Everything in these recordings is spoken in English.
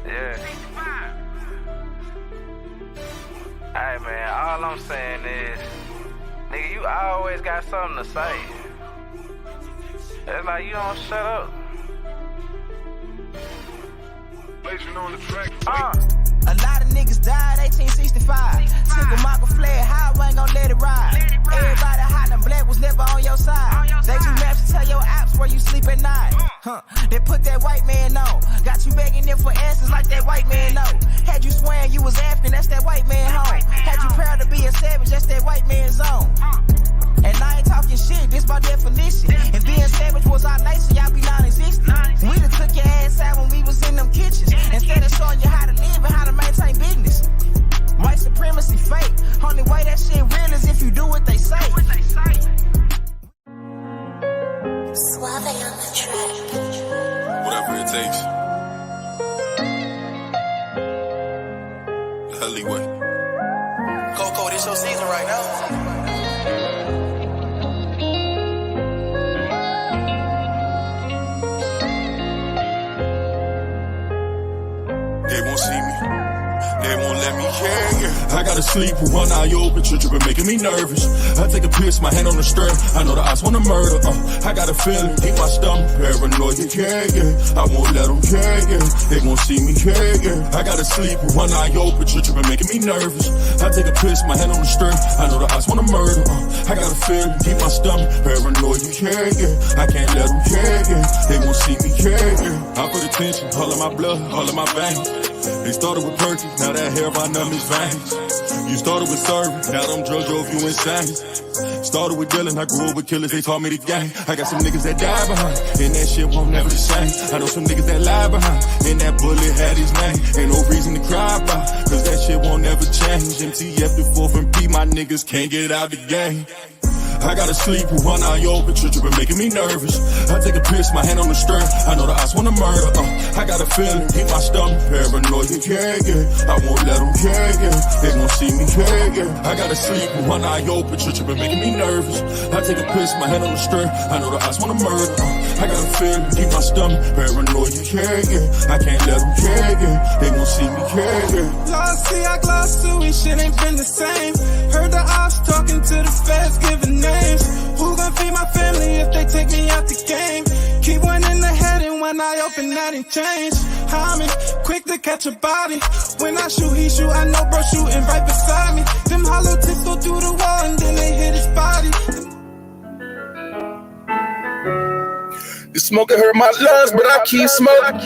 Yeah. Hey man, all I'm saying is, nigga, you always got something to say. It's like you don't shut up. On the track. A lot of niggas died 1865. Single Michael fled high, we ain't gon' let it ride. Everybody hollering black was never on your side. They do maps to tell your apps where you sleep at night. They put that white man on. Got you begging them for answers like that white man know. Had you swearing you was African, that's that white man home. Had you proud to be a savage, that's that white man zone. And I ain't talking shit, this by definition. And being savage was our nature, y'all be non-existent. We done took your ass out when we was in them kitchens. Instead of showing you how to live and how to maintain business. White supremacy fake. Only way that shit real is if you do what they say. Suave on the track. Whatever it takes. Alleyway. Coco, this your season right now. They won't see me. They won't let me, yeah. I gotta sleep with one eye open, tripping, making me nervous. I take a piss, my hand on the stirrup. I know the eyes wanna murder. I got a feeling, keep my stomach paranoid, yeah. I won't let them, yeah. They won't see me, yeah. I gotta sleep with one eye open, tripping, making me nervous. I take a piss, my hand on the stirrup. I know the eyes wanna murder. I got a feeling, keep my stomach paranoid, yeah. I can't let them, yeah. They won't see me, yeah. I put attention, all of my blood, all of my veins. They started with Perky, now that hair right numb his veins. You started with serving, now them drugs drove you insane. Started with Dylan, I grew up with killers, they taught me the game. I got some niggas that die behind, and that shit won't never the same. I know some niggas that lie behind, and that bullet had his name. Ain't no reason to cry about, cause that shit won't never change. MTF the 4th and P, my niggas can't get out the game. I gotta sleep with one eye open, tripping, making me nervous. I take a piss, my hand on the stirrup. I know the eyes wanna murder. I got a feeling, keep my stomach paranoid, yeah. I won't let them, yeah. They won't see me, yeah. I gotta sleep with one eye open, tripping, making me nervous. I take a piss, my hand on the stirrup. I know the eyes wanna murder. I got a feeling, keep my stomach paranoid, yeah. I can't let them, yeah. They won't see me, yeah. Lost see, I glossed to it, shit ain't been the same. Heard the ops talking to the feds, giving names. Who gon' feed my family if they take me out the game? Keep one in the head and one eye open, that ain't change. I'm quick to catch a body. When I shoot, he shoot, I know bro shooting right beside me. Them hollow tips go through the wall and then they hit his body. The smoking hurt my lungs, but I keep smoking.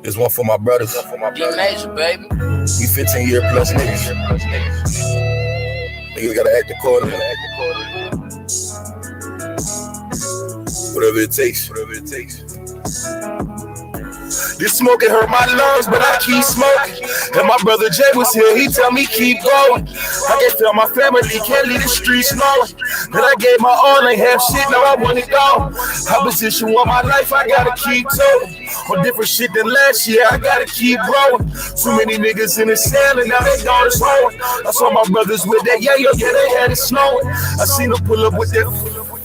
This one for my brothers. Get major, baby. We 15-year plus niggas. Niggas gotta act accordingly. Whatever it takes. This smoking hurt my lungs, but I keep smoking. And my brother Jay was here, he tell me keep going. I can't feel my family, can't leave the streets knowing that I gave my all, ain't have shit, now I want it gone. Opposition want my life, I gotta keep towing. On different shit than last year, I gotta keep growing. Too many niggas in the cell and now they gone is home. I saw my brothers with that yeah, they had it snowing. I seen them pull up with that.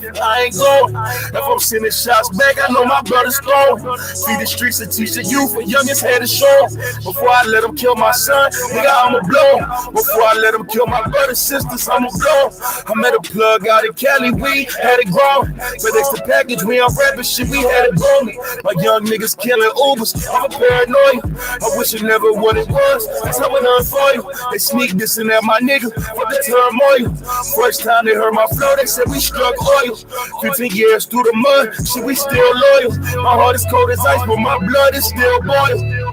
I ain't going. If I'm sending shots back, I know my brother's throwing. Feed the streets and teach the youth, a youngest had to show. Before I let them kill my son, nigga, I'ma blow. Before I let them kill my brothers, sisters, I'ma blow. I met a plug out in Cali, we had it growing. FedEx the package, we on rapping shit, we had it booming. My young niggas killing Ubers, I'm a paranoia. I wish it never what it was, that's how it unfold. They sneak this and that, my nigga, for the turmoil. First time they heard my flow, they said we struck oil. 15 years through the mud, shit, we still loyal. My heart is cold as ice, but my blood is still boiling.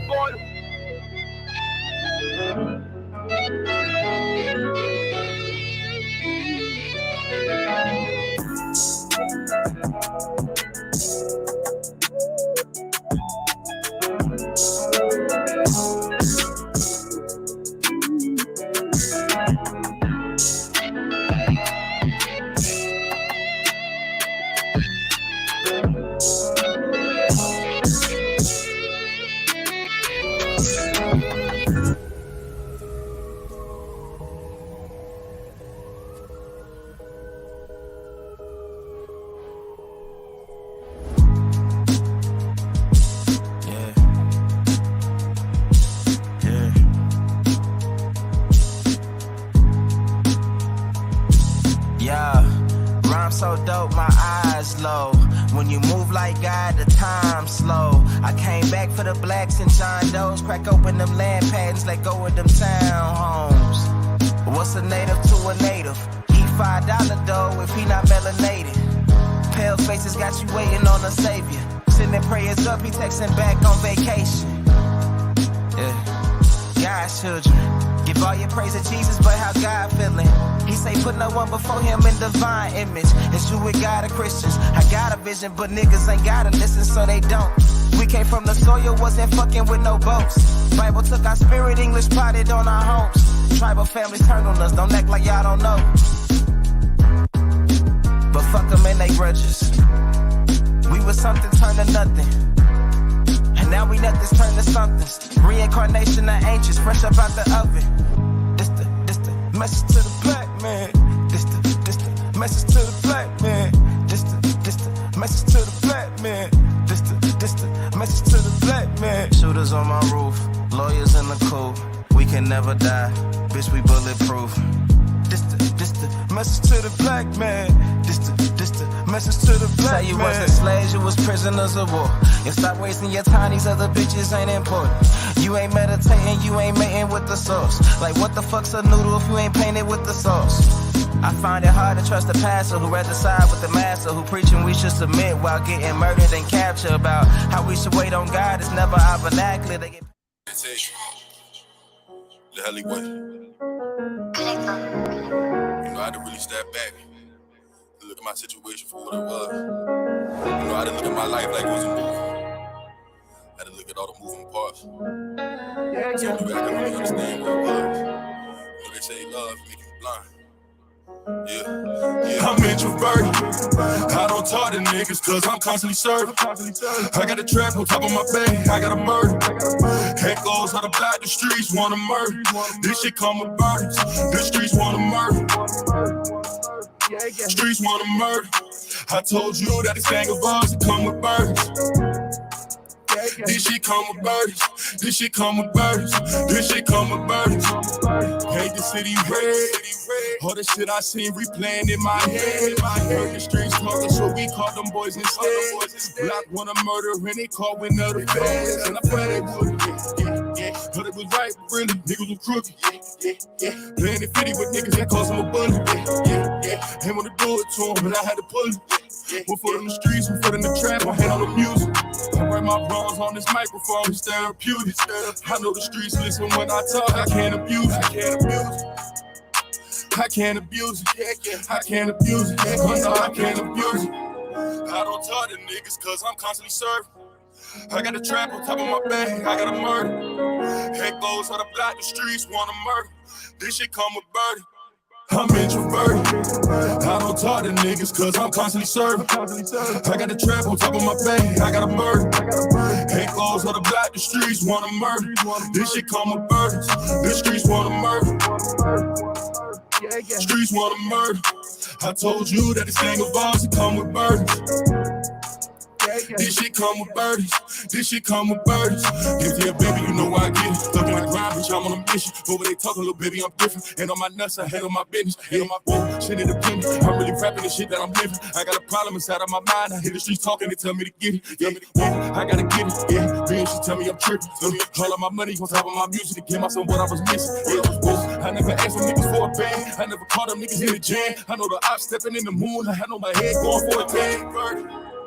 so dope, my eyes low. When you move like God, the time slow. I came back for the blacks and John Doe's. Crack open them land patents, let go of them townhomes. What's a native to a native? He $5 dough if he not melanated. Pale faces got you waiting on a savior. Sending prayers up, he texting back on vacation. Yeah, God's children. Give all your praise to Jesus, but how God feeling? He say put no one before him in divine image. It's true with God of Christians. I got a vision, but niggas ain't gotta listen, so they don't. We came from the soil, wasn't fucking with no boats. Bible took our spirit, English plotted on our homes. Tribal families turn on us, don't act like y'all don't know. But fuck them and they grudges. We was something turned to nothing. And now we nothing's turned to somethings. Reincarnation of ancients, fresh up out the oven. This the message to the black man. This the message to the black man. This the message to the black man. This the message to the black man. Shooters on my roof, lawyers in the coop. We can never die, bitch, we bulletproof. This the message to the black man. This the message to the black man. Say you wasn't slaves, you was prisoners of war. You stop wasting your time, these other bitches ain't important. You ain't meditating, you ain't mating with the sauce. Like what the fuck's a noodle if you ain't painted with the sauce? I find it hard to trust a pastor who rather side with the master, who preaching we should submit while getting murdered and captured. About how we should wait on God is never our vernacular. They get the alleyway. I had to really step back and look at my situation for what it was. I had to look at my life like it was a movie. I had to look at all the moving parts. So maybe I can really understand what it was. They say love make you blind. Yeah. I'm introverted. I don't talk to niggas cause I'm constantly serving. I got a trap on top of my bed, I got a murder. Echoes out the back, the streets wanna murder. This shit come with burdens. The streets wanna murder. Streets wanna murder. I told you that this gang of us come with burdens. This shit come with burdens. This shit come with burdens. This shit come with burdens. Hate the city red. All the shit I seen replaying in my head. Heard the streets talking, so we caught them boys instead. Black wanna murder and they caught with other feds. And I pray they would. But it was right, but really, niggas was crooked. Playing it 50 with niggas that cost them a bullet. Ain't wanna do it to them, but I had to pull it. One foot in the streets, one foot in the trap, my hand on the music. I write my wrongs on this microphone, it's therapeutic. I know the streets listen when I talk, I can't abuse it. I can't abuse it. I can't abuse it. I can't abuse it. I don't talk to niggas cause I'm constantly serving. I got a trap on top of my bed, I got a murder. Echoes on the block, the streets wanna murder. This shit come with burden. I'm introverted. I don't talk to niggas cause I'm constantly serving. I got a trap on top of my bed, I got a murder. Echoes on the block, the streets wanna murder. This shit come with burdens. The streets wanna murder. Streets wanna murder. I told you that this thing of ours come with burdens. This shit come with burdens. This shit come with burdens. Give me a baby, you know why I get it. Stuck in the grind, bitch, I'm on a mission. Over they talking, little baby, I'm different. And on my nuts, I handle my business. And on my boat, shit independent. I'm really rapping the shit that I'm living. I got a problem inside of my mind. I hear the streets talking, they tell me to get it. Yeah, I gotta get it. Yeah, man, she tell me I'm tripping. All of my money on top of my music to give myself what I was missing. Yeah, I never asked for niggas for a band. I never caught them niggas in the jam. I know the ops stepping in the moon. I know my head going for a tan.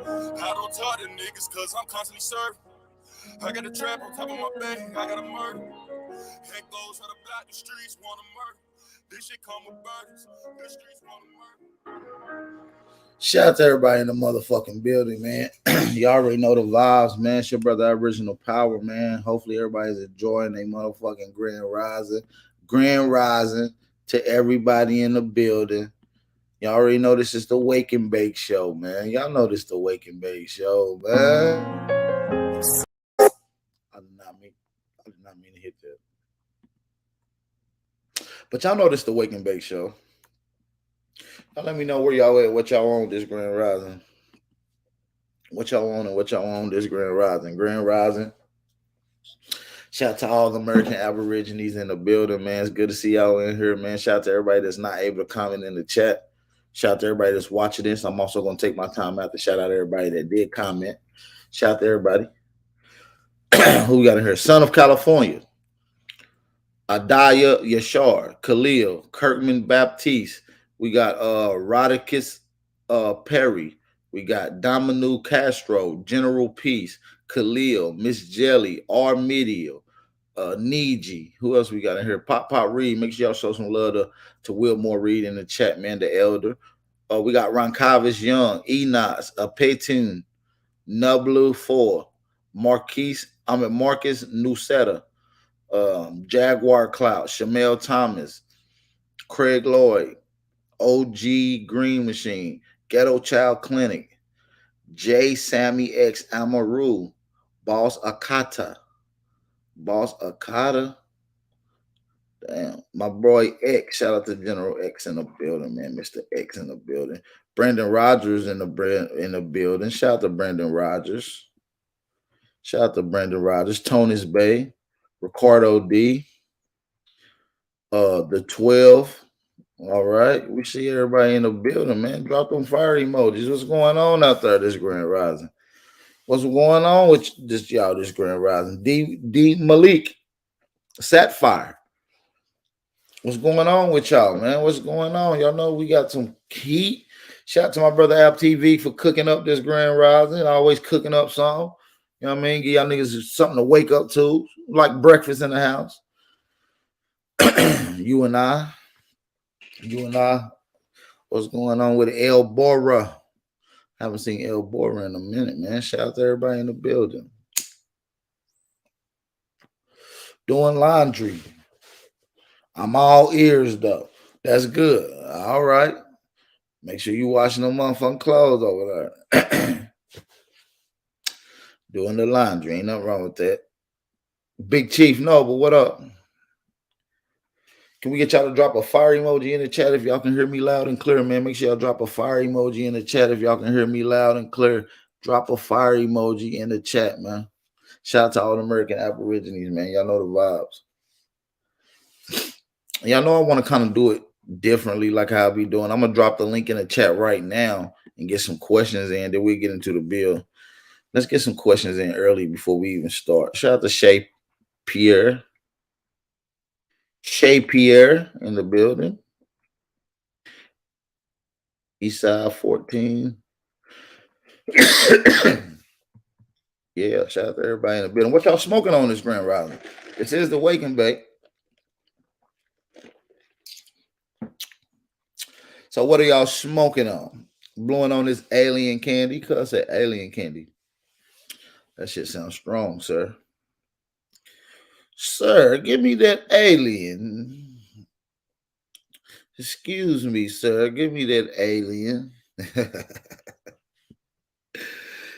I don't talk to niggas cause I'm constantly serving. I got a trap on top of my bed, I got a murder. Echoes on the block, the streets wanna murder. This shit come with burdens. The streets wanna murder. Shout out to everybody in the motherfucking building, man. You already know the vibes, man. It's your brother Aboriginal Power, man. Hopefully everybody's enjoying their motherfucking Grand Rising. Grand Rising to everybody in the building. Y'all already know this is the Wake and Bake Show, man. Y'all know this is the Wake and Bake Show, man. I did not mean to hit that. But y'all know this is the Wake and Bake Show. Y'all let me know where y'all at, what y'all on this Grand Rising. What y'all on and what y'all on this Grand Rising. Grand Rising. Shout out to all the American Aborigines in the building, man. It's good to see y'all in here, man. Shout out to everybody that's not able to comment in the chat. Shout out to everybody that's watching this. I'm also going to take my time out to shout out everybody that did comment. Shout out to everybody. Who we got in here? Son of California. Adaya Yashar. Khalil. Kirkman Baptiste. We got Rodicus Perry. We got Dominu Castro. General Peace. Khalil. Miss Jelly. R. Medial. Niji. Who else we got in here? Pop Reed. Make sure y'all show some love to Wilmore Reed in the chat, man. The elder. We got Roncavis Young, Enos, Petun, Nublu 4, Marcus Nusetta, Jaguar Cloud, Shamel Thomas, Craig Lloyd, OG Green Machine, Ghetto Child Clinic, J Sammy X Amaru, Boss Akata. Damn, my boy X. Shout out to General X in the building, man. Mr. X in the building. Brandon Rogers in the building. Shout out to Brandon Rogers. Tony's Bay. Ricardo D. The 12. All right. We see everybody in the building, man. Drop them fire emojis. What's going on out there this Grand Rising? What's going on with this Grand Rising? D Malik. Satfire. What's going on with y'all, man? What's going on? Y'all know we got some heat. Shout out to my brother App TV for cooking up this Grand Rising. Always cooking up something. You know what I mean? Give y'all niggas something to wake up to. Like breakfast in the house. You and I. What's going on with El Bora? Haven't seen El Bora in a minute, man. Shout out to everybody in the building. Doing laundry. I'm all ears, though. That's good. All right. Make sure you washing them motherfucking clothes over there. Doing the laundry. Ain't nothing wrong with that. Big Chief Noble, what up? Can we get y'all to drop a fire emoji in the chat if y'all can hear me loud and clear, man? Make sure y'all drop a fire emoji in the chat if y'all can hear me loud and clear. Drop a fire emoji in the chat, man. Shout out to all the American Aborigines, man. Y'all know the vibes. Y'all know I want to kind of do it differently like how I be doing. I'm going to drop the link in the chat right now and get some questions in. Then we get into the bill. Let's get some questions in early before we even start. Shout out to Shay Pierre in the building. Eastside 14. Yeah, shout out to everybody in the building. What y'all smoking on this Grand Rising? This is the Wake and Bake. So what are y'all smoking on? Blowing on this alien candy? Because I said alien candy. That shit sounds strong, sir. Sir, give me that alien. Excuse me, sir. Give me that alien.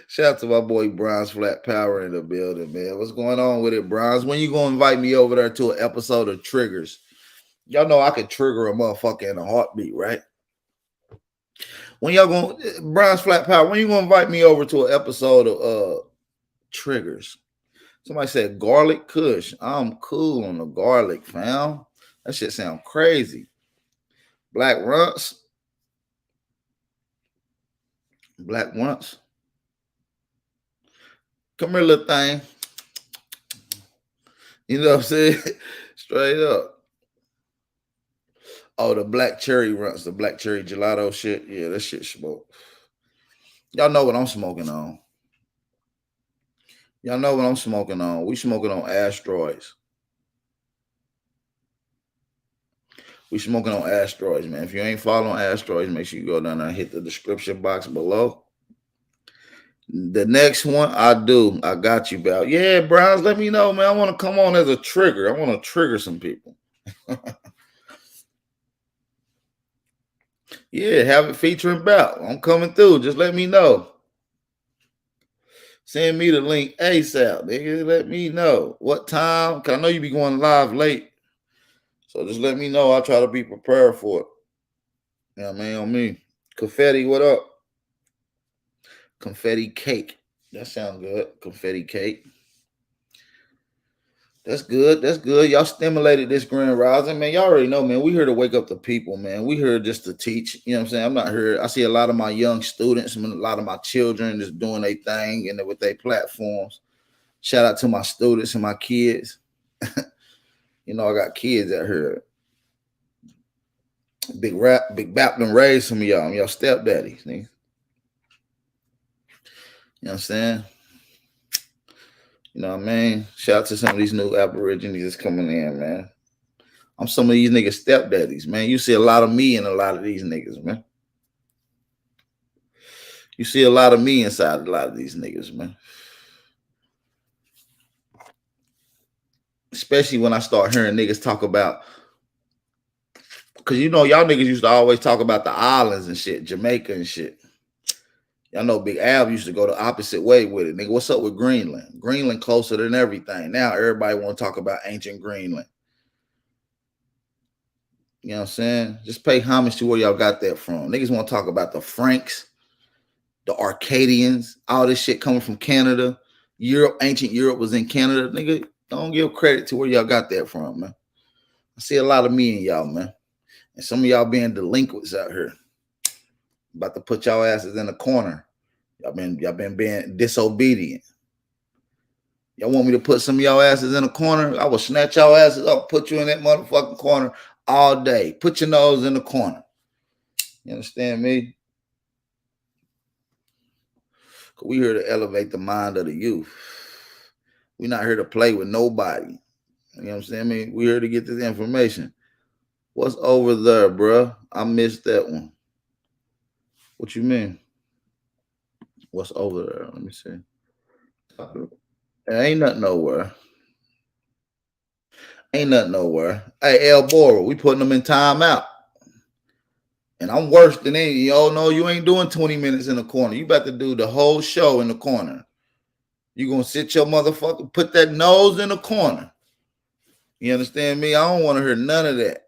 Shout out to my boy Bronze Flat Power in the building, man. What's going on with it, Bronze? When you gonna invite me over there to an episode of Triggers? Y'all know I could trigger a motherfucker in a heartbeat, right? When y'all gonna Bronze Flat Power, when you gonna invite me over to an episode of Triggers? Somebody said garlic kush. I'm cool on the garlic, fam. That shit sound crazy. Black Runts. Come here, little thing. You know what I'm saying? Straight up. Oh, the black cherry Runts, the black cherry gelato shit. Yeah, that shit smoke. Y'all know what I'm smoking on. We smoking on asteroids. Man. If you ain't following asteroids, make sure you go down there and hit the description box below. The next one I do. I got you, Val. Yeah, Browns, let me know, man. I want to come on as a trigger. I want to trigger some people. Yeah, have it featuring Val. I'm coming through. Just let me know. Send me the link ASAP, nigga. Let me know what time. Cause I know you be going live late. So just let me know. I'll try to be prepared for it. Yeah, man, on me. Confetti, what up? Confetti cake. That sounds good. Confetti cake. That's good. That's good. Y'all stimulated this grand rising, man. Y'all already know, man. We here to wake up the people, man. We here just to teach. You know what I'm saying? I'm not here. I see a lot of my young students, a lot of my children just doing their thing and with their platforms. Shout out to my students and my kids. You know, I got kids out here. Big Bap done raised some of y'all. I'm y'all stepdaddies. You know what I'm saying? You know what I mean? Shout out to some of these new Aborigines that's coming in, man. I'm some of these niggas stepdaddies, man. You see a lot of me in a lot of these niggas, man. You see a lot of me inside a lot of these niggas, man. Especially when I start hearing niggas talk about, because you know, y'all niggas used to always talk about the islands and shit, Jamaica and shit. Y'all know Big Al used to go the opposite way with it. Nigga, what's up with Greenland? Greenland closer than everything. Now everybody want to talk about ancient Greenland. You know what I'm saying? Just pay homage to where y'all got that from. Niggas want to talk about the Franks, the Arcadians, all this shit coming from Canada. Europe, ancient Europe was in Canada. Nigga, don't give credit to where y'all got that from, man. I see a lot of me in y'all, man. And some of y'all being delinquents out here. About to put y'all asses in a corner. Y'all been being disobedient. Y'all want me to put some of y'all asses in a corner? I will snatch y'all asses up, put you in that motherfucking corner all day. Put your nose in the corner. You understand me? We here to elevate the mind of the youth. We're not here to play with nobody. You know what I'm saying? I mean, we're here to get this information. What's over there, bro? I missed that one. What you mean? What's over there? Let me see. There ain't nothing nowhere. Ain't nothing nowhere. Hey, El Bora, we putting them in timeout. And I'm worse than any. Y'all know you ain't doing 20 minutes in the corner. You about to do the whole show in the corner. You gonna sit your motherfucker, put that nose in the corner. You understand me? I don't want to hear none of that.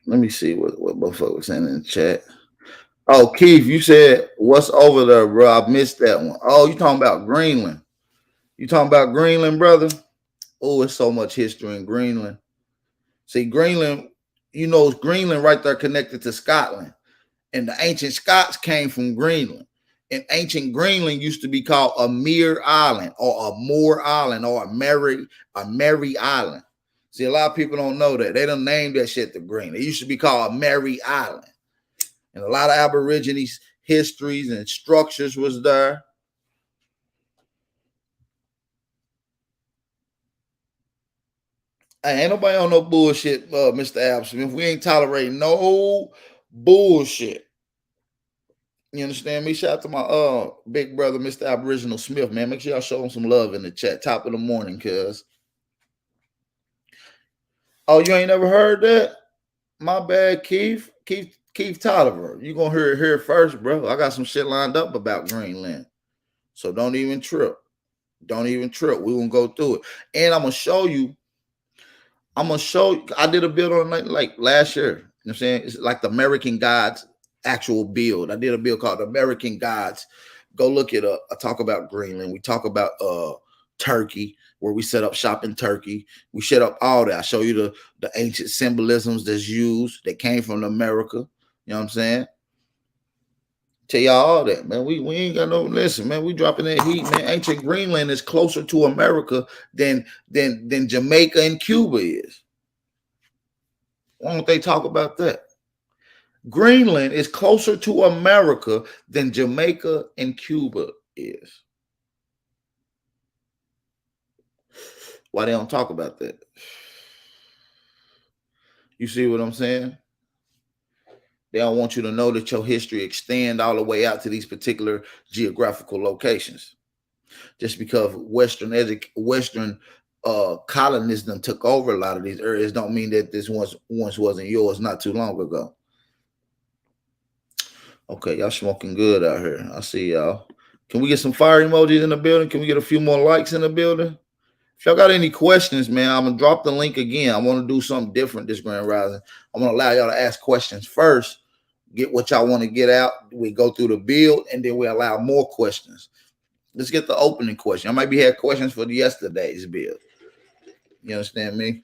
Let me see what motherfucker was saying in the chat. Oh, Keith, you said what's over there, bro? I missed that one. Oh, you talking about Greenland? You talking about Greenland, brother? Oh, it's so much history in Greenland. See, Greenland, you know, Greenland right there connected to Scotland, and the ancient Scots came from Greenland. And ancient Greenland used to be called a mere island, or a Moor island, or a merry island. See, a lot of people don't know that. They done named that shit the Green. It used to be called a merry island. And a lot of Aborigines histories and structures was there. Hey, ain't nobody on no bullshit, Mr. Absmith. We ain't tolerating no bullshit. You understand me? Shout out to my big brother, Mr. Aboriginal Smith, man. Make sure y'all show him some love in the chat. Top of the morning, cuz. Oh, you ain't never heard that? My bad, Keith Tolliver. You gonna hear it here first, bro. I got some shit lined up about Greenland. So don't even trip. Don't even trip. We gonna go through it. And I'm gonna show you. I did a build on it like last year. You know what I'm saying? It's like the American Gods actual build. I did a build called the American Gods. Go look it up. I talk about Greenland. We talk about Turkey, where we set up shop in Turkey. We set up all that. I show you the ancient symbolisms that's used that came from America. You know what I'm saying? Tell y'all all that, man. We ain't got no listen, man. We dropping that heat, man. Ancient Greenland is closer to America than Jamaica and Cuba is. Why don't they talk about that? Greenland is closer to America than Jamaica and Cuba is. Why they don't talk about that? You see what I'm saying? They don't want you to know that your history extend all the way out to these particular geographical locations. Just because Western colonists done took over a lot of these areas don't mean that this once wasn't yours not too long ago. Okay, y'all smoking good out here. I see y'all. Can we get some fire emojis in the building? Can we get a few more likes in the building? If y'all got any questions, man, I'm gonna drop the link again. I want to do something different this Grand Rising. I'm gonna allow y'all to ask questions first, get what y'all want to get out. We go through the build, and then we allow more questions. Let's get the opening question. I might be had questions for yesterday's build. You understand me?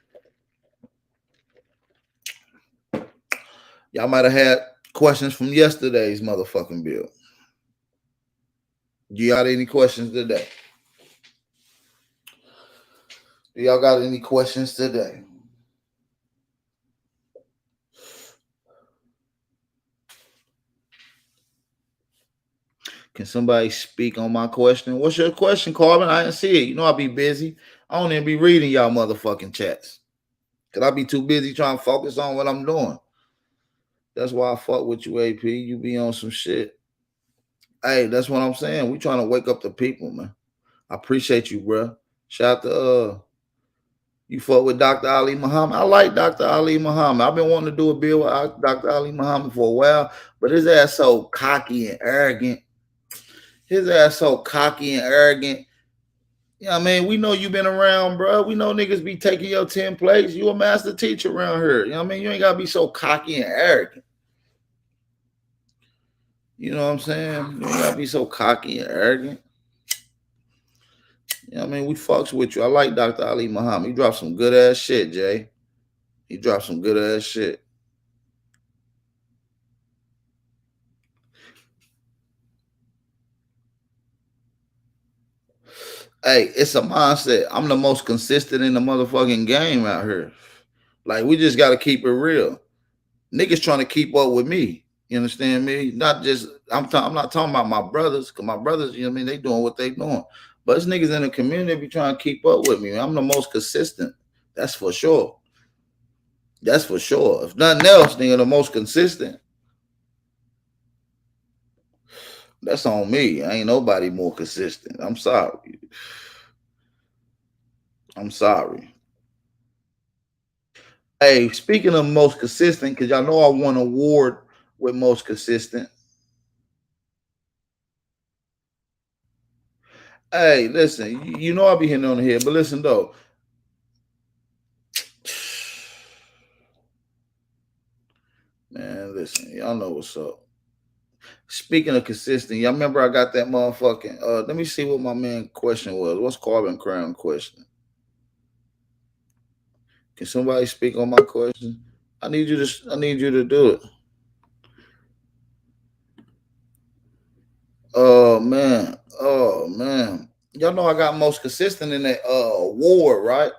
Y'all might have had questions from yesterday's motherfucking build. Do y'all got any questions today? Do y'all got any questions today? Can somebody speak on my question? What's your question, Carbon? I didn't see it. You know I be busy. I don't even be reading y'all motherfucking chats. Cause I be too busy trying to focus on what I'm doing. That's why I fuck with you, AP. You be on some shit. Hey, that's what I'm saying. We trying to wake up the people, man. I appreciate you, bro. Shout out to you fuck with Dr. Ali Muhammad. I like Dr. Ali Muhammad. I've been wanting to do a bill with Dr. Ali Muhammad for a while, but his ass so cocky and arrogant. You know what I mean? We know you been around, bro. We know niggas be taking your 10 plates. You a master teacher around here. You know what I mean? You ain't got to be so cocky and arrogant. You know what I'm saying? You ain't got to be so cocky and arrogant. You know what I mean? We fucks with you. I like Dr. Ali Muhammad. He dropped some good ass shit, Jay. He dropped some good ass shit. Hey, it's a mindset. I'm the most consistent in the motherfucking game out here. Like, we just got to keep it real. Niggas trying to keep up with me. You understand me? Not just, I'm not talking about my brothers, because my brothers, you know what I mean, they doing what they doing. But it's niggas in the community be trying to keep up with me. I'm the most consistent. That's for sure. That's for sure. If nothing else, nigga, the most consistent. That's on me. I ain't nobody more consistent. I'm sorry. I'm sorry. Hey, speaking of most consistent, because y'all know I won an award with most consistent. Hey, listen, you know I'll be hitting on the head, but listen though. Man, listen, y'all know what's up. Speaking of consistent, y'all remember I got that motherfucking let me see what my man question was. What's Carbon Crown question? Can somebody speak on my question? I need you to do it. Oh man. Y'all know I got most consistent in that award, right?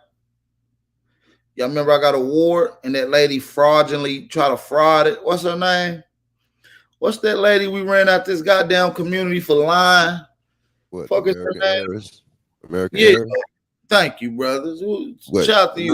Y'all remember I got an award and that lady fraudulently tried to fraud it. What's her name? What's that lady we ran out this goddamn community for lying? What? Fuck is her name? American yeah. Harris? Thank you, brothers. What? Shout out to you.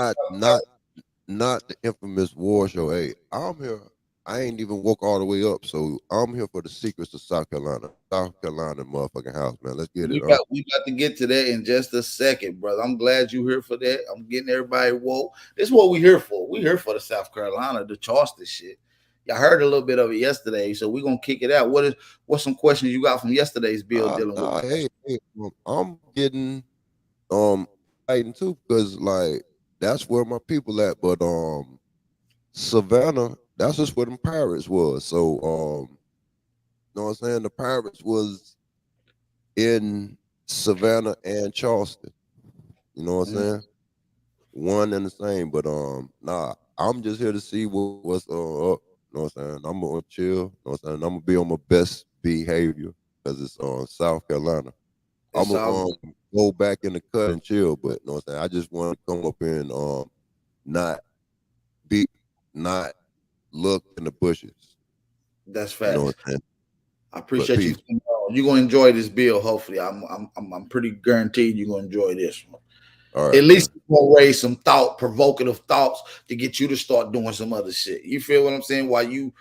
Not the infamous war show. Hey, I'm here. I ain't even walk all the way up, so I'm here for the secrets of South Carolina. South Carolina motherfucking house, man. Let's get it. We got to get to that in just a second, brother. I'm glad you're here for that. I'm getting everybody woke. This is what we here for. We here for the South Carolina, the Charleston shit. Y'all heard a little bit of it yesterday, so we're gonna kick it out. What's some questions you got from yesterday's bill dealing with? Hey, I'm getting fighting too, because like that's where my people at, but Savannah, that's just where them pirates was. So you know what I'm saying? The pirates was in Savannah and Charleston. You know what I'm saying? One and the same, but nah, I'm just here to see what's up. You know what I'm saying? I'm gonna chill. You know what I'm saying? I'm gonna be on my best behavior because it's South Carolina. I'm gonna go back in the cut and chill, but you know what I'm saying? I just want to come up here and not look in the bushes. That's facts. You know what I'm saying? I appreciate you. You're gonna enjoy this bill. Hopefully, I'm pretty guaranteed you're gonna enjoy this one. All right, at least we're gonna raise some provocative thoughts to get you to start doing some other shit. You feel what I'm saying? While we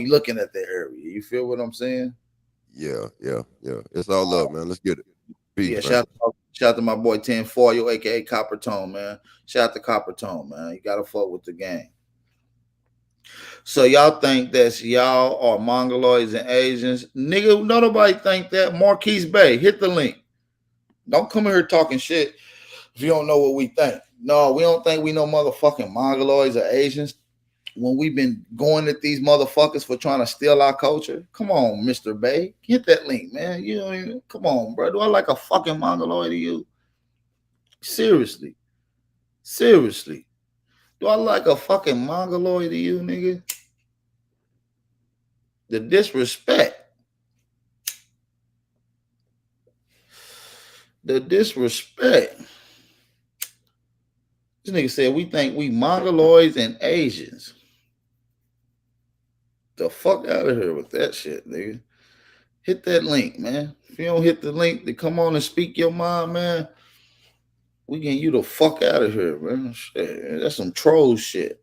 looking at that area, you feel what I'm saying? Yeah. It's all love, man. Let's get it. Peace, yeah, shout out to my boy 10-4, aka Copper Tone, man. Shout out to Copper Tone, man. You gotta fuck with the game. So y'all think that's y'all are Mongoloids and Asians? Nigga, no nobody think that. Marquise Bay, hit the link. Don't come here talking shit if you don't know what we think. No, we don't think we know motherfucking Mongoloids or Asians when we've been going at these motherfuckers for trying to steal our culture. Come on, Mr. Bay. Hit that link, man. You don't even, come on, bro. Do I like a fucking Mongoloid to you? Seriously. Seriously. Do I like a fucking Mongoloid to you, nigga? The disrespect. The disrespect. This nigga said we think we Mongoloids and Asians. The fuck out of here with that shit, nigga. Hit that link, man. If you don't hit the link to come on and speak your mind, man, we getting you the fuck out of here, man. Shit, that's some troll shit.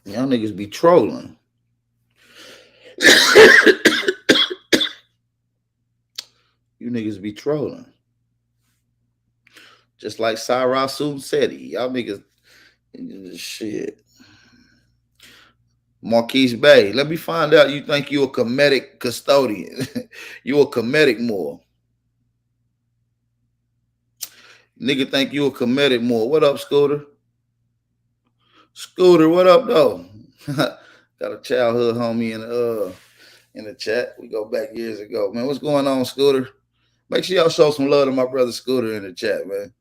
Y'all niggas be trolling. You niggas be trolling. Just like Cyrus Seti. Y'all niggas, shit. Marquise Bay, let me find out you think you a comedic custodian. You a comedic Moor. Nigga think you a comedic Moor. What up, Scooter? Scooter, what up, though? Got a childhood homie in the chat. We go back years ago. Man, what's going on, Scooter? Make sure y'all show some love to my brother Scooter in the chat, man.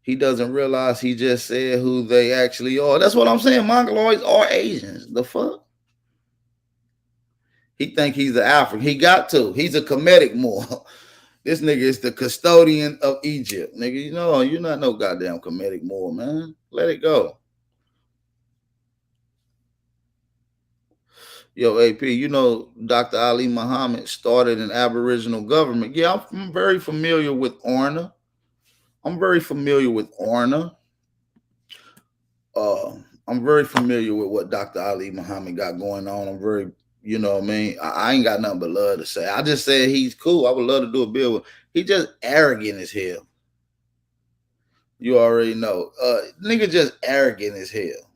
He doesn't realize he just said who they actually are. That's what I'm saying. Mongoloids are Asians. The fuck? He think he's an African. He got to. He's a comedic Moor. This nigga is the custodian of Egypt. Nigga, you know, you're not no goddamn comedic Moor, man. Let it go. Yo, AP, you know Dr. Ali Muhammad started an Aboriginal government. Yeah, I'm very familiar with Orna. I'm very familiar with what Dr. Ali Muhammad got going on. I'm very, you know what I mean? I ain't got nothing but love to say. I just said he's cool. I would love to do a bill with him. He just arrogant as hell. You already know. Nigga just arrogant as hell.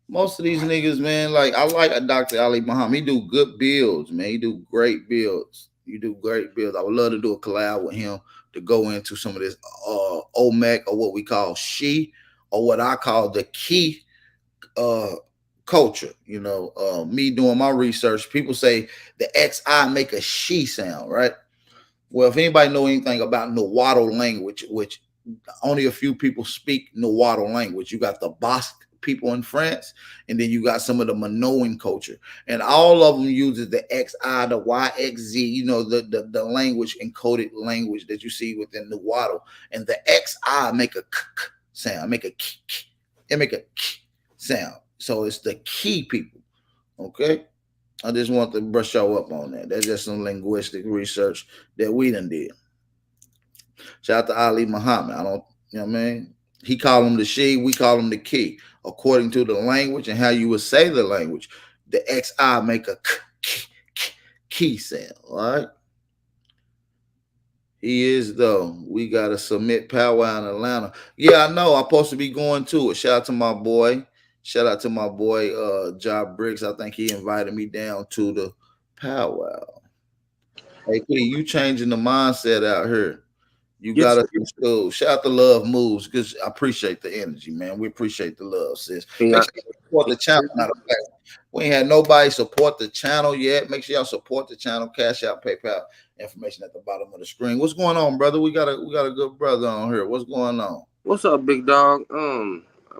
Most of these niggas, man, like I like a Dr. Ali Muhammad. He do good builds, man. He do great builds. You do great builds. I would love to do a collab with him to go into some of this OMEC or what we call she or what I call the key culture. You know, me doing my research, people say the XI make a she sound, right? Well, if anybody know anything about Nahuatl language, which only a few people speak Nahuatl language, you got the Basque people in France, and then you got some of the Minoan culture, and all of them uses the XI, the YXZ, you know, the language, encoded language that you see within Nahuatl, and the XI make a k sound, make a k, it make a k sound. So it's the key people. Okay, I just want to brush y'all up on that. That's just some linguistic research that we done did. Shout out to Ali Muhammad. I don't, you know what I mean? He call him the she, we call him the key. According to the language and how you would say the language, the XI make a key sound, all right? He is, though. We got to submit powwow in Atlanta. Yeah, I know. I'm supposed to be going to it. Shout out to my boy. Shout out to my boy, Job Briggs. I think he invited me down to the powwow. Hey, P, you changing the mindset out here. You got us in school. Shout out to Love Moves, because I appreciate the energy, man. We appreciate the love, sis. Make sure you support the channel. We ain't had nobody support the channel yet. Make sure y'all support the channel. Cash Out, PayPal, information at the bottom of the screen. What's going on, brother? We got a good brother on here. What's going on? What's up, big dog?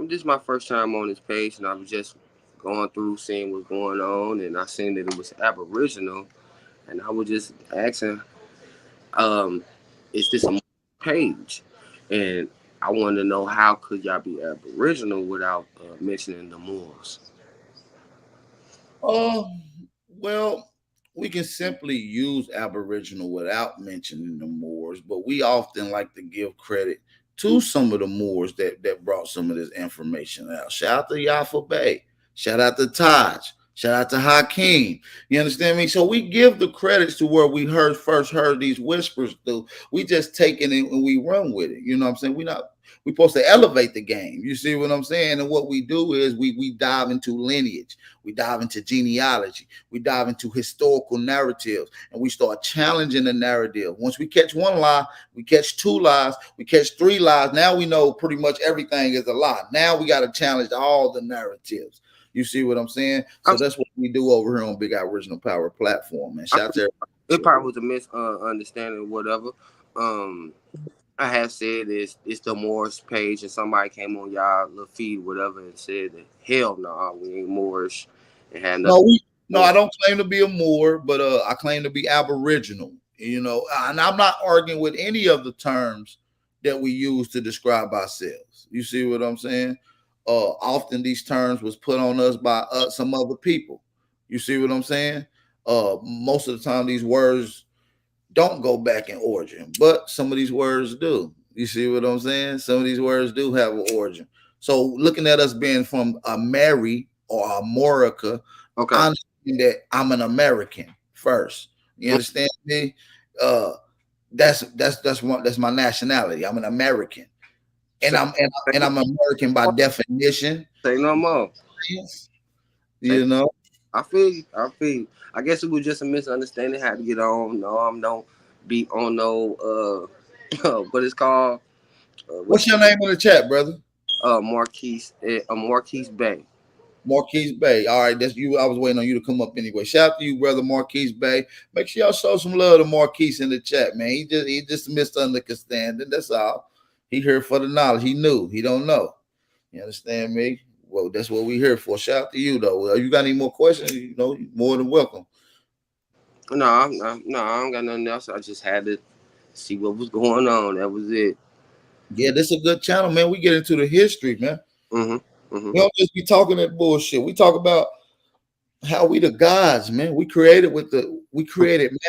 This is my first time on this page, and I was just going through seeing what's going on, and I seen that it was Aboriginal, and I was just asking, is this a page? And I wanted to know, how could y'all be Aboriginal without mentioning the Moors? Well, we can simply use Aboriginal without mentioning the Moors, but we often like to give credit to some of the Moors that brought some of this information out. Shout out to Yafa Bay. Shout out to Taj. Shout out to Hakeem. You understand me? So we give the credits to where we first heard these whispers through. We just take it and we run with it. You know what I'm saying? We're supposed to elevate the game. You see what I'm saying? And what we do is we dive into lineage, we dive into genealogy, we dive into historical narratives, and we start challenging the narrative. Once we catch one lie, we catch two lies, we catch three lies. Now we know pretty much everything is a lie. Now we got to challenge all the narratives. You see what I'm saying? So that's what we do over here on Big Aboriginal Power platform, man. Shout out to everybody. It probably was a misunderstanding or whatever. I have said it's the Moorish page, and somebody came on y'all little feed, whatever, and said that hell no, we ain't Moorish. And had no, I don't claim to be a Moor, but I claim to be Aboriginal. You know, and I'm not arguing with any of the terms that we use to describe ourselves. You see what I'm saying? Often these terms was put on us by some other people. You see what I'm saying? Most of the time, these words don't go back in origin, but some of these words do. You see what I'm saying? Some of these words do have an origin. So looking at us being from Ameri or America, okay, I understand that I'm an American first. You understand me? That's my nationality. I'm an American, and I'm American by definition. Say no more. You know. I feel you. I guess it was just a misunderstanding. Had to get on. No, I'm don't be on no what it's called. What's your name in the chat, brother? Marquise Bay. Marquise Bay. All right, that's you. I was waiting on you to come up anyway. Shout out to you, brother Marquise Bay. Make sure y'all show some love to Marquise in the chat, man. He just misunderstanding. That's all. He here for the knowledge. He knew. He don't know. You understand me? Well, that's what we here for. Shout out to you, though. You got any more questions? You know, you're more than welcome. No, I don't got nothing else. I just had to see what was going on. That was it. Yeah, this is a good channel, man. We get into the history, man. We don't just be talking that bullshit. We talk about how we the gods, man. We created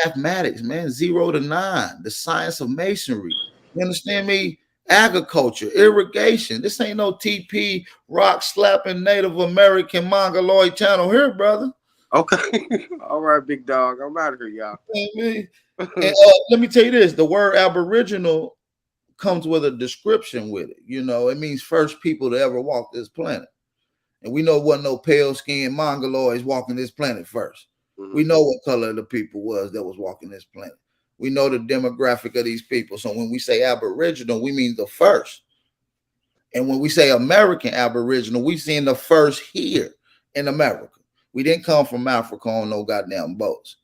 mathematics, man. 0 to 9, the science of masonry. You understand me? Agriculture, irrigation. This ain't no TP rock slapping Native American Mongoloid channel here, brother. Okay. All right, big dog. I'm out of here, y'all. And, let me tell you this: the word Aboriginal comes with a description with it. You know, it means first people to ever walk this planet. And we know it wasn't no pale-skinned Mongoloids walking this planet first. We know what color the people was that was walking this planet. We know the demographic of these people. So when we say Aboriginal, we mean the first. And when we say American Aboriginal, we seen the first here in America. We didn't come from Africa on no goddamn boats.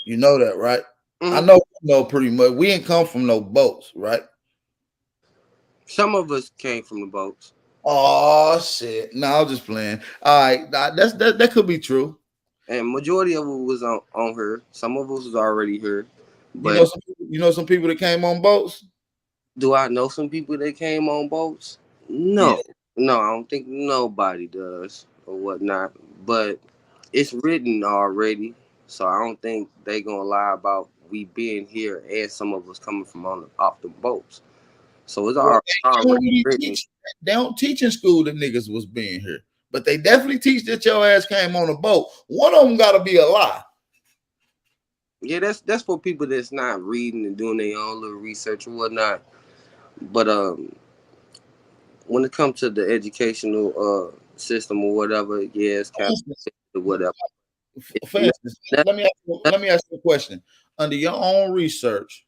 You know that, right? I know you know pretty much. We ain't come from no boats, right? Some of us came from the boats. Oh shit! No, I'm just playing. All right, that could be true. And majority of it was on her. Some of us was already here. But you know some people that came on boats. Do I know some people that came on boats? No, no, I don't think nobody does or whatnot. But it's written already, so I don't think they gonna lie about we being here and some of us coming from off the boats. So it's already written. They don't teach in school that niggas was being here, but they definitely teach that your ass came on a boat. One of them got to be a lie. Yeah, that's for people that's not reading and doing their own little research and whatnot. But when it comes to the educational system or whatever, yeah, it's kind of whatever. Let me ask you a question. Under your own research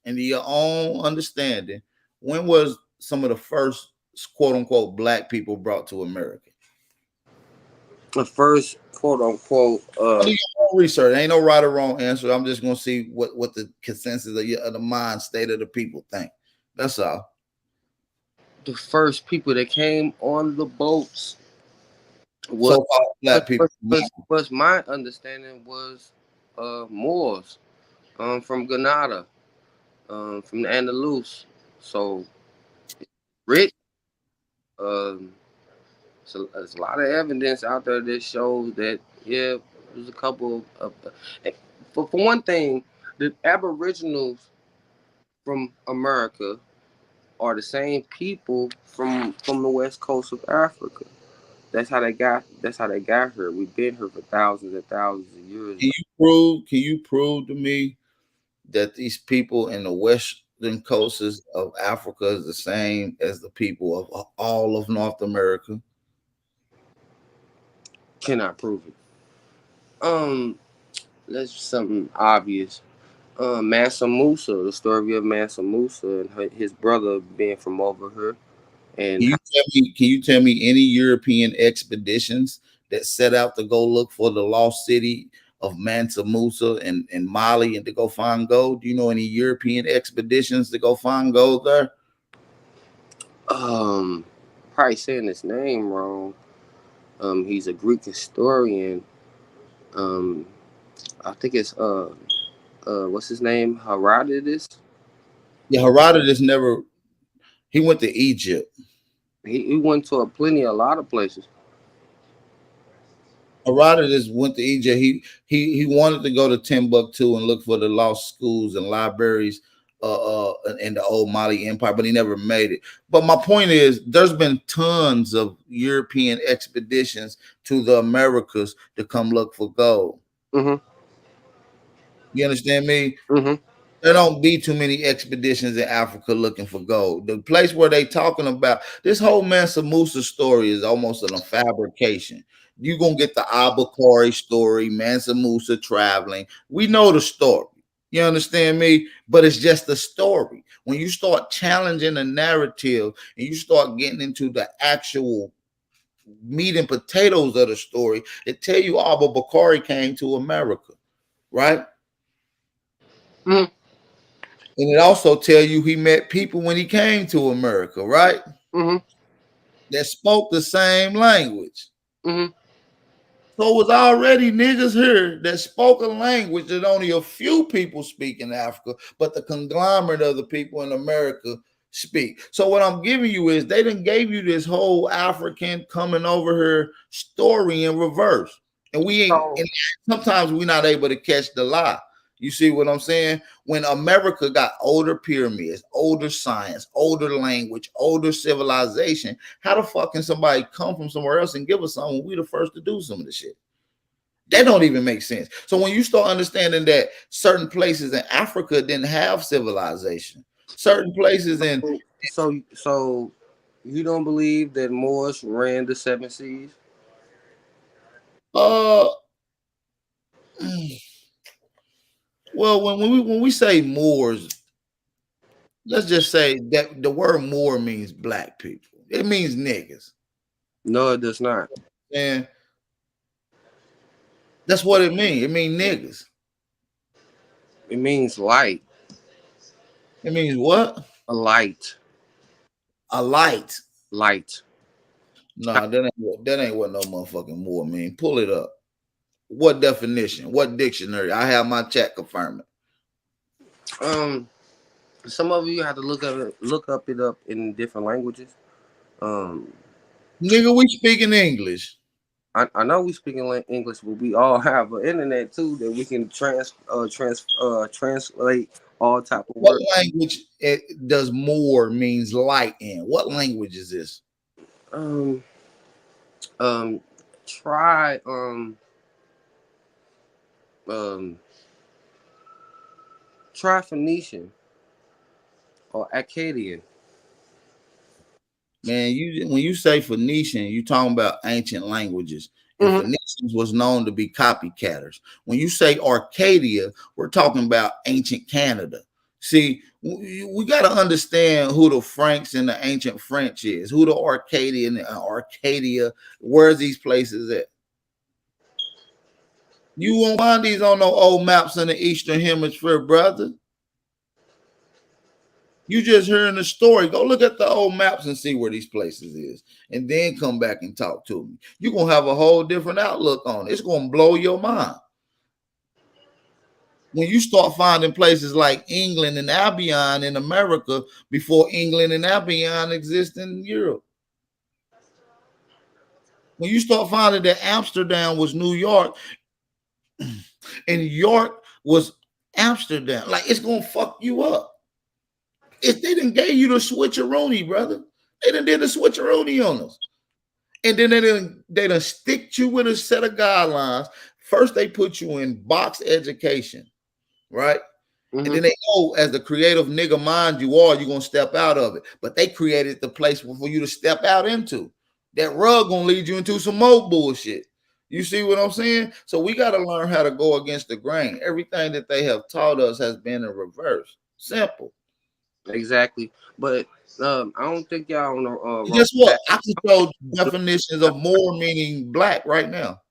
and your own understanding, when was some of the first quote unquote black people brought to America? The first quote unquote under your own research. Ain't no right or wrong answer. I'm just gonna see what the consensus of the mind state of the people think. That's all. The first people that came on the boats was black people. But my understanding was Moors from Grenada, from the Andalus. So Rick, so there's a lot of evidence out there that shows that there's a couple of for one thing, the Aboriginals from America are the same people from the west coast of Africa. That's how they got here. We've been here for thousands and thousands of years. Can you prove to me that these people in the west eastern coasts of Africa is the same as the people of all of North America? Cannot prove it. That's something obvious. Mansa Musa, the story of Mansa Musa and his brother being from over here. And Can you tell me any European expeditions that set out to go look for the lost city of Mansa Musa and Mali and to go find gold? Do you know any European expeditions to go find gold there? probably saying his name wrong. He's a Greek historian. I think it's what's his name? Herodotus. Yeah, Herodotus never. He went to Egypt. He went to a lot of places. Herodotus went to Egypt. He wanted to go to Timbuktu and look for the lost schools and libraries in the old Mali Empire, but he never made it. But my point is, there's been tons of European expeditions to the Americas to come look for gold. Mm-hmm. You understand me? Mm-hmm. There don't be too many expeditions in Africa looking for gold. The place where they talking about this whole Mansa Musa story is almost a fabrication. You're gonna get the Abakari story, Mansa Musa traveling. We know the story. You understand me? But it's just a story. When you start challenging the narrative and you start getting into the actual meat and potatoes of the story, it tell you Abba Bakari came to America, right? Mm-hmm. And it also tell you he met people when he came to America, right? Mm-hmm. That spoke the same language. Mm-hmm. So it was already niggas here that spoke a language that only a few people speak in Africa, but the conglomerate of the people in America speak. So what I'm giving you is they done gave you this whole African coming over here story in reverse. And we ain't, and sometimes we're not able to catch the lie. You see what I'm saying? When America got older pyramids, older science, older language, older civilization, how the fuck can somebody come from somewhere else and give us something when we the first to do some of the shit? That don't even make sense. So when you start understanding that certain places in Africa didn't have civilization, certain places in so you don't believe that Moors ran the 7 seas? Well, when we say Moors, let's just say that the word Moor means black people. It means niggas. No, it does not. And that's what it means. It means niggas. It means light. It means what? A light. A light. Light. Nah, that ain't what no motherfucking Moor mean. Pull it up. What definition? What dictionary? I have my chat confirm it. Some of you have to look up it in different languages. Nigga, we speaking English. I know we speaking English, but we all have an internet too that we can translate all type of words. What language does Moor means light in? What language is this? Try try Phoenician or Akkadian. Man, when you say Phoenician, you talking about ancient languages. And Phoenicians was known to be copycatters. When you say Arcadia, we're talking about ancient Canada. See, we got to understand who the Franks and the ancient French is, who the Arcadian and Arcadia, where's these places at? You won't find these on no old maps in the Eastern Hemisphere, brother. You just hearing the story. Go look at the old maps and see where these places is, and then come back and talk to me. You're gonna have a whole different outlook on it. It's gonna blow your mind. When you start finding places like England and Albion in America before England and Albion exist in Europe. When you start finding that Amsterdam was New York and York was Amsterdam, like it's gonna fuck you up. If they didn't gave you the switcheroonie, brother, they done did the switcheroonie on us. And then they done stick you with a set of guidelines. First, they put you in box education, right? And then they know as the creative nigga mind you are, you're gonna step out of it. But they created the place for you to step out into. That rug gonna lead you into some more bullshit. You see what I'm saying? So we got to learn how to go against the grain. Everything that they have taught us has been in reverse. Simple. Exactly. But I don't think y'all on Guess what? I can show definitions of more meaning black right now.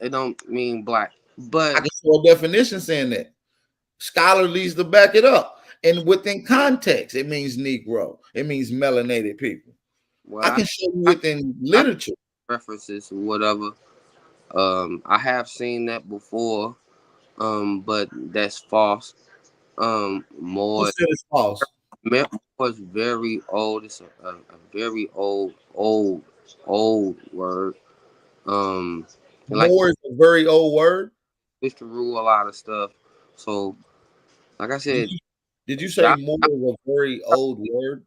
It don't mean black, but I can show a definition saying that. Scholarly's to back it up. And within context, it means Negro. It means melanated people. well, I can show you within literature. References or whatever. I have seen that before, but that's false. More is false. Was very old. It's a very old word. More is a very old word. Used to rule a lot of stuff. So, like I said, did you say more is a very old word?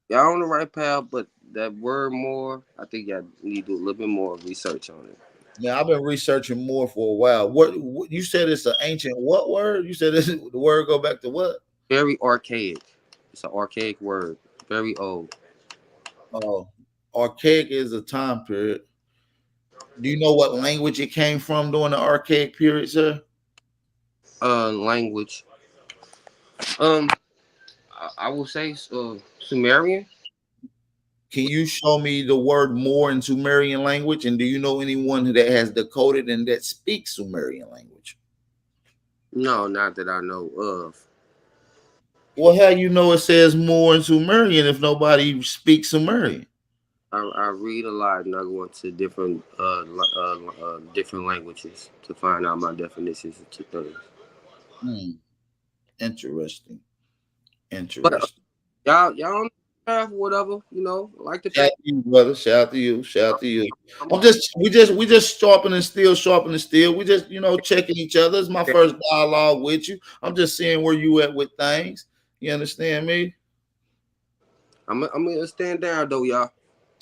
Y'all on the right path, but that word more, I think y'all need to do a little bit more research on it. Yeah, I've been researching more for a while. What you said it's an ancient what word? You said the word go back to what? Very archaic. It's an archaic word. Very old. Oh, archaic is a time period. Do you know what language it came from during the archaic period, sir? Language. I will say Sumerian. Can you show me the word more in Sumerian language? And do you know anyone that has decoded and that speaks Sumerian language? No, not that I know of. Well, how you know it says more in Sumerian if nobody speaks Sumerian? I read a lot and I go into different different languages to find out my definitions to things. Interesting. But, y'all have whatever, like the shout out to you, brother. Shout out to you. Shout out to you. We just sharpening steel. We just, checking each other. It's my first dialogue with you. I'm just seeing where you at with things. You understand me? I'm gonna stand down though, y'all.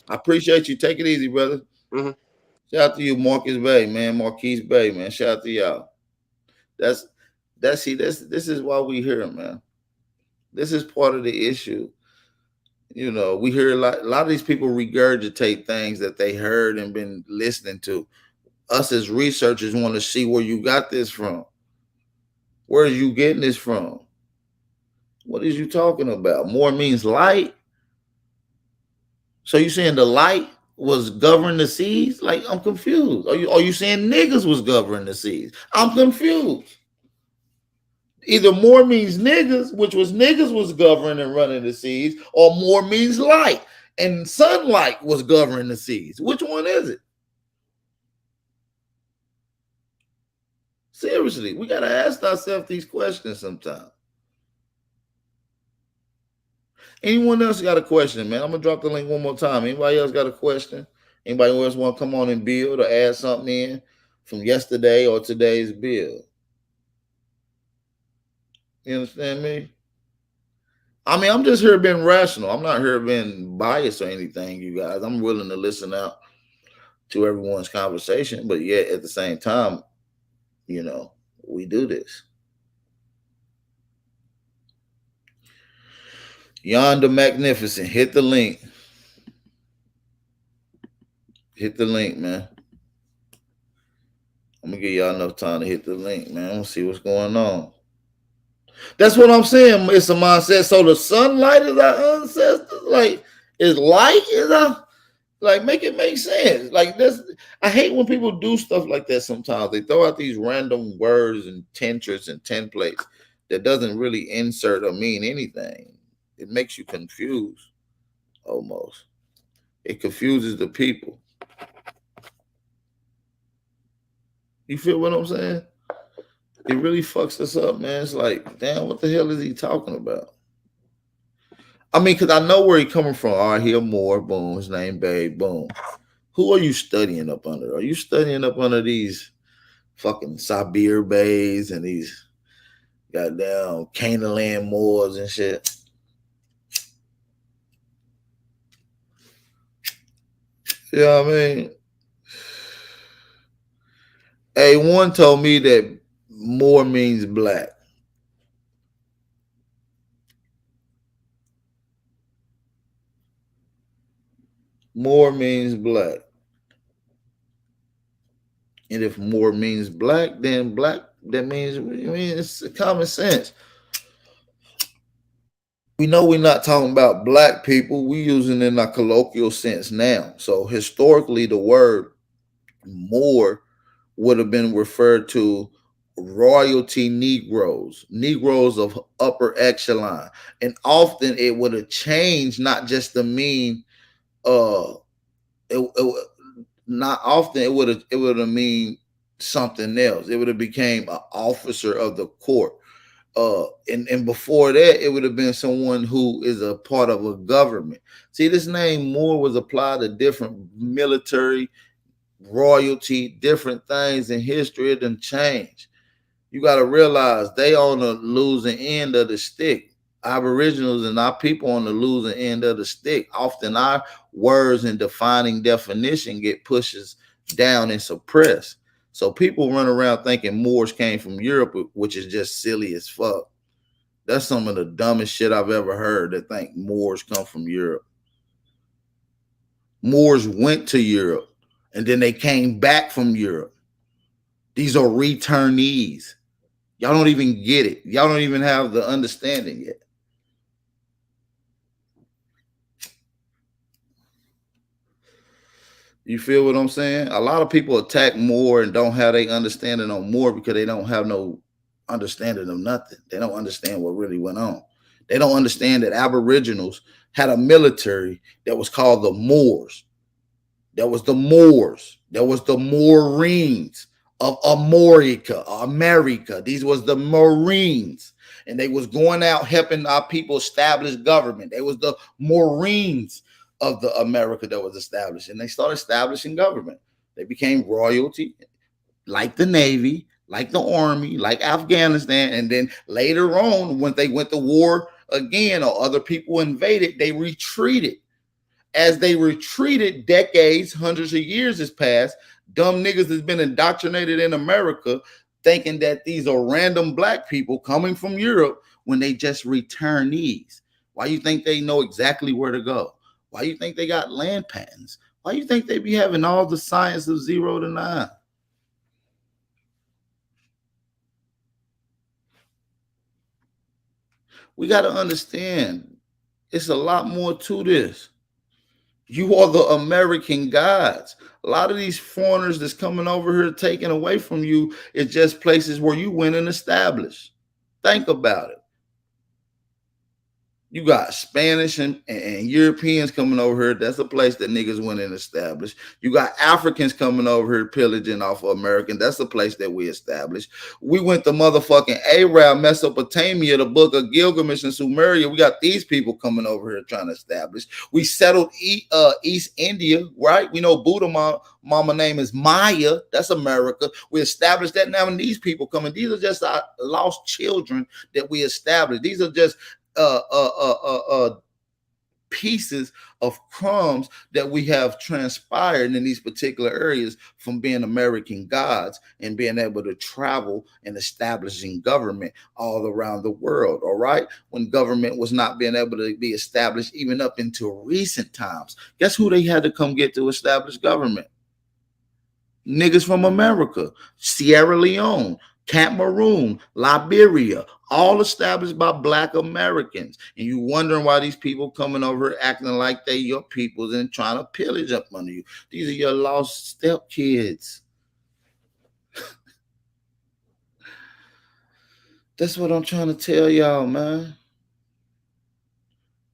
I appreciate you. Take it easy, brother. Shout out to you, Marquis Bay, man. Shout out to y'all. This is why we here, man. This is part of the issue. We hear a lot of these people regurgitate things that they heard and been listening to. Us as researchers want to see where you got this from. Where are you getting this from? What is you talking about? More means light. So you saying the light was governing the seas? Like, I'm confused. Are you saying niggas was governing the seas? I'm confused. Either more means niggas, which was niggas was governing and running the seas, or more means light, and sunlight was governing the seas. Which one is it? Seriously, we got to ask ourselves these questions sometimes. Anyone else got a question, man? I'm going to drop the link one more time. Anybody else got a question? Anybody else want to come on and build or add something in from yesterday or today's build? You understand me? I mean, I'm just here being rational. I'm not here being biased or anything, you guys. I'm willing to listen out to everyone's conversation, but yet at the same time, we do this. Yonder Magnificent. Hit the link. Hit the link, man. I'm going to give y'all enough time to hit the link, man. I'm going to see what's going on. That's what I'm saying. It's a mindset. So the sunlight is our ancestors. Like, is light is our, like, make it make sense. Like, this, I hate when people do stuff like that sometimes. They throw out these random words and tentras and templates that doesn't really insert or mean anything. It makes you confused, almost. It confuses the people. You feel what I'm saying? It really fucks us up, man. It's like, damn, what the hell is he talking about? I mean, because I know where he's coming from. All right, here, more, boom, his name, Babe, boom. Who are you studying up under? Are you studying up under these fucking Sabir Bays and these goddamn Canaan Moors and shit? You know what I mean? One told me that Moor means black. Moor means black. And if Moor means black, then black, that means, I mean, it's common sense. We know we're not talking about black people. We're using it in a colloquial sense now. So historically, the word Moor would have been referred to royalty Negroes, Negroes of upper echelon. And often it would have changed not just to mean not often it would have mean something else. It would have became an officer of the court. And before that, it would have been someone who is a part of a government. See, this name Moor was applied to different military, royalty, different things in history. It done changed. You got to realize they on the losing end of the stick. Aboriginals and our people on the losing end of the stick. Often our words and defining definition get pushes down and suppressed. So people run around thinking Moors came from Europe, which is just silly as fuck. That's some of the dumbest shit I've ever heard, that think Moors come from Europe. Moors went to Europe and then they came back from Europe. These are returnees. Y'all don't even get it. Y'all don't even have the understanding yet. You feel what I'm saying? A lot of people attack Moor and don't have their understanding on Moor because they don't have no understanding of nothing. They don't understand what really went on. They don't understand that Aboriginals had a military that was called the Moors. There was the Moors. There was the Marines of America. These was the Marines. And they was going out helping our people establish government. They was the Marines of the America that was established. And they started establishing government. They became royalty, like the Navy, like the Army, like Afghanistan. And then later on, when they went to war again or other people invaded, they retreated. As they retreated, decades, hundreds of years has passed. Dumb niggas has been indoctrinated in America thinking that these are random black people coming from Europe when they just returnees. Why you think they know exactly where to go? Why you think they got land patents? Why you think they be having all the science of 0 to 9? We got to understand it's a lot more to this. You are the American gods. A lot of these foreigners that's coming over here taken away from you is just places where you went and established. Think about it. You got Spanish and Europeans coming over here. That's a place that niggas went and established. You got Africans coming over here pillaging off of American. That's a place that we established. We went to motherfucking Arab, Mesopotamia, the book of Gilgamesh and Sumeria. We got these people coming over here trying to establish. We settled East India, right? We know Buddha mama name is Maya. That's America. We established that now, and these people coming. These are just our lost children that we established. These are just pieces of crumbs that we have transpired in these particular areas from being American gods and being able to travel and establishing government all around the world. All right. When government was not being able to be established even up into recent times, guess who they had to come get to establish government? Niggas from America, Sierra Leone, Cameroon, Liberia, all established by black Americans. And you wondering why these people coming over acting like they your peoples and trying to pillage up under you. These are your lost stepkids. That's what I'm trying to tell y'all, man.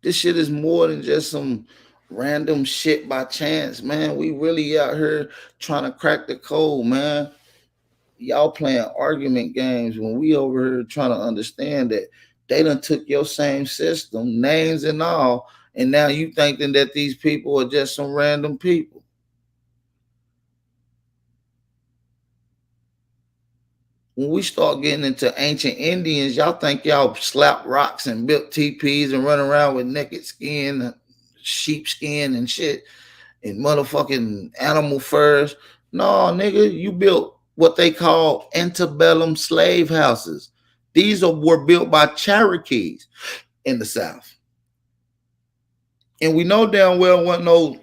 This shit is more than just some random shit by chance, man. We really out here trying to crack the code, man. Y'all playing argument games when we over here trying to understand that they done took your same system, names and all, and now you thinking that these people are just some random people. When we start getting into ancient Indians, y'all think y'all slapped rocks and built teepees and run around with naked skin, sheep skin and shit, and motherfucking animal furs. No, nigga, you built what they call antebellum slave houses. These were built by Cherokees in the South. And we know damn well wasn't no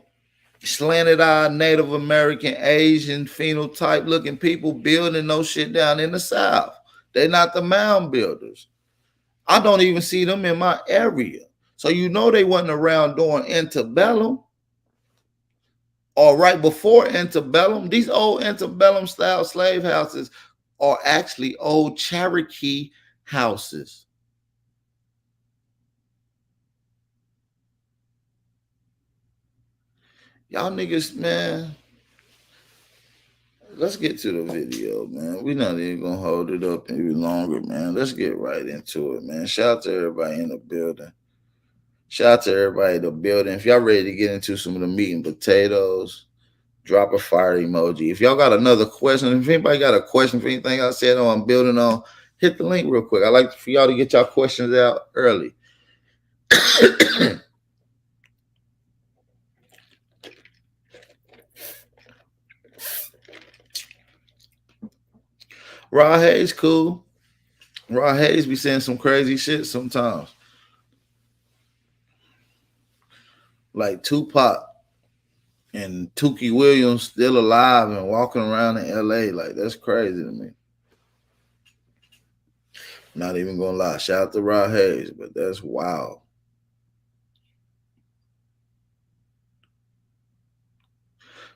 slanted-eyed Native American, Asian phenotype looking people building no shit down in the South. They're not the mound builders. I don't even see them in my area. So you know they wasn't around during antebellum or right before antebellum. These old antebellum style slave houses are actually old Cherokee houses. Y'all niggas, man, let's get to the video, man. We're not even gonna hold it up any longer, man. Let's get right into it, man. Shout out to everybody in the building. Shout out to everybody in the building. If y'all ready to get into some of the meat and potatoes, drop a fire emoji. If y'all got another question, if anybody got a question for anything I said on building on, hit the link real quick. I like for y'all to get y'all questions out early. Rod Hayes, cool. Rod Hayes be saying some crazy shit sometimes. Like Tupac and Tookie Williams still alive and walking around in LA. Like, that's crazy to me. Not even gonna lie. Shout out to Rod Hayes, but that's wild.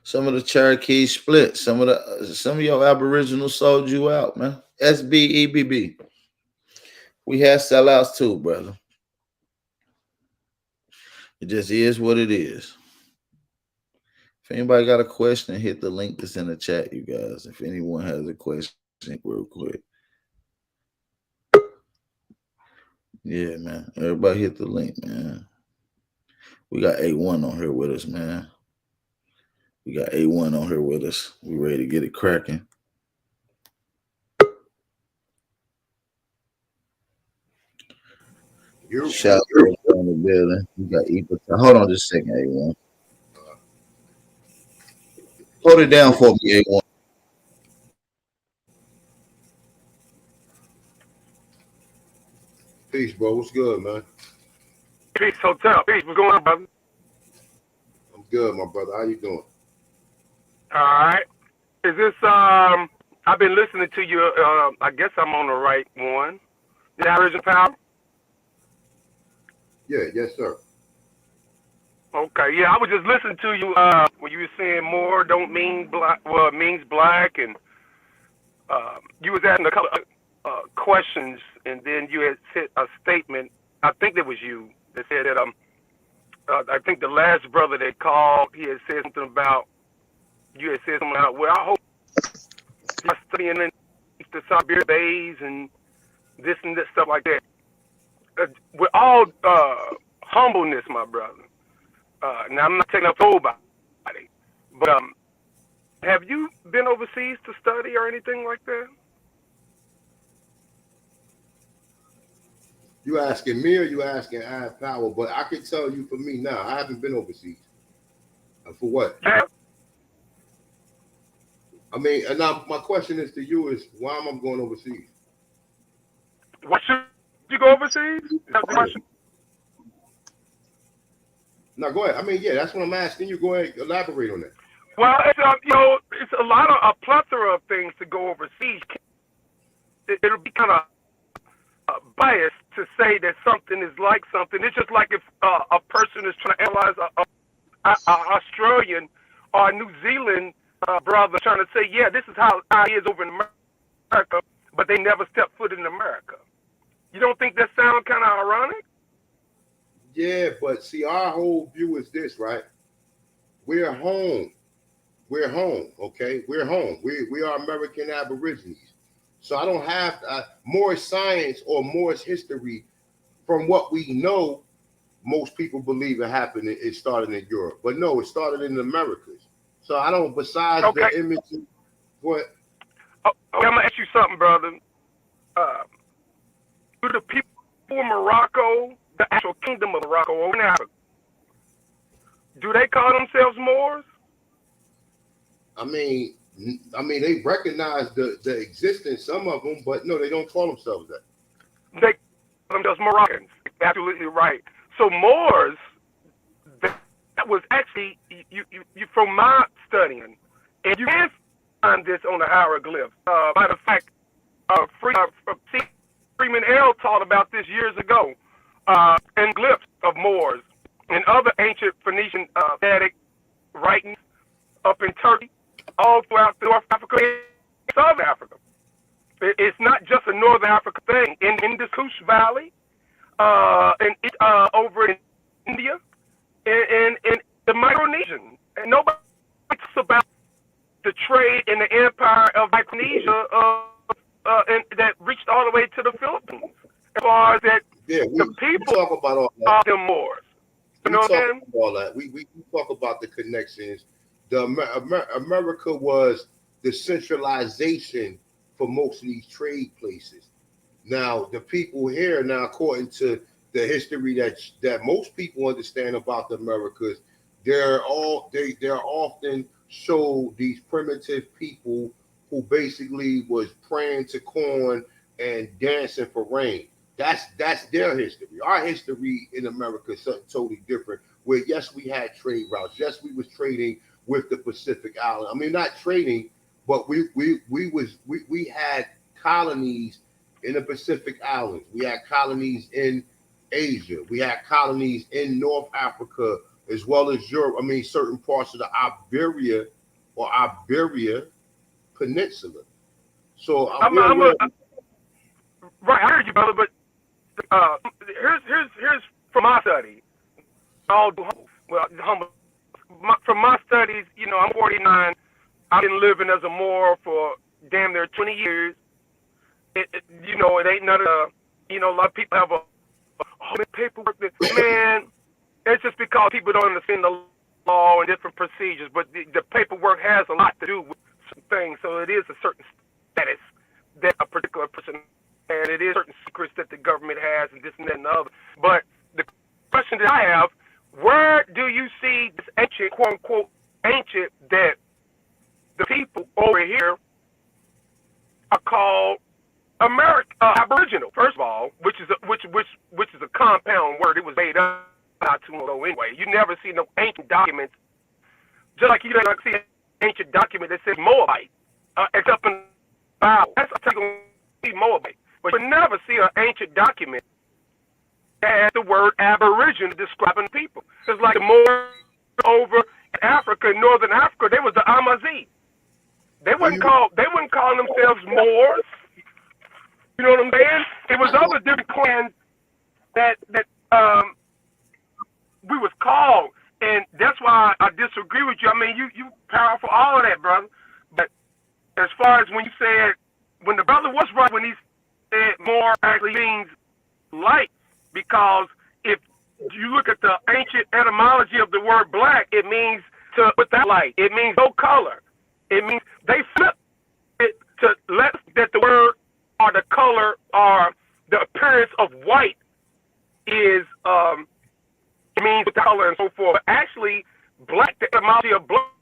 Some of the Cherokees split. Some of your Aboriginals sold you out, man. SBEBB. We had sellouts too, brother. It just is what it is. If anybody got a question, hit the link that's in the chat, you guys. If anyone has a question, real quick. Yeah, man. Everybody hit the link, man. We got A1 on here with us, man. We got A1 on here with us. We ready to get it cracking. Shout out to in the building. We got Epa. Hold on just a second, A1. Hold it down for me, A1. Peace, bro. What's good, man? Peace, Hotel. Peace. What's going on, brother? I'm good, my brother. How you doing? All right. Is this, I've been listening to you, I guess I'm on the right one. The Aboriginal Power? Yeah, yes, sir. Okay, yeah, I was just listening to you when you were saying more don't mean black, well, it means black, and you was asking a couple of questions, and then you had said a statement, I think it was you, that said that, I think the last brother that called, he had said something about, you had said something about, well, I hope you're studying in the Siberian bays and this and this stuff like that. With all humbleness, my brother. Now, I'm not taking up for nobody, but have you been overseas to study or anything like that? You asking me or you asking I have power? But I can tell you for me now, I haven't been overseas. For what? I mean, and now my question is to you is, why am I going overseas? Why should you go overseas? That's the question. No, go ahead. I mean, yeah, that's what I'm asking you. Go ahead, elaborate on that. Well, it's, it's a lot of a plethora of things to go overseas. It'll be kind of biased to say that something is like something. It's just like if a person is trying to analyze a Australian or a New Zealand brother trying to say, yeah, this is how it is over in America, but they never step foot in America. You don't think that sounds kind of ironic? Yeah, but see, our whole view is this, right? We're home. We're home, okay? We're home. We are American Aborigines. So I don't have more science or more history from what we know. Most people believe it happened. It started in Europe, but no, it started in the Americas. So I don't. Besides the image, what? Okay, I'm gonna ask you something, brother. Do the people of Morocco, the actual kingdom of Morocco, over in Africa, do they call themselves Moors? I mean, I mean, they recognize the existence, some of them, but no, they don't call themselves that. They call themselves Moroccans. Absolutely right. So Moors, that was actually, you from my studying, and you can find this on the hieroglyphs. Matter of fact, Freeman L. taught about this years ago, and glyphs of Moors and other ancient Phoenician Vedic writings up in Turkey, all throughout North Africa and South Africa. It's not just a Northern Africa thing. In the Kush Valley, and over in India, and the Micronesian. And nobody talks about the trade in the empire of Micronesia and that reached all the way to the Philippines. As far as that, the people talk about all that. Are the Moors. You know what I'm saying? All that. We talk about the connections. The America was the centralization for most of these trade places. Now, the people here, now according to the history that most people understand about the Americas, they're often show these primitive people who basically was praying to corn and dancing for rain. That's their history. Our history in America is something totally different. Where yes, we had trade routes. Yes, we was trading with the Pacific Island. I mean, not trading, but we had colonies in the Pacific Islands. We had colonies in Asia. We had colonies in North Africa as well as Europe. I mean, certain parts of the Iberia Peninsula. So right, I heard you, brother. But here's from my study. From my studies, you know, I'm 49. I've been living as a Moor for damn near 20 years. You know, it ain't none of the, you know, a lot of people have a paperwork that, man, it's just because people don't understand the law and different procedures, but the paperwork has a lot to do with some things, so it is a certain status that a particular person has, and it is certain secrets that the government has and this and that and the other. But the question that I have, where do you see this ancient, quote unquote, ancient, that the people over here are called Aboriginal, first of all, which is a compound word. It was made up not too long ago anyway. You never see no ancient documents, just like you don't see an ancient document that says Moabite, except in the Bible. That's a you see Moabite, but you never see an ancient document that has the word Aboriginal describing people. It's like the Moors over in Africa, in Northern Africa, they was the Amazi. They wouldn't call themselves Moors. You know what I'm saying? It was other different clans that we was called, and that's why I disagree with you. I mean, you powerful, all of that, brother. But as far as when you said, when the brother was right when he said more actually means light, because if you look at the ancient etymology of the word black, it means without light. It means no color. It means they flip it to let that the word or the color or the appearance of white is means the color and so forth. But actually, black, the etymology of black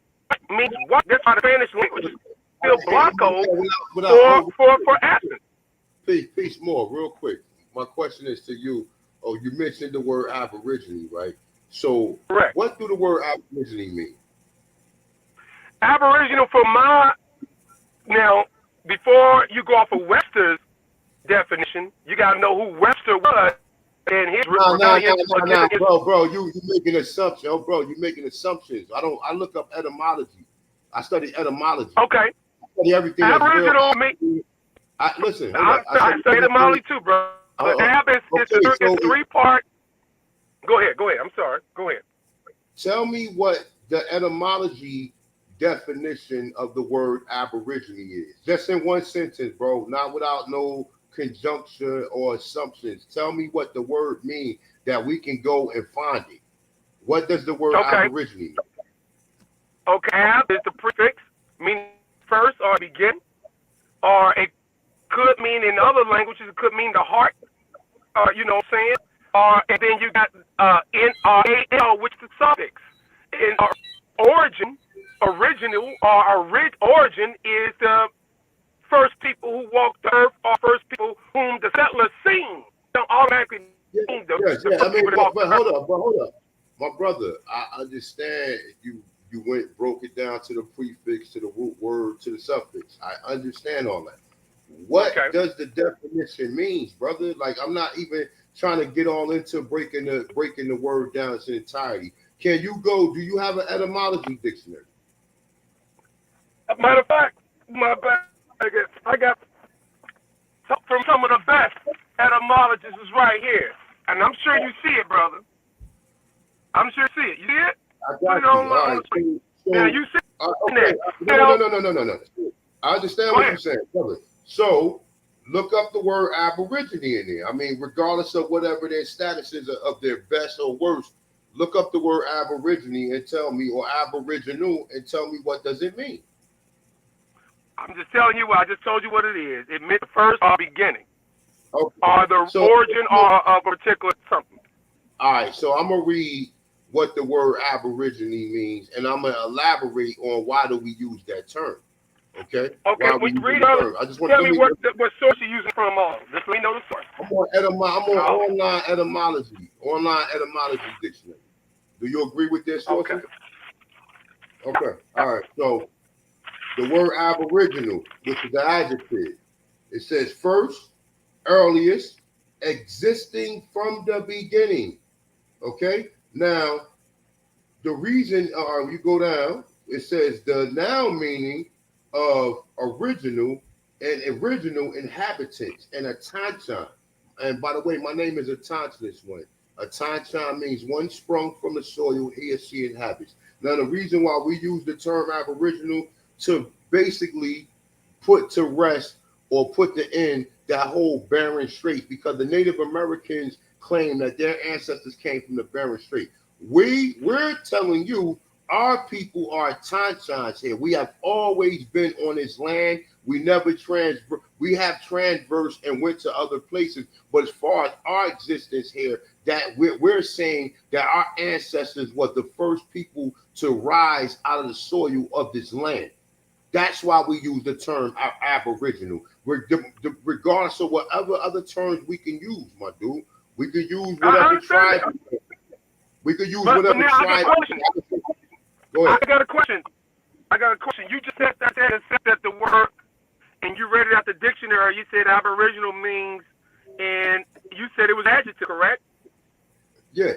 means white. That's why the Spanish language is still blanco for absent. Peace more, real quick. My question is to you. Oh, you mentioned the word Aborigine, right? So, correct. What do the word Aborigine mean? Aboriginal now, before you go off of Webster's definition, you got to know who Webster was and his bro, you making assumptions. Oh, bro, you making assumptions. I look up etymology. I study etymology. Okay. I study everything. Aboriginal listen. I study etymology too, bro. Ab is a three-part. Go ahead. I'm sorry. Go ahead. Tell me what the etymology definition of the word Aborigine is. Just in one sentence, bro. Not without no conjunction or assumptions. Tell me what the word means that we can go and find it. What does the word Aborigine mean? Okay, ab is the prefix, meaning first or begin, or it could mean in other languages, it could mean the heart, you know what I'm saying? And then you got N-R-A-L, which is the suffix. In origin original or origin is the first people who walked the earth or first people whom the settlers seen. Don't automatically mean the first I mean, people that walked but the earth. hold up. My brother, I understand you broke it down to the prefix, to the root word, to the suffix. I understand all that. What does the definition mean, brother? Like, I'm not even trying to get all into breaking the word down in its entirety. Can you go? Do you have an etymology dictionary? Matter of fact, I got from some of the best etymologists is right here, and I'm sure you see it, brother. I'm sure you see it. You see it? I got you. All right. Now you see okay. No. I understand what you're saying, brother. So look up the word aborigine in there. I mean, regardless of whatever their status is of their best or worst, look up the word aborigine and tell me, or aboriginal, and tell me what does it mean. I'm just telling you. I just told you what it is. It meant the first or beginning, okay. Or the origin or a particular something. All right. So I'm gonna read what the word aborigine means, and I'm gonna elaborate on why do we use that term. Okay. Okay. We read on. I just want tell me what source you're using from all. Just let me know the source. I'm on online etymology dictionary. Do you agree with this? Okay. Okay. All right. So the word aboriginal, which is the adjective, it says first, earliest, existing from the beginning. Okay. Now, the reason, you go down, it says the noun meaning of original and original inhabitants and a tanchan. And by the way, my name is a tanchanist one. A tanchan means one sprung from the soil he or she inhabits. Now, the reason why we use the term aboriginal to basically put to rest or put to end that whole Bering Strait, because the Native Americans claim that their ancestors came from the Bering Strait. We're telling you, our people are Tanchans here. We have always been on this land. We never we have transversed and went to other places. But as far as our existence here, that we're saying that our ancestors were the first people to rise out of the soil of this land. That's why we use the term aboriginal. Regardless of whatever other terms we can use, my dude. We could use whatever tribe. We could use whatever tribe. Go ahead. I got a question. You just said that the word, and you read it out the dictionary. You said aboriginal means, and you said it was adjective, correct? Yeah.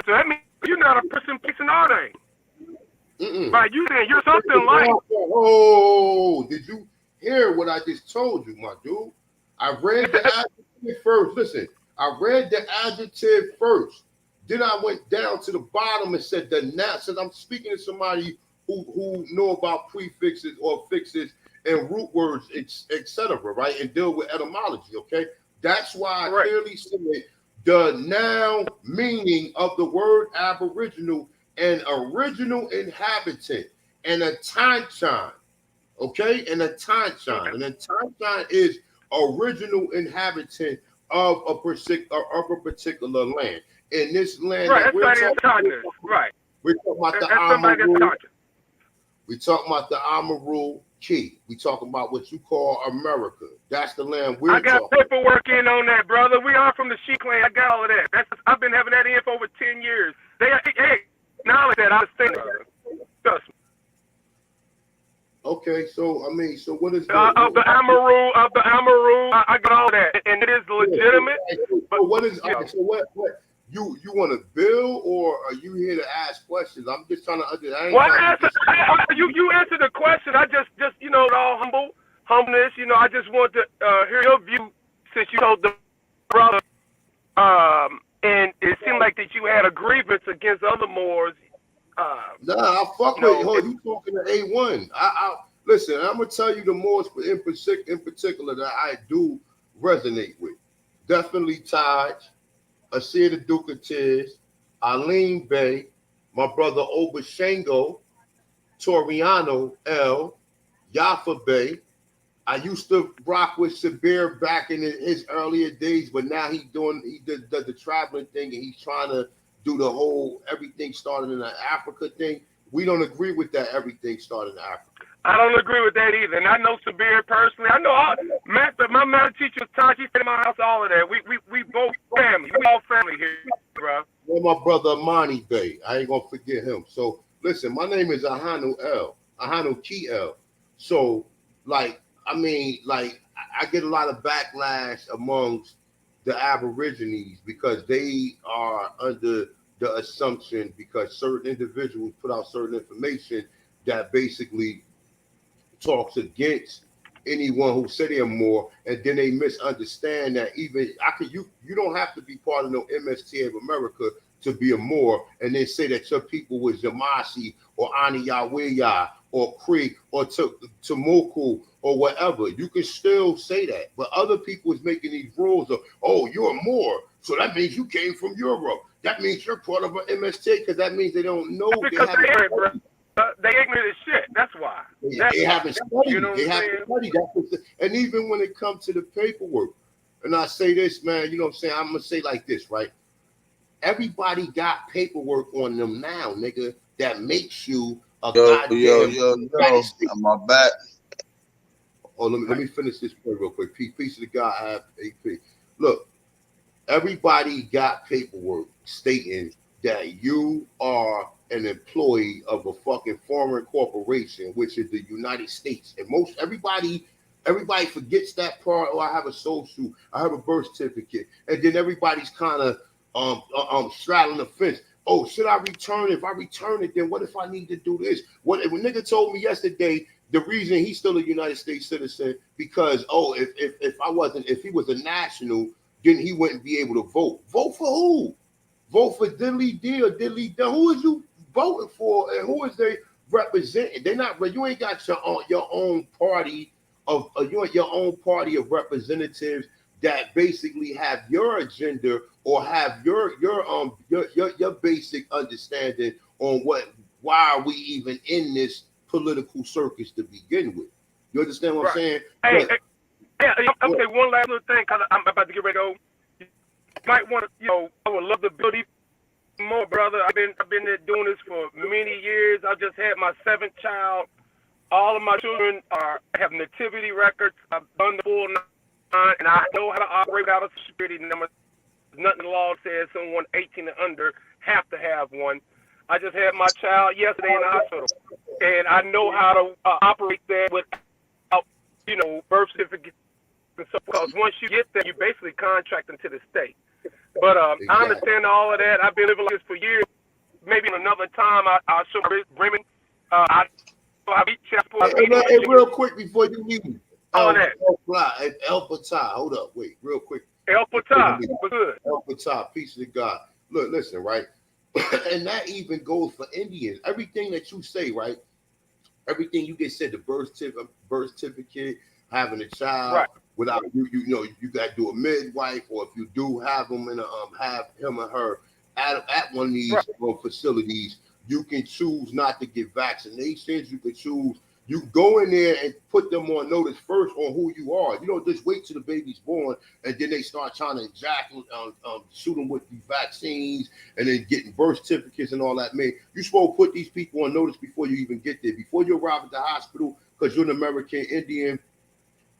So that means you're not a person, place, and all name. Right? You saying you're something like. Oh, did you hear what I just told you, my dude? I read the adjective first. Listen, I read the adjective first. Then I went down to the bottom and said the noun. Said I'm speaking to somebody who know about prefixes or fixes and root words, etc. Right, and deal with etymology. Okay, that's why I clearly said the noun meaning of the word aboriginal, an original inhabitant, and a tanchan. Okay, and a tanchan, and a tanchan is original inhabitant of a particular land. In this land, right? We're talking about the Amaru. We talking about the Amaru Key. We talking about what you call America. That's the land we're talking. I got paperwork in on that, brother. We are from the She clan. I got all of that. I've been having that in for over 10 years. Hey, acknowledge that. I was thinking. Trust me. Okay, so what is of the Amaru? I got all that, and it is legitimate. So what is so what? You want to build, or are you here to ask questions? I'm just trying to understand. You answer the question. I just all humbleness. I just want to hear your view, since you told the brother, and it seemed like that you had a grievance against other Moors. Nah, I fuck with you. You talking to A1? Listen. I'm gonna tell you the Moors in particular that I do resonate with. Definitely Taj, Asir Dukatis, Aline Bey, my brother Obashango, Toriano L, Yafa Bey. I used to rock with Sabir back in his earlier days, but now he did the traveling thing, and he's trying to do the whole everything started in the Africa thing. we don't agree with that. Everything started in Africa. I don't agree with that either. And I know Sabir personally. I know my math teacher, Todd, she stayed in my house, all of that. We both family. We all family here, bro. Well, my brother Amani Bay. I ain't gonna forget him. So listen, my name is Ahanu Ki El. So like, I mean, like I get a lot of backlash amongst the Aborigines because they are under the assumption because certain individuals put out certain information that basically talks against anyone who say they're more, and then they misunderstand that even you don't have to be part of no MSTA of America to be a Moor, and then say that your people was Yamasi or Aniyaweya or Creek or Tamuku or whatever. You can still say that, but other people is making these rules of, oh, you're a Moor, so that means you came from Europe. That means you're part of an MSTA because that means they don't know. They ignorant as shit. That's why. They haven't studied. You know they haven't studied. And even when it comes to the paperwork, and I say this, man, you know what I'm saying? I'm gonna say like this, right? Everybody got paperwork on them now, nigga, that makes you a goddamn. I'm my back. Oh, let me finish this point real quick. Piece of the guy I have AP. Look, everybody got paperwork stating that you are an employee of a fucking foreign corporation, which is the United States. And everybody forgets that part. Oh, I have a social, I have a birth certificate. And then everybody's kind of straddling the fence. Oh, should I return? If I return it, then what if I need to do this? When nigga told me yesterday, the reason he's still a United States citizen, because if he was a national, then he wouldn't be able to vote. Vote for who? Vote for diddly D or diddly dum. Who is you voting for, and who is they representing? They're not. You ain't got your own party of of representatives that basically have your agenda or have your basic understanding on why are we even in this political circus to begin with. You understand what I'm saying? Hey, okay, one last little thing, because I'm about to get ready to go. You might want to, I would love to build even more, brother. I've been there doing this for many years. I just had my 7th child. All of my children have nativity records. I've done the full 9, and I know how to operate without a security number. Nothing in the law says someone 18 and under have to have one. I just had my child yesterday in the hospital, and I know how to operate there without, birth certificate and stuff. Because once you get there, you basically contracting to the state. But I understand all of that. I've been living like this for years. Maybe another time I'll show Bremen. I Hey, real quick before you leave. All that. El Fatah, hold up, wait, real quick. El Fatah, good. El Fatah, peace of God. Look, listen, right? And that even goes for Indians. Everything that you say, right? Everything you get said, the birth certificate, having a child, right. Without you got to do a midwife, or if you do have them have him or her at one of these facilities, you can choose not to get vaccinations. You can choose. You go in there and put them on notice first on who you are. You don't just wait till the baby's born and then they start trying to shoot them with these vaccines and then getting birth certificates and all that. Man, you're supposed to put these people on notice before you even get there, before you arrive at the hospital, because you're an American Indian,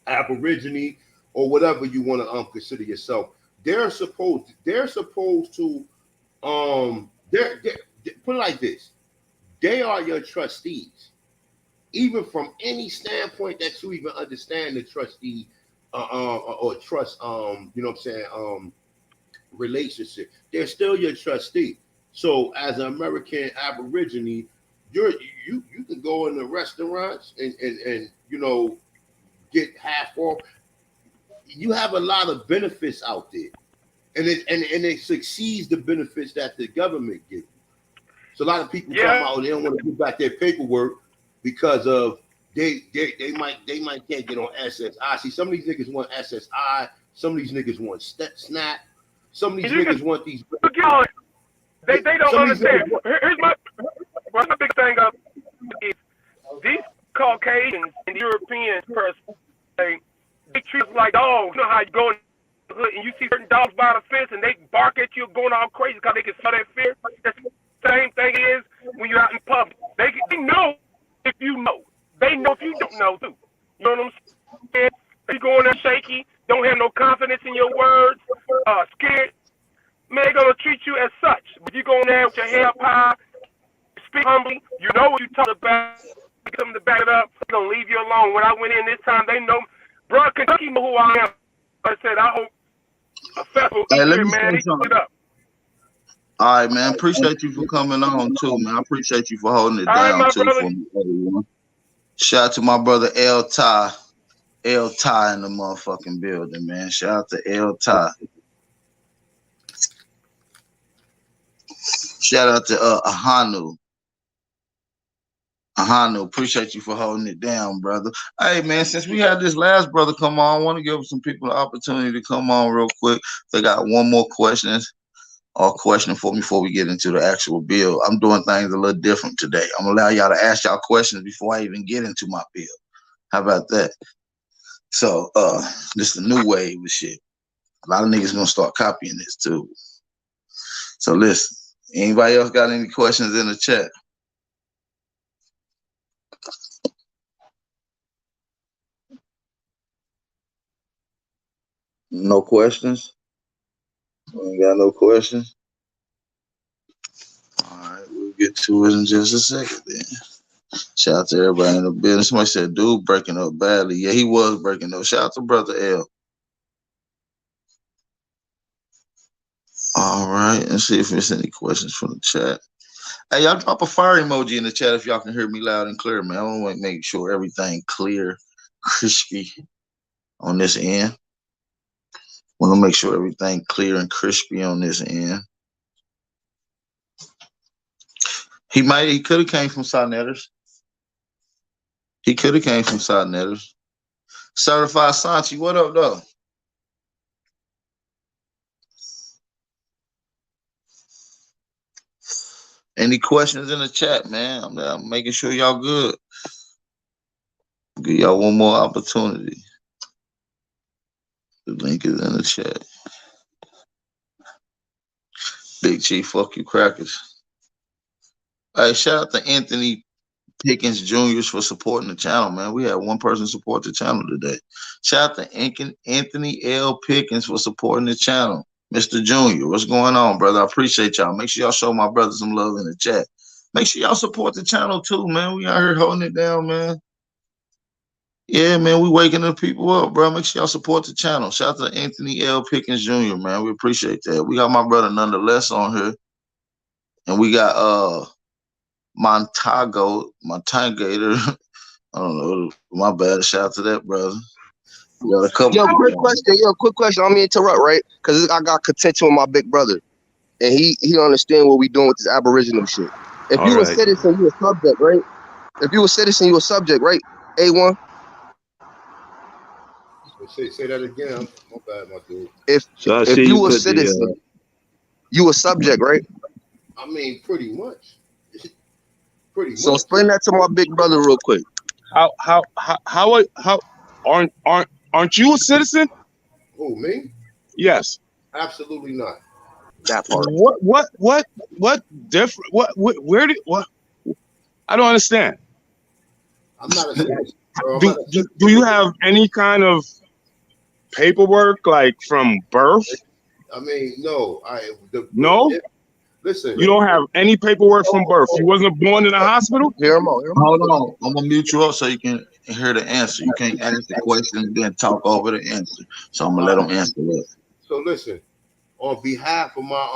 Aborigine, or whatever you want to consider yourself. They're supposed to put it like this: they are your trustees. Even from any standpoint that you even understand the trustee or trust, relationship, they're still your trustee. So as an American Aborigine, you can go in the restaurants and get half off. You have a lot of benefits out there, and it succeeds the benefits that the government gives you. So a lot of people talk about they don't want to give back their paperwork because of they might can't get on SSI. See, some of these niggas want SSI, some of these niggas want SNAP, some of these niggas want these. They don't understand. Here's my big thing up is these Caucasians and Europeans per se, they treat us like dogs. You know how you go in the hood and you see certain dogs by the fence and they bark at you going all crazy because they can smell that fear? That's the same thing is when you're out in public. They know if you know. They know if you don't know too. You know what I'm saying? If you going there shaky, don't have no confidence in your words, scared, man, they're gonna treat you as such. But you go in there with your head up high, speak humbly, you know what you talk about, get them to back it up, they're gonna leave you alone. When I went in this time, they know, bro, Kentucky know who I am. I said, I hope a festival each let year, me man, say he something. it up. All right, man. Appreciate you for coming on too, man. I appreciate you for holding it All right, down my too brother. for me, everyone. Shout out to my brother L Ty. L Ty in the motherfucking building, man. Shout out to L Ty. Shout out to Ahanu. Ahanu, appreciate you for holding it down, brother. Hey, man, since we had this last brother come on, I want to give some people the opportunity to come on real quick. They got one more question for me before we get into the actual bill. I'm doing things a little different today. I'm gonna allow y'all to ask y'all questions before I even get into my bill. How about that? So, this is the new wave of shit. A lot of niggas gonna start copying this too. So listen, anybody else got any questions in the chat? No questions? Ain't got no questions? All right, we'll get to it in just a second then. Shout out to everybody in the business. Somebody said, dude, breaking up badly. Yeah, he was breaking up. Shout out to Brother L. All right, let's see if there's any questions from the chat. Hey, y'all drop a fire emoji in the chat if y'all can hear me loud and clear, man. I want to make sure everything clear, crispy on this end. Want to make sure everything clear and crispy on this end. He could have came from Sonetters. He could have came from Sonetters. Certified Sanchi, what up, though? Any questions in the chat, man? I'm making sure y'all good. Give y'all one more opportunity. The link is in the chat. Big Chief, fuck you crackers. Hey, shout out to Anthony Pickens Jr. for supporting the channel, man. We had one person support the channel today. Shout out to Anthony L. Pickens for supporting the channel. Mr. Jr., what's going on, brother? I appreciate y'all. Make sure y'all show my brother some love in the chat. Make sure y'all support the channel too, man. We out here holding it down, man. Yeah, man, we waking the people up, bro. Make sure y'all support the channel. Shout out to Anthony L. Pickens Jr., man. We appreciate that. We got my brother Nonetheless on here. And we got Montagator. I don't know. My bad. Shout out to that, brother. We got a couple. Quick question. I'm gonna interrupt, right? Because I got contention with my big brother, and he understand what we doing with this Aboriginal shit. If you a citizen, you a subject, right? If you a citizen, you a subject, right? A1. Say that again. My bad, my dude. If you a citizen, you a subject, right? I mean, pretty much. Pretty much. So explain that to my big brother real quick. How aren't you a citizen? Who, me? Yes. Absolutely not. That part. What different? Where did what? I don't understand. I'm not a citizen. Do you have any kind of paperwork like from birth? I mean, no. No. Listen. You don't have any paperwork from birth. You wasn't born in a hospital? Hold on. I'm going to mute you up so you can hear the answer. You can't ask the question and then talk over the answer. So I'm going to let them answer that. So listen, on behalf of my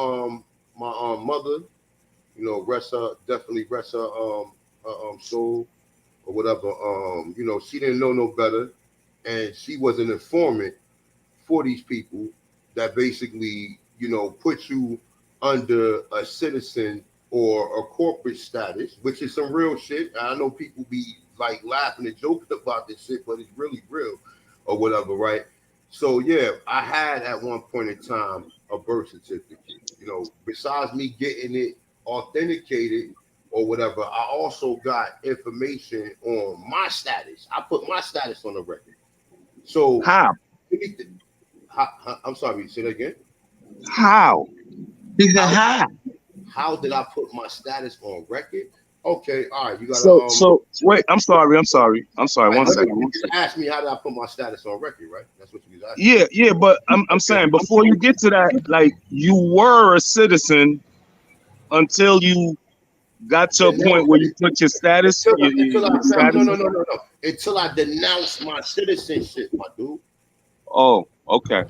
mother, you know, definitely rest her soul or whatever. You know, she didn't know no better, and she was an informant for these people that basically, you know, put you under a citizen or a corporate status, which is some real shit. I know people be like laughing and joking about this shit, but it's really real or whatever, right? So yeah, I had at one point in time a birth certificate. You know, besides me getting it authenticated or whatever, I also got information on my status. I put my status on the record. So how? I'm sorry, say that again. How? How did I put my status on record? Okay, all right. You got So wait. I'm sorry. One second. You asked me how did I put my status on record, right? That's what you was asking. Yeah. But I'm saying before you get to that, like you were a citizen until you got to a point where you put your status. No. Until I denounced my citizenship, my dude. Oh, okay.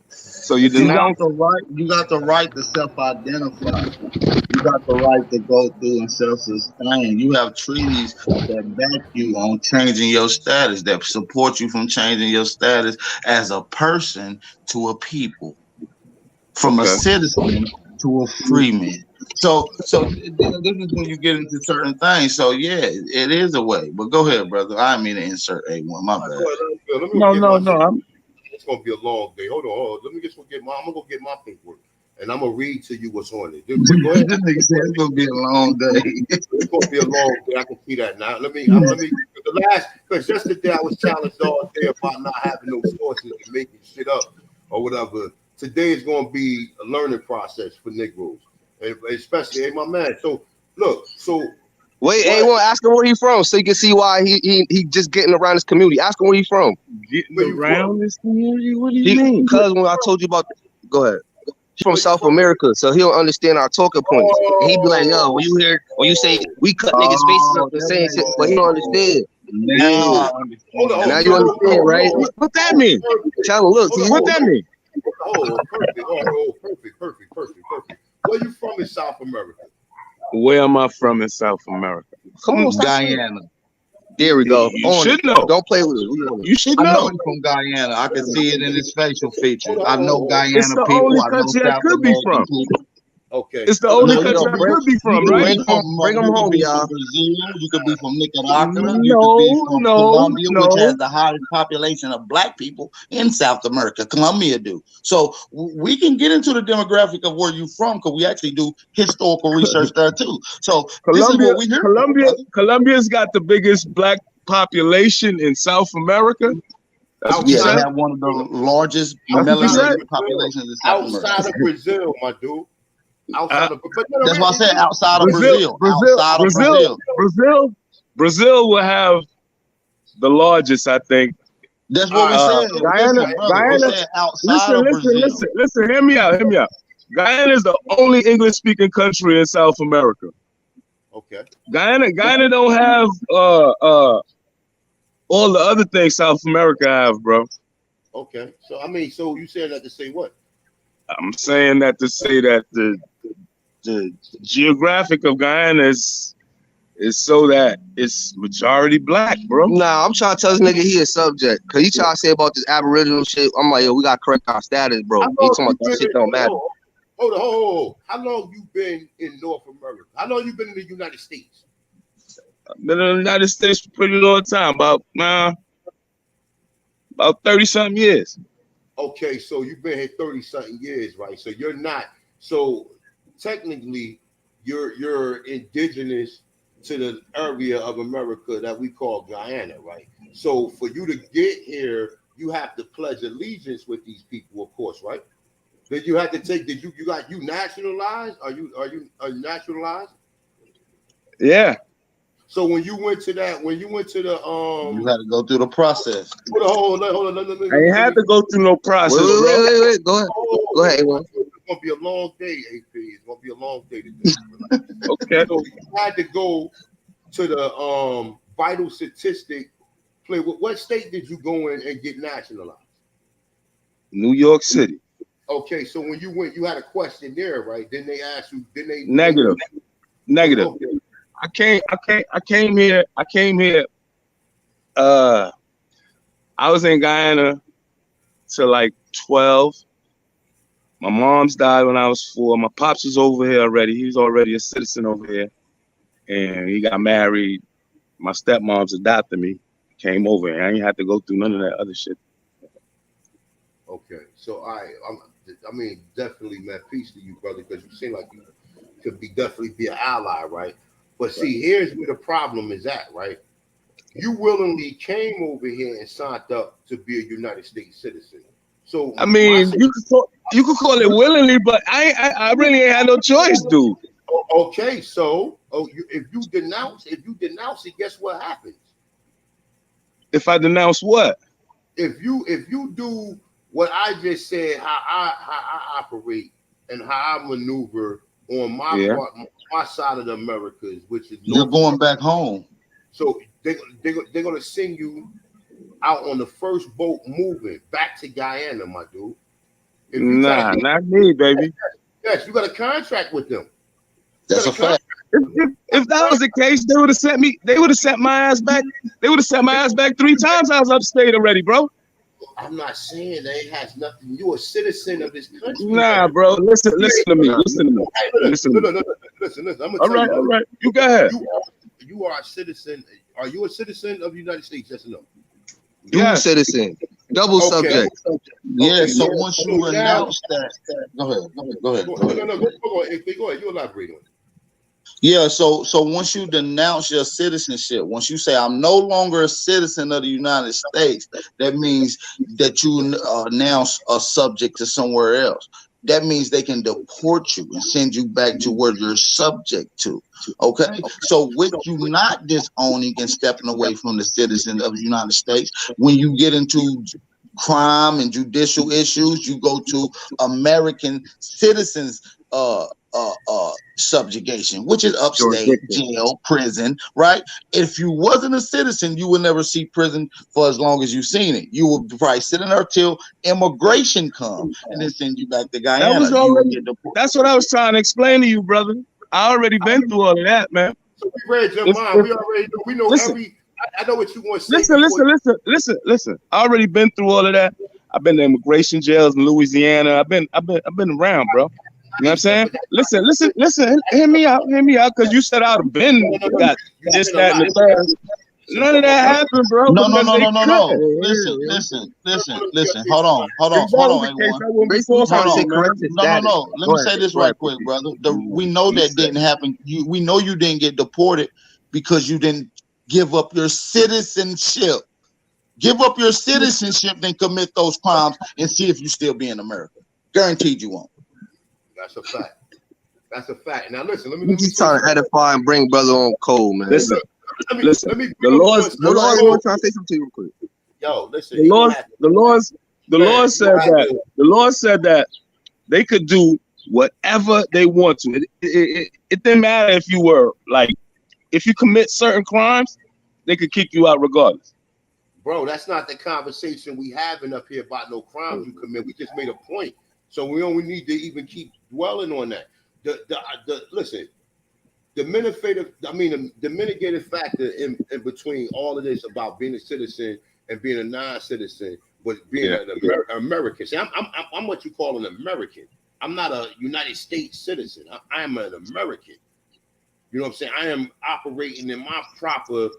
So you denounce the right. You got the right to self-identify. You got the right to go through and self-sustain. You have treaties that back you on changing your status, that support you from changing your status as a person to a people, from a citizen to a free man. So this is when you get into certain things. So yeah, it is a way. But go ahead, brother. I didn't mean to insert A1. My bad. No. It's gonna be a long day. Hold on. Let me just go get I'm gonna go get my paperwork, and I'm gonna read to you what's on it. Go ahead. This nigga said it's gonna be a long day. It's gonna be a long day. I can see that now. Because just today I was challenged all day about not having no sources and making shit up or whatever. Today is gonna be a learning process for Negroes, especially my man. So look, wait, A1, ask him where he from so you can see why he just getting around this community. Ask him where he from. Getting around this community? What do you mean? Because when I told you about, go ahead. He's from South America, so he'll understand our talking points. And he'd be like, yo, when you say we cut niggas' faces up and saying shit, but he don't understand. Now Now you understand, right? What that mean? Tell him, look, what that mean? Perfect. Where you from in South America? Where am I from in South America? Come on, Guyana. There we go. You should know. Don't play with it. You should I know. know he's from Guyana. I can see it in his facial features. I know Guyana It's the people. only I know country I South could be American from. people. Okay. It's the only country I could be from, right? Bring them home, y'all. Brazil, you could be from Nicaragua, you could be from Colombia, which has the highest population of black people in South America. Colombia do. So we can get into the demographic of where you from, because we actually do historical research there too. So this is what we hear. Colombia's got the biggest black population in South America. That's what They you said? have one of the largest melanated populations in South America. Outside of Brazil, my dude. That's why I said outside of Brazil. Brazil will have the largest, I think. That's what we said. Guyana. Listen. Hear me out. Guyana is the only English-speaking country in South America. Okay. Guyana don't have all the other things South America have, bro. Okay. So you said that to say what? I'm saying that to say that the geographic of Guyana is so that it's majority black, bro. Nah, I'm trying to tell this nigga he a subject. Cause he trying to say about this Aboriginal shit. I'm like, yo, we gotta correct our status, bro. He talking about this shit don't matter. Hold on. How long you been in North America? How long you been in the United States? I've been in the United States for a pretty long time, about 30-something years. Okay, so you've been here 30-something years, right? So you're not. So technically, you're indigenous to the area of America that we call Guyana, right? So for you to get here, you have to pledge allegiance with these people, of course, right? Did you have to take? Did you nationalized? Are you nationalized? Yeah. So when you went to the you had to go through the process. Hold on. I ain't had to go through no process. Wait. Go ahead. It's gonna be a long day, AP. It's gonna be a long day today. Okay. So you had to go to the vital statistic. What state did you go in and get nationalized? New York City. Okay, so when you went, you had a questionnaire, right? Then they asked you. Then they negative. Okay. I came here. I was in Guyana till like 12. My mom's died when I was 4. My pops was over here already. He was already a citizen over here, and he got married. My stepmom's adopted me. Came over here. I ain't had to go through none of that other shit. Okay, so I mean, definitely, man, peace to you, brother, because you seem like you could definitely be an ally, right? But see, here's where the problem is at, right? You willingly came over here and signed up to be a United States citizen. So I mean, you could call it willingly, but I really ain't had no choice, dude. Okay, so if you denounce it, guess what happens? If I denounce what? If you do what I just said, how I operate and how I maneuver on my part, my side of the Americas, which is you're going back home. So they're gonna send you out on the first boat moving back to Guyana, my dude. Nah, not me, baby. Yes, you got a contract with them. That's a fact. If that was the case, they would have sent me. They would have sent my ass back. They would have sent my ass back 3 times. I was upstate already, bro. I'm not saying that it has nothing. You're a citizen of this country. Nah, bro. Listen to me. Listen to me. Listen. I'm all right. You go ahead. You are a citizen. Are you a citizen of the United States? Yes or no? Dual citizen. Double subject. Yeah. So once you announce that, go ahead. Go ahead. You elaborate on it. Yeah, so once you denounce your citizenship, once you say I'm no longer a citizen of the United States, that means that you now are subject to somewhere else. That means they can deport you and send you back to where you're subject to. Okay, so with you not disowning and stepping away from the citizen of the United States, when you get into crime and judicial issues, you go to American citizens subjugation, which is upstate, jail, prison, right? If you wasn't a citizen, you would never see prison for as long as you've seen it. You would probably sit in there till immigration comes and then send you back to Guyana. That was already, that's what I was trying to explain to you, brother. I already been through all of that, man. So we read your mind. We already know. We know every. I know what you want to say. Listen. I already been through all of that. I've been to immigration jails in Louisiana. I've been around, bro. You know what I'm saying? Listen. Hear me out, because you said I'd have been got this, that, and the third. None of that happened, bro. No. Listen. Hold on. No. Let me say this right quick, brother. We know that didn't happen. We know you didn't get deported because you didn't give up your citizenship. Give up your citizenship, then commit those crimes and see if you still be in America. Guaranteed you won't. That's a fact. Now listen, let me trying to edify and bring brother on cold, man. Listen. The Lord want to say something to you real quick. Yo, listen. The Lord said that they could do whatever they want to. It didn't matter if you were if you commit certain crimes, they could kick you out regardless. Bro, that's not the conversation we having up here about no crimes you commit. We just made a point. So we don't need to even keep dwelling on that. Listen, the mitigating factor in between all of this about being a citizen and being a non-citizen was being an American. See, I'm what you call an American. I'm not a United States citizen. I am an American. You know what I'm saying? I am operating in my proper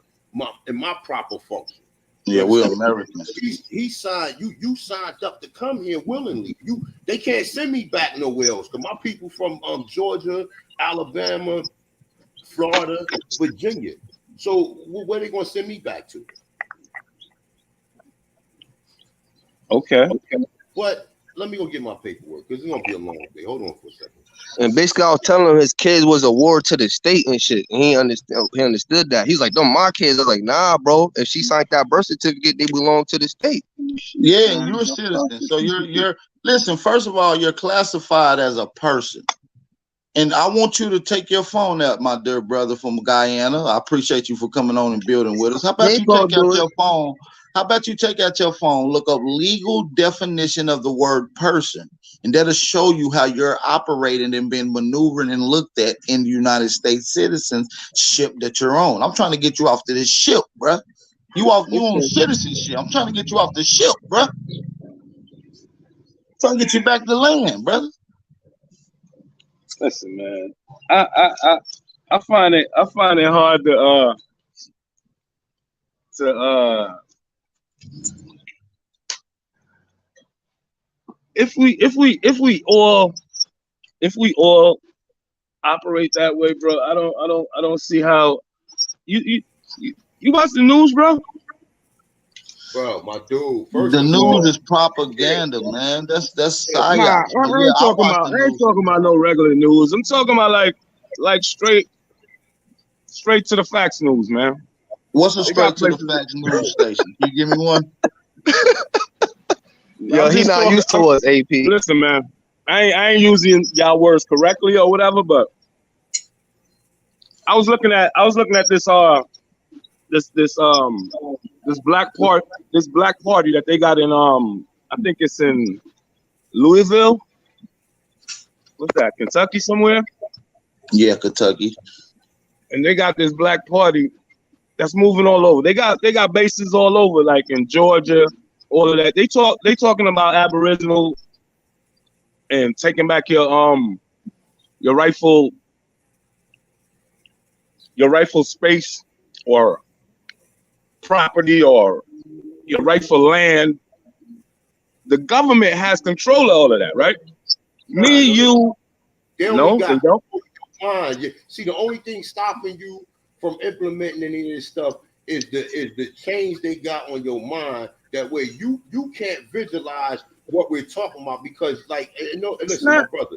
function. Yeah, we're Americans. He signed you signed up to come here willingly. They can't send me back nowhere else because my people from Georgia, Alabama, Florida, Virginia. So where they gonna send me back to? Okay. But let me go get my paperwork because it's gonna be a long day. Hold on for a second. And basically, I was telling him his kids was a ward to the state and shit. And he understood that. He's like, "Them my kids." I was like, "Nah, bro. If she signed that birth certificate, they belong to the state." Yeah, and you're a citizen. So you're listen. First of all, you're classified as a person. And I want you to take your phone out, my dear brother from Guyana. I appreciate you for coming on and building with us. How about you take out your phone? How about you take out your phone, look up legal definition of the word person, and that'll show you how you're operating and being maneuvered and looked at in the United States citizenship that you're on. I'm trying to get you off to this ship, bro. You on citizenship. I'm trying to get you off the ship, bro. Trying to get you back to land, brother. Listen, man. I find it hard to if we all operate that way, bro, I don't see how you watch the news, bro. Bro, my dude. The news is propaganda, man. That's psyop. I ain't talking about no regular news. I'm talking about like straight to the facts news, man. What's a They got straight to the places. facts news station? Can you give me one? Yo, I'm he just not talking- used to us, AP. Listen, man. I ain't using y'all words correctly or whatever, but I was looking at this black party that they got in I think it's in Louisville. What's that? Kentucky somewhere? Yeah, Kentucky. And they got this black party that's moving all over. They got bases all over, like in Georgia, all of that. They talking about Aboriginal and taking back your rightful space or property or your rightful land. The government has control of all of that, right? Me, you, no, they don't. See, the only thing stopping you from implementing any of this stuff is the change they got on your mind. That way, you can't visualize what we're talking about because, like, listen, my brother.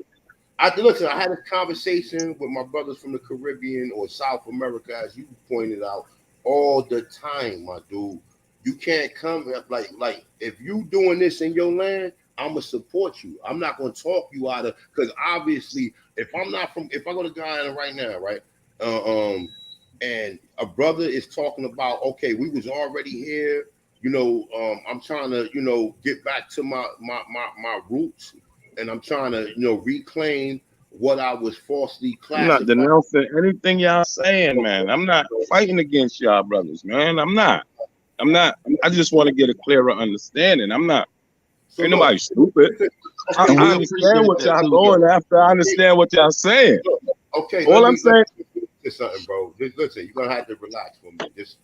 I had a conversation with my brothers from the Caribbean or South America, as you pointed out, all the time, my dude. You can't come like if you doing this in your land, I'm gonna support you. I'm not gonna talk you out of, because obviously if I go to Guyana right now, right, and a brother is talking about, okay, we was already here, I'm trying to get back to my roots, and I'm trying to reclaim what I was falsely classified. I'm not denouncing anything y'all saying, man. I'm not fighting against y'all brothers, man. I'm not. I just want to get a clearer understanding. Ain't nobody stupid. I understand what y'all going after. I understand what y'all saying. Okay. All I'm saying is something, bro. Listen, you're gonna have to relax for me. Just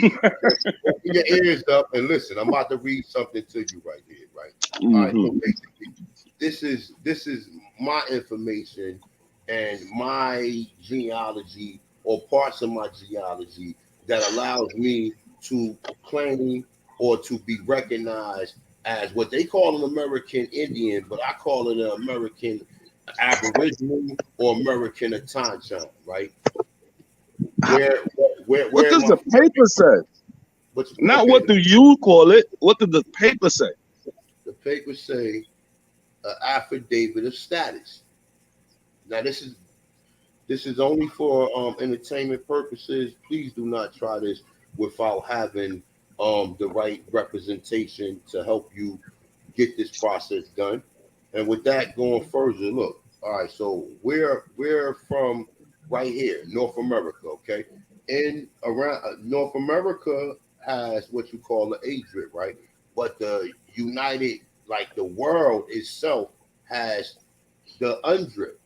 open your ears up and listen. I'm about to read something to you right here, right? Mm-hmm. All right. So basically, this is my information and my genealogy, or parts of my genealogy, that allows me to claim or to be recognized as what they call an American Indian, but I call it an American Aboriginal or American Atanchan, right? Where what does the paper say? Not what do you call it? What did the paper say? The paper say an affidavit of status. Now this is only for entertainment purposes. Please do not try this without having the right representation to help you get this process done. And with that going further, look, all right, so we're from right here, North America, okay? In around North America has what you call the ADRIT, right? But the United, like the world itself, has the UNDRIT,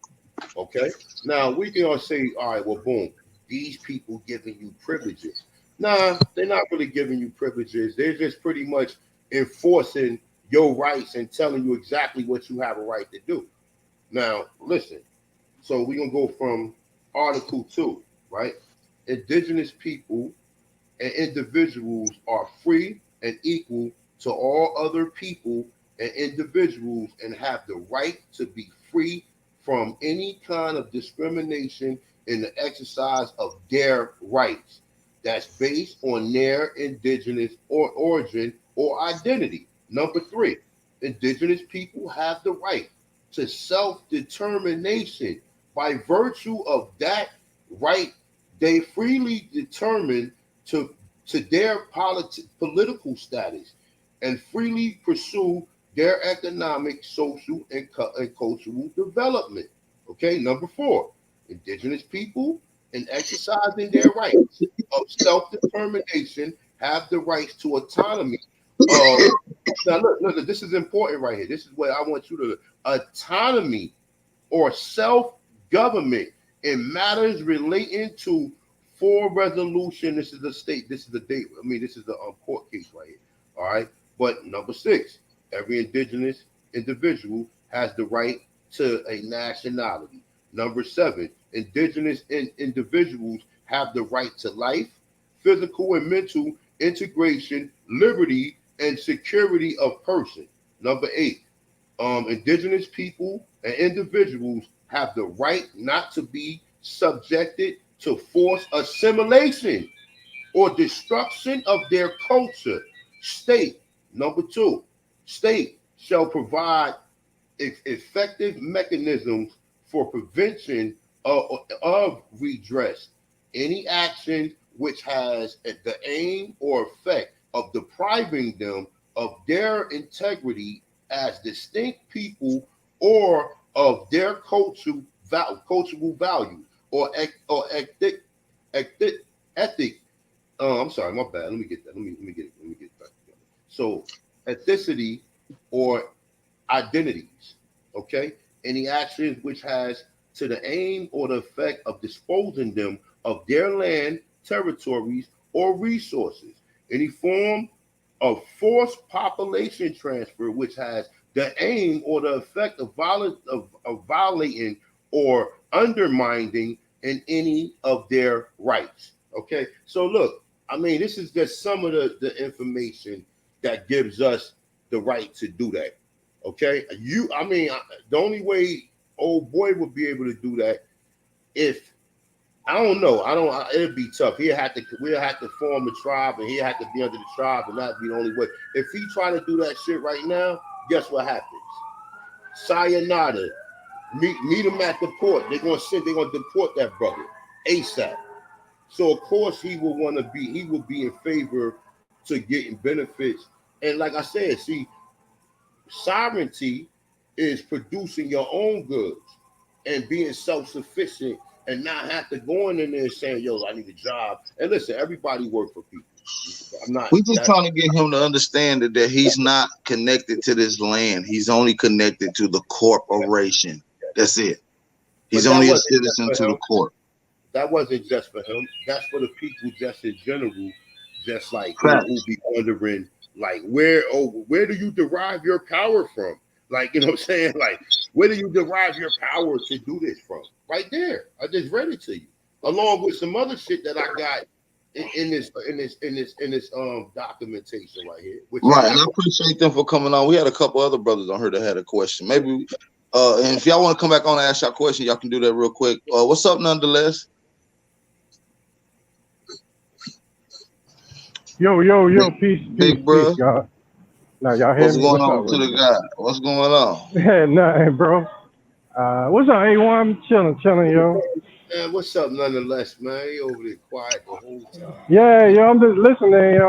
okay? Now we can say, all right, well, boom, these people giving you privileges. Nah, they're not really giving you privileges. They're just pretty much enforcing your rights and telling you exactly what you have a right to do. Now, listen. So we're going to go from Article 2, right? Indigenous people and individuals are free and equal to all other people and individuals and have the right to be free from any kind of discrimination in the exercise of their rights. That's based on their indigenous origin or identity. Number 3, indigenous people have the right to self-determination. By virtue of that right, they freely determine to their political status and freely pursue their economic, social, and cultural development. Okay, number 4, indigenous people in exercising their rights of self-determination have the rights to autonomy. Now look, this is important right here. This is what I want you to autonomy or self-government in matters relating to for resolution. This is the state. This is the date. I mean, this is the court case right here. All right. But number 6, every indigenous individual has the right to a nationality. Number 7, indigenous individuals have the right to life, physical and mental integration, liberty, and security of person. Number 8, indigenous people and individuals have the right not to be subjected to forced assimilation or destruction of their culture. State, number 2, state shall provide effective mechanisms for prevention of redress. Any action which has the aim or effect of depriving them of their integrity as distinct people or of their cultural value or ethic. I'm sorry, my bad. Let me get that. Let me get it back together. So, ethnicity or identities. Okay, any actions which has to the aim or the effect of disposing them of their land, territories, or resources. Any form of forced population transfer which has the aim or the effect of violating or undermining in any of their rights. Okay, so look, I mean, this is just some of the information that gives us the right to do that. Okay, the only way old boy would be able to do that if it'd be tough. We'll have to form a tribe, and he'll have to be under the tribe, and that'd be the only way. If he try to do that shit right now, guess what happens? Sayonara. Meet him at the port. They're gonna deport that brother ASAP. So of course he will be in favor to getting benefits. And like I said, see, sovereignty is producing your own goods and being self-sufficient and not have to go in there saying, yo, I need a job. And listen, everybody work for people. We just trying to get him to understand that he's not connected to this land. He's only connected to the corporation. That's it. He's only a citizen to the court. That wasn't just for him. That's for the people just in general, just like who be wondering, like, where do you derive your power from? Like, you know what I'm saying? Like, where do you derive your power to do this from? Right there. I just read it to you, along with some other shit that I got in this documentation right here. Right, and I appreciate them for coming on. We had a couple other brothers on here that had a question. Maybe, and if y'all want to come back on and ask y'all a question, y'all can do that real quick. What's up, nonetheless? Yo, peace, bro. Y'all. Now y'all hear What's me? going on to the guy? What's going on? Yeah, nothing, bro. What's up, A1? I'm chilling, yo. Man, what's up, nonetheless, man? You over there quiet the whole time. Yeah, yo, I'm just listening.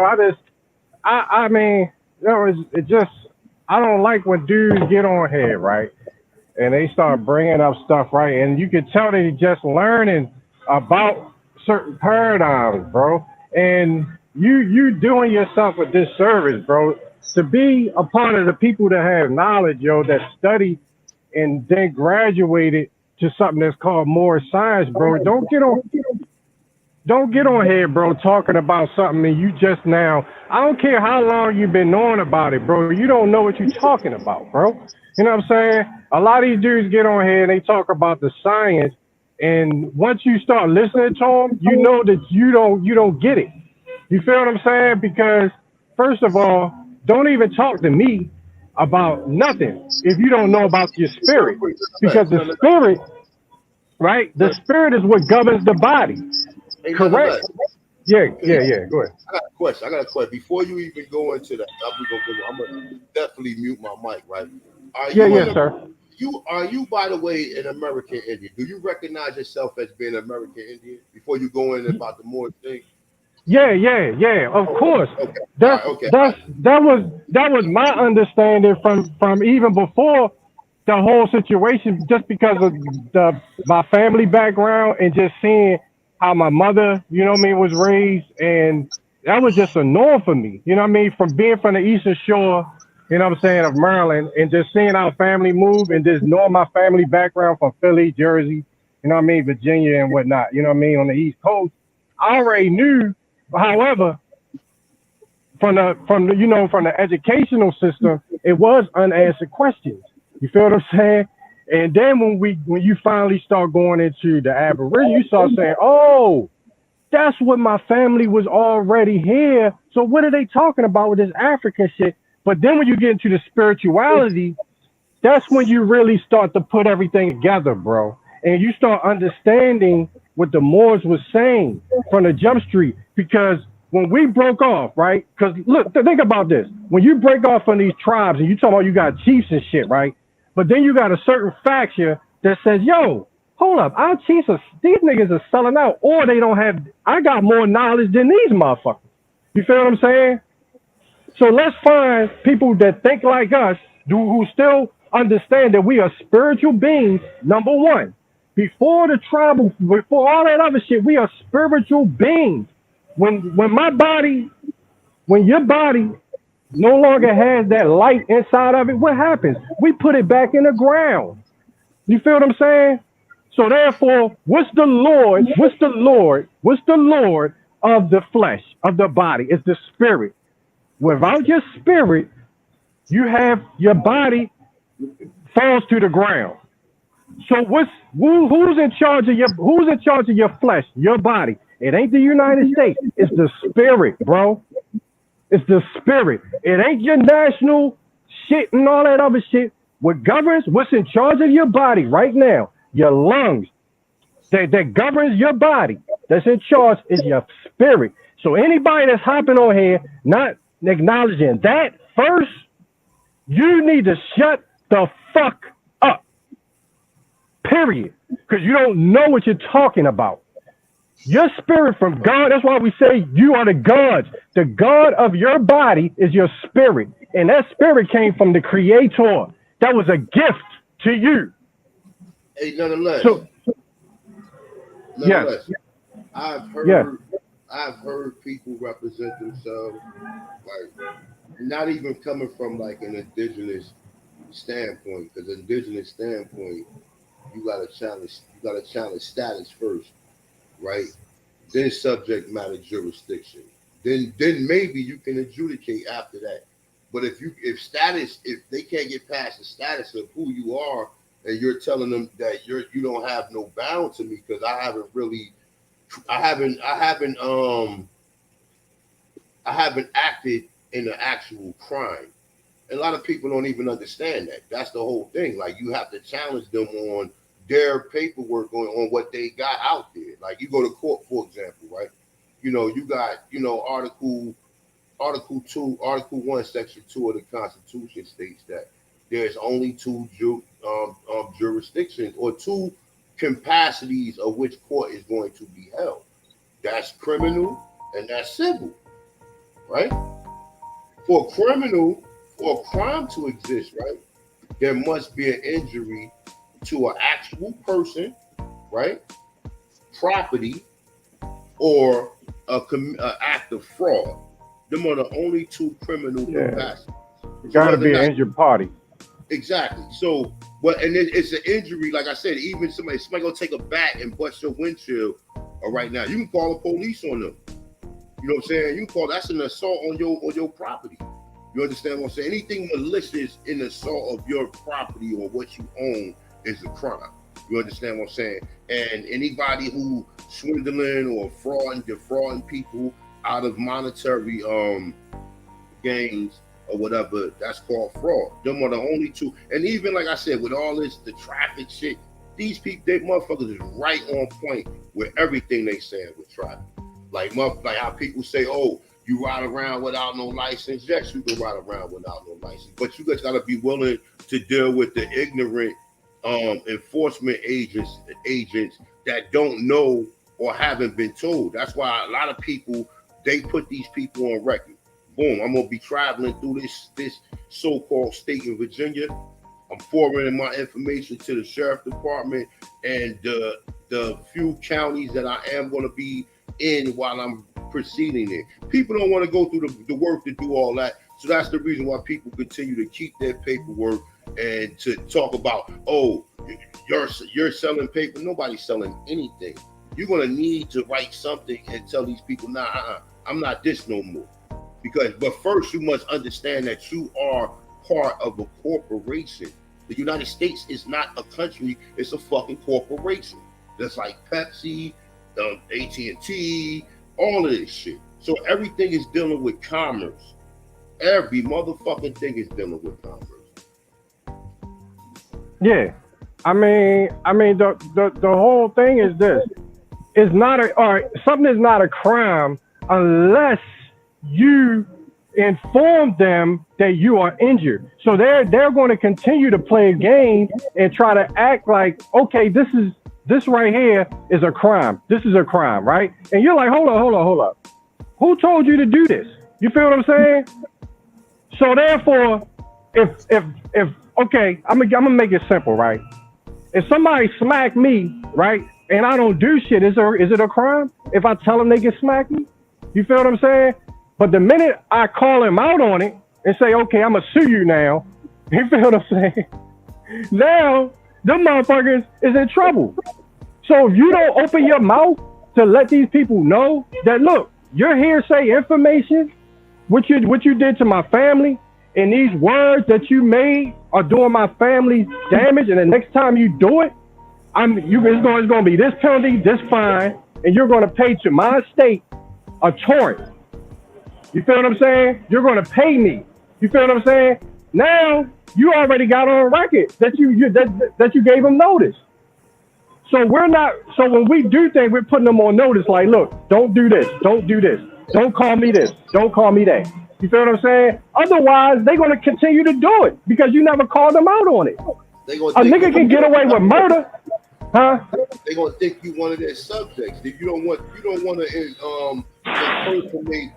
I mean, it just, I don't like when dudes get on here, right? And they start bringing up stuff, right? And you can tell they're just learning about certain paradigms, bro. And you doing yourself a disservice, bro. To be a part of the people that have knowledge, yo, that study and then graduated to something that's called more science, bro. Don't get on here, bro, talking about something and you just now, I don't care how long you've been knowing about it, bro. You don't know what you're talking about, bro. You know what I'm saying? A lot of these dudes get on here and they talk about the science, and once you start listening to them, you know that you don't get it. You feel what I'm saying? Because first of all, don't even talk to me about nothing if you don't know about your spirit. Because the spirit, right? The spirit is what governs the body. Correct? Yeah, go ahead. I got a question. Before you even go into that, I'm gonna definitely mute my mic, right? Sir. Are you, by the way, an American Indian? Do you recognize yourself as being an American Indian before you go in about the Moor thing? Yeah, of course. Okay. That was my understanding from even before the whole situation, just because of my family background and just seeing how my mother, you know what I mean, was raised, and that was just a norm for me. You know what I mean? From being from the Eastern Shore, you know what I'm saying, of Maryland, and just seeing our family move and just knowing my family background from Philly, Jersey, you know what I mean, Virginia and whatnot, you know what I mean, on the East Coast. I already knew. However, from the educational system, it was unanswered questions. You feel what I'm saying? And then when you finally start going into the Aboriginal, you start saying, oh, that's what my family was already here. So what are they talking about with this African shit? But then when you get into the spirituality, that's when you really start to put everything together, bro. and you start understanding what the Moors was saying from the jump street. Because when we broke off, right? Because look, think about this. When you break off from these tribes and you talk about you got chiefs and shit, right? But then you got a certain faction that says, yo, hold up, our chiefs these niggas are selling out, or they don't have, I got more knowledge than these motherfuckers. You feel what I'm saying? So let's find people that think like us, who still understand that we are spiritual beings, number one. Before the tribal, before all that other shit, we are spiritual beings. When your body no longer has that light inside of it, what happens? We put it back in the ground. You feel what I'm saying? So therefore, what's the Lord of the flesh, of the body? It's the spirit. Without your spirit, you have your body falls to the ground. So who's in charge of your flesh, your body? It ain't the United States. It's the spirit, bro. It's the spirit. It ain't your national shit and all that other shit. What governs, what's in charge of your body right now, your lungs, that governs your body, that's in charge is your spirit. So anybody that's hopping on here, not acknowledging that first, you need to shut the fuck up. Period. Because you don't know what you're talking about. Your spirit from God, that's why we say you are the gods. The God of your body is your spirit. And that spirit came from the Creator. That was a gift to you. Hey, nonetheless. Yes. I've heard people represent themselves like not even coming from like an indigenous standpoint, because indigenous standpoint, you gotta challenge status first, right? Then subject matter jurisdiction. Then maybe you can adjudicate after that. But if they can't get past the status of who you are, and you're telling them that you don't have no bound to me, because I haven't acted in an actual crime. And a lot of people don't even understand that. That's the whole thing. Like, you have to challenge them on their paperwork on what they got out there. Like, you go to court, for example, right? You got, Article 1, Section 2 of the Constitution states that there's only two jurisdictions or two capacities of which court is going to be held. That's criminal and that's civil, right? For a crime to exist, right, there must be an injury to an actual person, right, property, or an act of fraud. Them are the only two criminal capacities. Got to be an injured party. Exactly. So, and then it's an injury. Like I said, even somebody gonna take a bat and bust your windshield. Right now, you can call the police on them. You know what I'm saying? You can call, that's an assault on your property. You understand what I'm saying? Anything malicious in the assault of your property or what you own is a crime. You understand what I'm saying? And anybody who swindling or defrauding people out of monetary gains or whatever, that's called fraud. Them are the only two. And even like I said, with all this, the traffic shit, these people, they motherfuckers is right on point with everything they saying with traffic. Like how people say, oh, you ride around without no license. Yes, you can ride around without no license, but you guys gotta be willing to deal with the ignorant enforcement agents that don't know or haven't been told. That's why a lot of people, they put these people on record. Boom, I'm gonna be traveling through this so-called state in Virginia. I'm forwarding my information to the sheriff department and the few counties that I am gonna be in while I'm proceeding there. People don't want to go through the work to do all that. So that's the reason why people continue to keep their paperwork and to talk about, oh, you're selling paper. Nobody's selling anything. You're gonna need to write something and tell these people, nah, I'm not this no more. But first you must understand that you are part of a corporation. The United States is not a country, it's a fucking corporation. That's like Pepsi, AT&T, all of this shit. So everything is dealing with commerce. Every motherfucking thing is dealing with commerce. Yeah. I mean, the whole thing is this: it's not something is not a crime unless you inform them that you are injured. So they're going to continue to play a game and try to act like, okay, this right here is a crime. This is a crime, right? And you're like, hold up. Who told you to do this? You feel what I'm saying? So therefore, if okay, I'm gonna make it simple, right? If somebody smack me, right, and I don't do shit, is it a crime if I tell them they can smack me? You feel what I'm saying? But the minute I call him out on it and say, okay, I'm gonna sue you now, you feel what I'm saying? Now, them motherfuckers is in trouble. So if you don't open your mouth to let these people know that, look, your hearsay information, what you did to my family, and these words that you made are doing my family damage, and the next time you do it, it's going to be this penalty, this fine, and you're going to pay to my estate a torrent. You feel what I'm saying? You're going to pay me. You feel what I'm saying? Now you already got on record that you gave them notice. So when we do things, we're putting them on notice. Like, look, don't do this. Don't do this. Don't call me this. Don't call me that. You feel what I'm saying? Otherwise, they're going to continue to do it because you never called them out on it. A nigga can get away with murder. Huh? They're gonna think you one of their subjects. If you don't want to impersonate.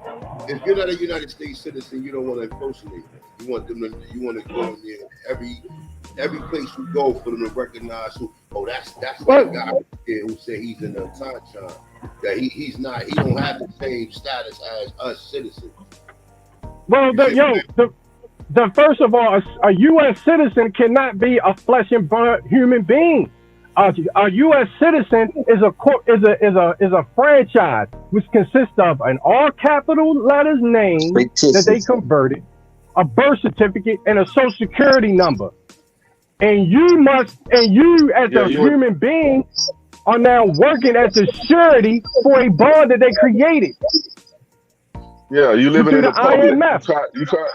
If you're not a United States citizen, you don't want to impersonate them. You want to go in there every place you go for them to recognize who. Oh, that's that guy who said he's in the Tantan. That he's not. He don't have the same status as us citizens. Well, the first of all, a U.S. citizen cannot be a flesh and blood human being. A U.S. citizen is a franchise which consists of an all capital letters name that they converted, a birth certificate, and a social security number. And you as a human being are now working as a surety for a bond that they created. Yeah, you living in the public. IMF.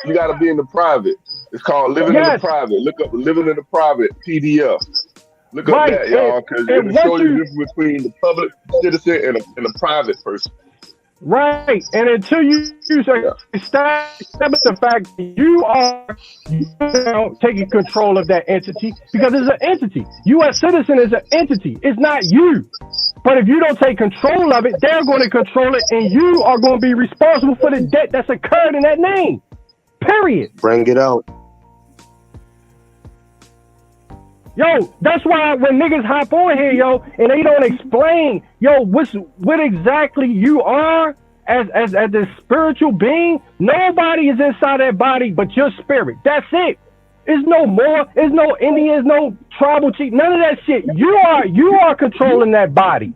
You got to be in the private. It's called living in the private. Look up living in the private PDF. Look up that, y'all, because it'll show you the difference between the public citizen and a private person. Right, and until you establish the fact that you are taking control of that entity, because it's an entity. U.S. citizen is an entity. It's not you. But if you don't take control of it, they're going to control it, and you are going to be responsible for the debt that's occurred in that name. Period. Bring it out. Yo, that's why when niggas hop on here, yo, and they don't explain, yo, what exactly you are as a spiritual being, nobody is inside that body but your spirit. That's it. There's no more. There's no Indians, no tribal chief, none of that shit. You are controlling that body.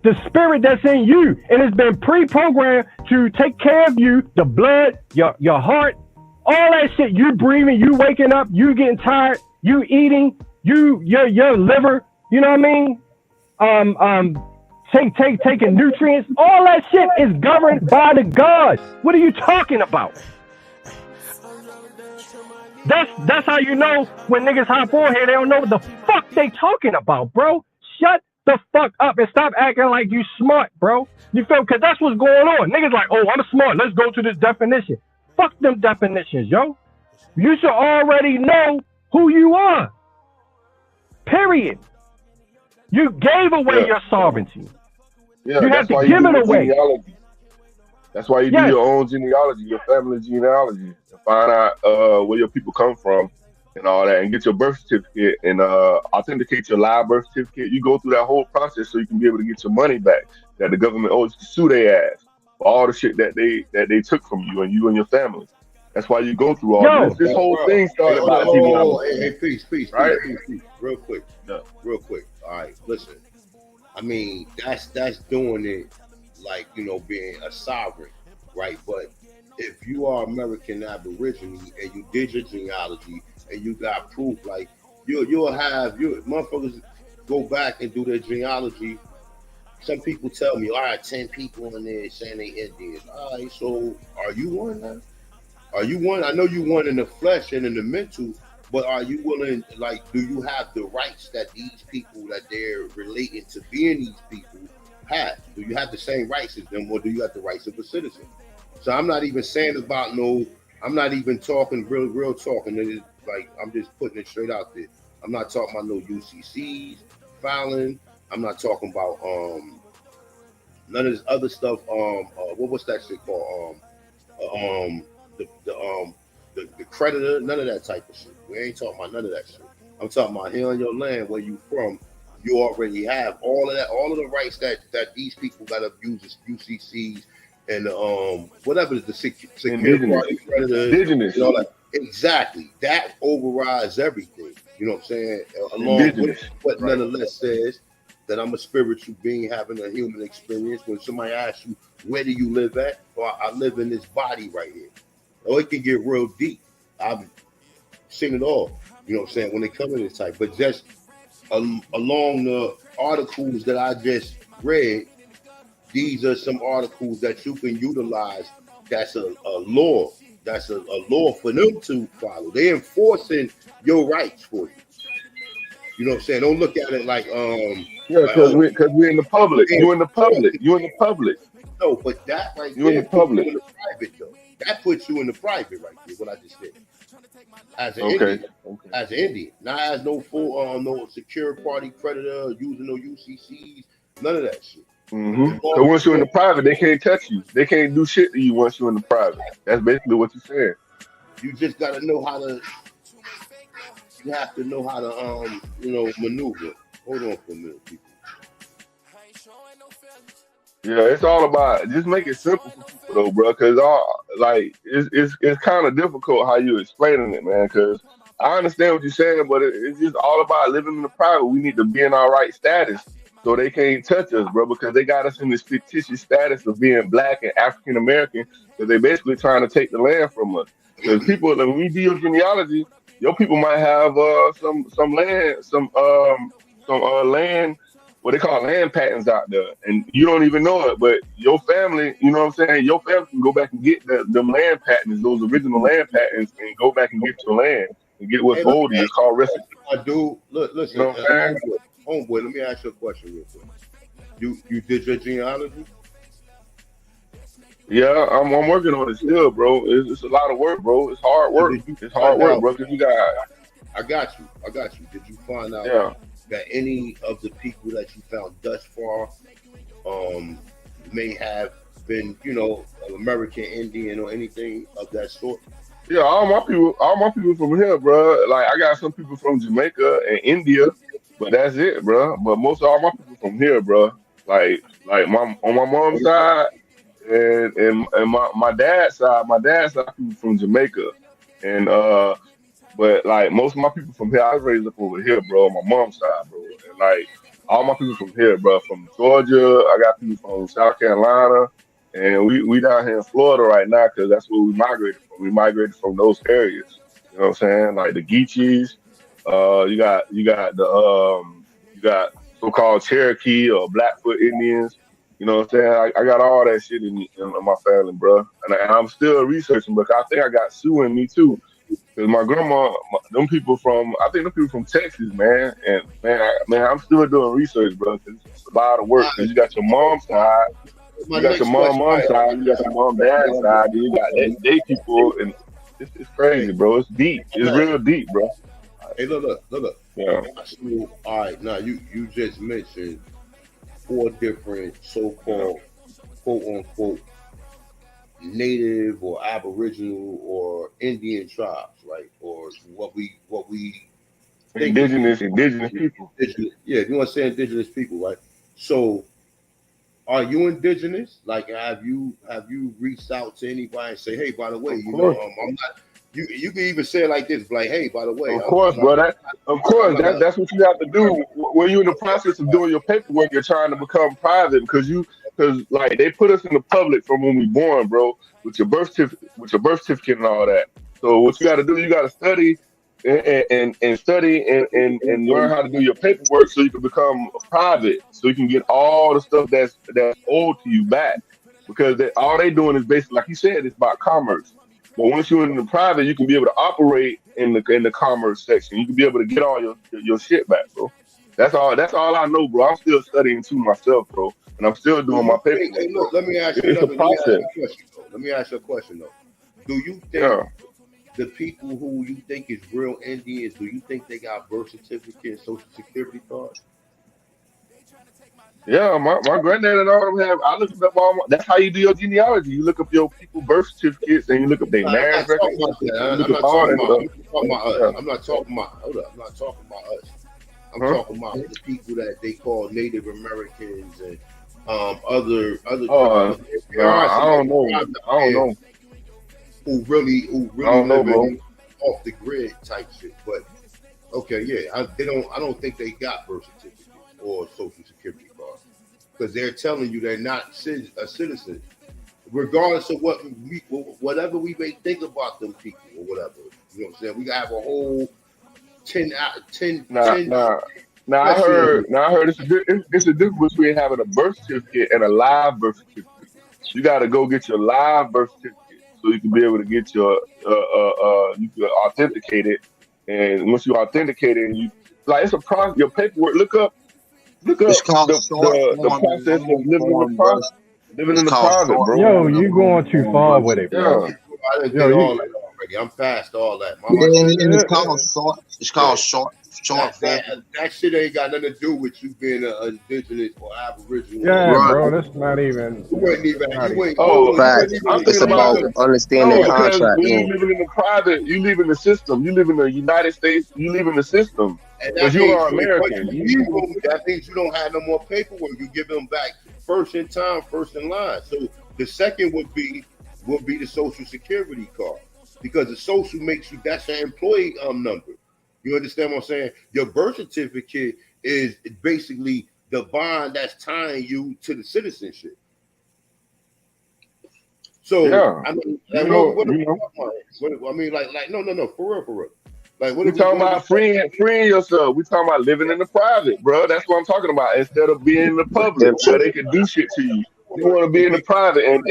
The spirit that's in you, and it's been pre-programmed to take care of you, the blood, your heart, all that shit. You breathing, you waking up, you getting tired, you eating. Your liver, you know what I mean? Taking nutrients, all that shit is governed by the gods. What are you talking about? That's how you know when niggas hop on here, they don't know what the fuck they talking about, bro. Shut the fuck up and stop acting like you smart, bro. You feel? Because that's what's going on. Niggas like, oh, I'm smart. Let's go to this definition. Fuck them definitions, yo. You should already know who you are. Period. You gave away your sovereignty. Yeah, you have to give it away. Genealogy. That's why you do your own genealogy, your family genealogy, to find out where your people come from and all that, and get your birth certificate and authenticate your live birth certificate. You go through that whole process so you can be able to get your money back that the government owes to sue their ass for all the shit that they took from you and your family. That's why you go through all this. This whole thing started about hey, peace, right? Peace. Real quick. All right, listen. I mean, that's doing it like, being a sovereign, right? But if you are American Aboriginal and you did your genealogy and you got proof, like you'll have motherfuckers go back and do their genealogy. Some people tell me, all right, 10 people in there saying they Indians. All right, so are you one now? Are you one? I know you one in the flesh and in the mental, But are you willing, like, do you have the rights that these people that they're relating to being these people have? Do you have the same rights as them, or do you have the rights of a citizen? So I'm not even saying about I'm not even talking real talking. Like, I'm just putting it straight out there. I'm not talking about no UCCs, filing. I'm not talking about none of this other stuff. What was that shit called? The creditor, none of that type of shit. We ain't talking about none of that shit. I'm talking about here on your land where you from. You already have all of that, all of the rights that these people got to use, UCCs and whatever the security creditors, indigenous. You know, like, exactly. That overrides everything. You know what I'm saying? Along with what nonetheless says that I'm a spiritual being having a human experience. When somebody asks you, where do you live at? Or I live in this body right here. Or it can get real deep. I've seen it all. You know what I'm saying? When they come in this type. But just along the articles that I just read, these are some articles that you can utilize. That's a law. That's a law for them to follow. They're enforcing your rights for you. You know what I'm saying? Don't look at it like because we're in the public. You're in the public. You're in the public. No, but that right you're there in the public. You in the private though. That puts you in the private right there. What I just said. As an Indian, as an Indian, not as no full no secure party creditor using no UCCs, none of that shit. Mm-hmm. So once you're in the private, they can't touch you. They can't do shit to you once you're in the private. That's basically what you're saying. You just gotta know how to. You have to know how to maneuver. Hold on for a minute, people. Yeah, it's all about just make it simple for people though, bro. Because it's kind of difficult how you explaining it, man. Because I understand what you're saying, but it's just all about living in the private. We need to be in our right status, so they can't touch us, bro. Because they got us in this fictitious status of being black and African American. Because they basically trying to take the land from us. Because people, when we do your genealogy, your people might have some land. What they call land patents out there, and you don't even know it, but your family, you know what I'm saying, your family can go back and get them land patents, those original land patents, and go back and get your land and get what's owed. It's called recipe. I do. Look, listen, you know what I'm saying? Homeboy, let me ask you a question real quick. You did your genealogy? Yeah, I'm working on it still, bro. It's a lot of work, bro. It's hard work. It's hard work, bro. Because you got. I got you. Did you find out? Yeah. That any of the people that you found thus far may have been, American Indian or anything of that sort? Yeah, all my people from here, bro. Like I got some people from Jamaica and India, but that's it, bro. But most of all my people from here, bro. Like on my mom's side and my dad's side people from Jamaica, and but like most of my people from here, I was raised up over here, bro, on my mom's side, bro. And like all my people from here, bro, from Georgia, I got people from South Carolina, and we down here in Florida right now because that's where we migrated from. We migrated from those areas. You know what I'm saying? Like the Geechees, you got so-called Cherokee or Blackfoot Indians. You know what I'm saying? I got all that shit in my family, bro. And I'm still researching because I think I got Sioux in me too. Because my grandma, them people from Texas, man. And man, I'm still doing research, bro. Cause it's a lot of work. Cause you got your mom's side, you got your mom's side, you got your dad's side, then you got they people, and it's crazy, bro. It's deep. It's real deep, bro. Hey, look. Yeah. So, all right, now you just mentioned 4 different so-called quote unquote native or aboriginal or Indian tribes, right? Or what we think indigenous people. Yeah, you want to say indigenous people, right? So are you indigenous? Like have you reached out to anybody and say, hey, by the way, I'm not. You can even say it like this, like, hey, by the way. Of course, bro. That's what you have to do. When you're in the process of doing your paperwork, you're trying to become private because like they put us in the public from when we born, bro, with your birth certificate and all that. So what you got to do, you got to study and study and learn how to do your paperwork so you can become private, so you can get all the stuff that's owed to you back. Because all they doing is basically, like you said, it's about commerce. But once you're in the private, you can be able to operate in the commerce section. You can be able to get all your shit back, bro. That's all I know, bro. I'm still studying too myself, bro, and I'm still doing my paperwork. Hey, look, let me ask you It's a process. Let me ask you a question though. Do you think the people who you think is real Indians, do you think they got birth certificate, social security cards? Yeah, my granddad and all of them have. I looked up all. That's how you do your genealogy. You look up your people birth certificates and you look up their marriage records. I'm not talking about us. I'm talking about the people that they call Native Americans and other. I don't know. Who really live off the grid type shit. But okay, yeah, I don't think they got birth certificates or social security cards because they're telling you they're not a citizen, regardless of whatever we may think about them people or whatever. You know what I'm saying? We gotta have a whole 10. I heard it's a difference between having a birth certificate and a live birth certificate. You got to go get your live birth certificate so you can be able to get your you can authenticate it. And once you authenticate it, it's a process. Your paperwork. Look up the process of living in the private, bro. Yo, you going too far with it, bro. Yeah. I'm past all that. It's called short. That shit ain't got nothing to do with you being an indigenous or aboriginal. Yeah, bro, that's not even. It's about understanding contract. You living in the private, you live in the system. You live in the United States. You live in the system because you are American. That means you don't have no more paperwork. You give them back first in time, first in line. So the second would be the social security card because the social makes you that's your employee number. You understand what I'm saying? Your birth certificate is basically the bond that's tying you to the citizenship. So I mean, no, for real. Like, what we talking about? Freeing yourself. We talking about living in the private, bro. That's what I'm talking about. Instead of being in the public, where they can do shit to you. You want to be in the private, and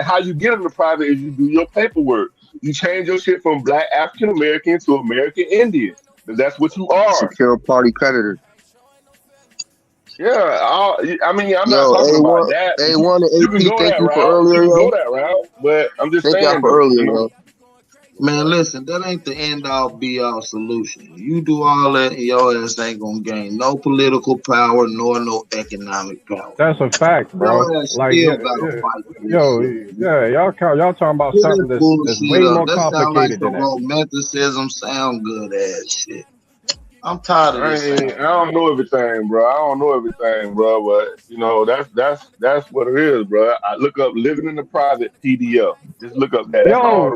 how you get in the private is you do your paperwork. You change your shit from Black African American to American Indian. That's what you are. Secure party creditor. Yeah, I mean, I'm not talking about that. A1 and AP, thank you for earlier, yo. Go that route, but I'm just saying. Thank y'all for earlier, yo. Man, listen, that ain't the end-all, be-all solution. You do all that, and your ass ain't gonna gain no political power nor no economic power. That's a fact, bro. Like, y'all talking about something that's way more complicated than that. Romanticism, sound good ass shit. I'm tired of this. I don't know everything, bro. But you know, that's what it is, bro. I look up living in the private PDF. Just look up that. Y'all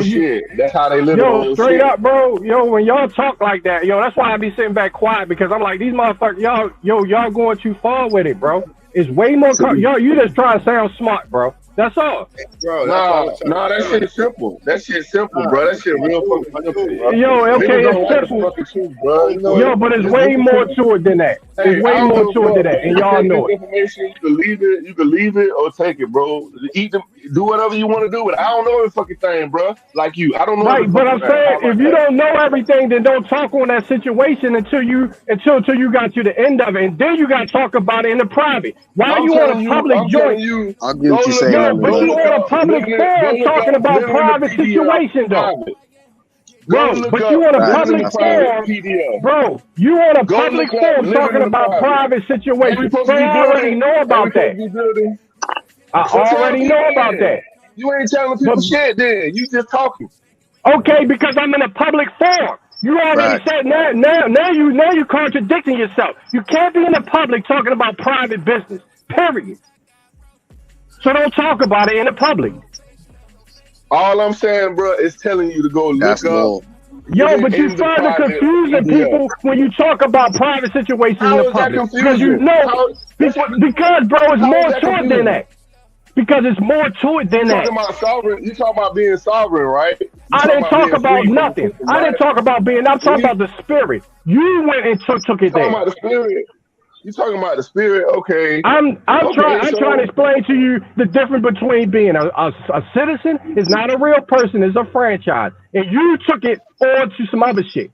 shit. That's how they live. Yo, straight up, bro. Yo, when y'all talk like that, that's why I be sitting back quiet because I'm like, these motherfuckers, y'all going too far with it, bro. It's way more. You just try to sound smart, bro. That's all. Bro, no, that shit's simple. That shit's simple, bro. That shit real fucking simple, bro. Yo, okay, it's simple. Yo, but it's way more to it than that. It's way more to it than that, and y'all know it. You can leave it or take it, bro. Eat them, do whatever you want to do with it. I don't know every fucking thing, bro. Like you, I don't know. Right, but I'm saying if you don't know everything, then don't talk on that situation until you got to the end of it, and then you got to talk about it in the private. Why you on a public joint? I'll get what you're saying. But you on a public forum talking about private situations, though. Bro, but you on a public forum, bro. You on a public forum talking about private situations. So I already know about that. I already know about that. You ain't telling people shit, then. You just talking. Okay, because I'm in a public forum. You already said now you contradicting yourself. You can't be in the public talking about private business. Period. So don't talk about it in the public. All I'm saying, bro, is telling you to go look up. Yo, but you further confusing people when you talk about private situations in the public. Because because, bro, it's more to it than that. Because it's more to it than that. You talking about being sovereign, right? I didn't talk about nothing. I didn't talk about being. I'm talking about the spirit. You went and took it there. Talking about the spirit. You talking about the spirit? Okay. I'm Okay, trying to explain to you the difference between being a citizen is not a real person, it's a franchise. And you took it on to some other shit.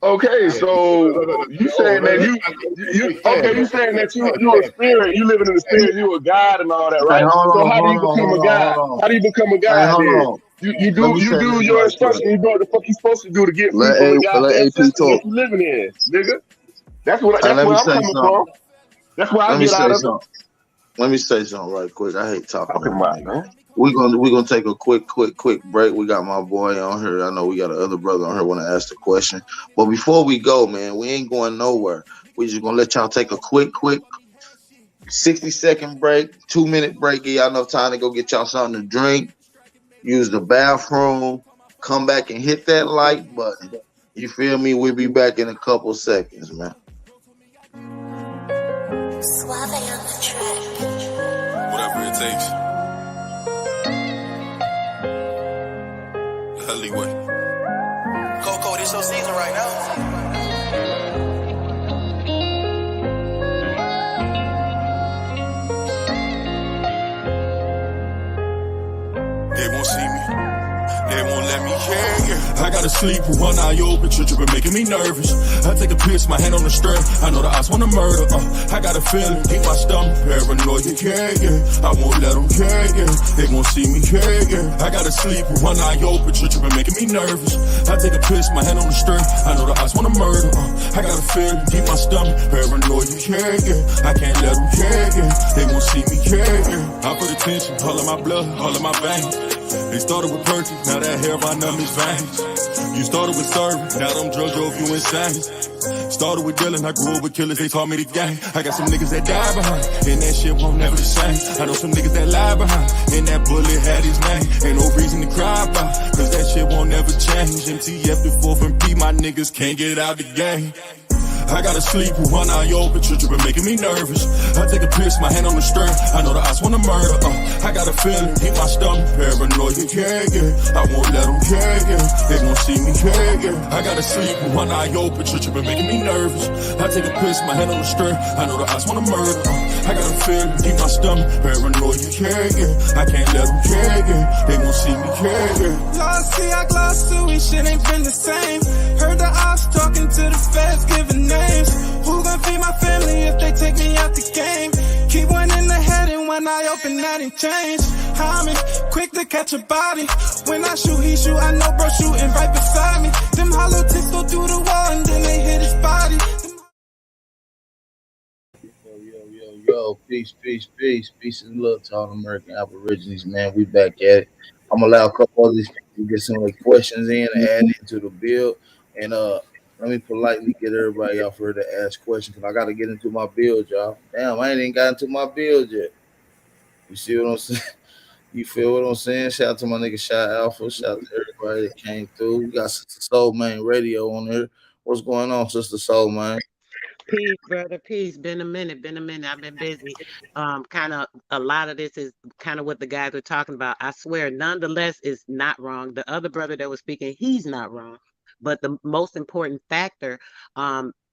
Okay, so you saying that you saying that you a spirit, you living in the spirit, you a god and all that, Hey, right? hold So on, how do hold you on, become a hold on, god? hold on. How do you become a Hey, god hold then? on. You Let me say do this your right quick. instruction, you do what the fuck you supposed to do to get free Let from the goddamn AP system talk. that you living in, nigga. That's Let where me I'm say coming from. something. That's where I Let me get out say of it. something. Let me say something right quick. I hate talking Talking over about, niggas. man. We're gonna take a quick break. We got my boy on here. I know we got another brother on here want to ask the question. But before we go, man, we ain't going nowhere. We just gonna let y'all take a quick 60-second break, 2-minute break. Give y'all enough time to go get y'all something to drink, use the bathroom, come back and hit that like button. You feel me? We'll be back in a couple seconds, man. Suave on the track. Whatever it takes. Alleyway. Coco, this your season right now. They won't see me. They won't let me hear. I gotta sleep with one eye open, tripping, making me nervous. I take a piss, my hand on the strap. I know the odds wanna murder. I got a feeling, keep my stomach paranoid. Yeah. I won't let them They won't see me. I gotta sleep with one eye open, tripping, making me nervous. I take a piss, my hand on the strap. I know the odds wanna murder. I got a feeling, keep my stomach paranoid. Yeah. I can't let them They won't see me. I put attention, all of my blood, all of my veins. They started with Perky, now that hair by numb his veins. You started with serving, now them drugs drove you insane. Started with dealing, I grew up with killers, they taught me the game. I got some niggas that die behind, and that shit won't never the same. I know some niggas that lie behind, and that bullet had his name. Ain't no reason to cry about, cause that shit won't never change. MTF the 4th and P, my niggas can't get out the game. I gotta sleep with one eye open, tripping, making me nervous. I take a piss, my hand on the stern. I know the odds wanna murder. I got a feeling, keep my stomach paranoid. Yeah. I won't let them They won't see me. I gotta sleep with one eye open, tripping, making me nervous. I take a piss, my hand on the stern. I know the odds wanna murder. I got a feeling, keep my stomach paranoid. I can't let them They won't see me. Lost, see, I glossed to it, shit ain't been the same. Heard the ops talking to the feds, giving names. Who gon' feed my family if they take me out the game? Keep one in the head and one eye open, that ain't change. I'm quick to catch a body. When I shoot, he shoot, I know bro shooting right beside me. Them hollow tips go through the wall and then they hit his body. Yo, peace and love to all American Aborigines, man. We back at it. I'm gonna allow a couple of these people to get some of the questions in and add into the bill. And let me politely get everybody out for to ask questions because I gotta get into my build, y'all. Damn, I ain't even got into my build yet. You see what I'm saying? You feel what I'm saying? Shout out to my nigga Shot Alpha. Shout out to everybody that came through. We got Sister Soul Man Radio on here. What's going on, Sister Soul Man? Peace, brother. Peace. Been a minute. I've been busy. Kind of a lot of this is kind of what the guys are talking about. I swear, nonetheless, is not wrong. The other brother that was speaking, he's not wrong. But the most important factor,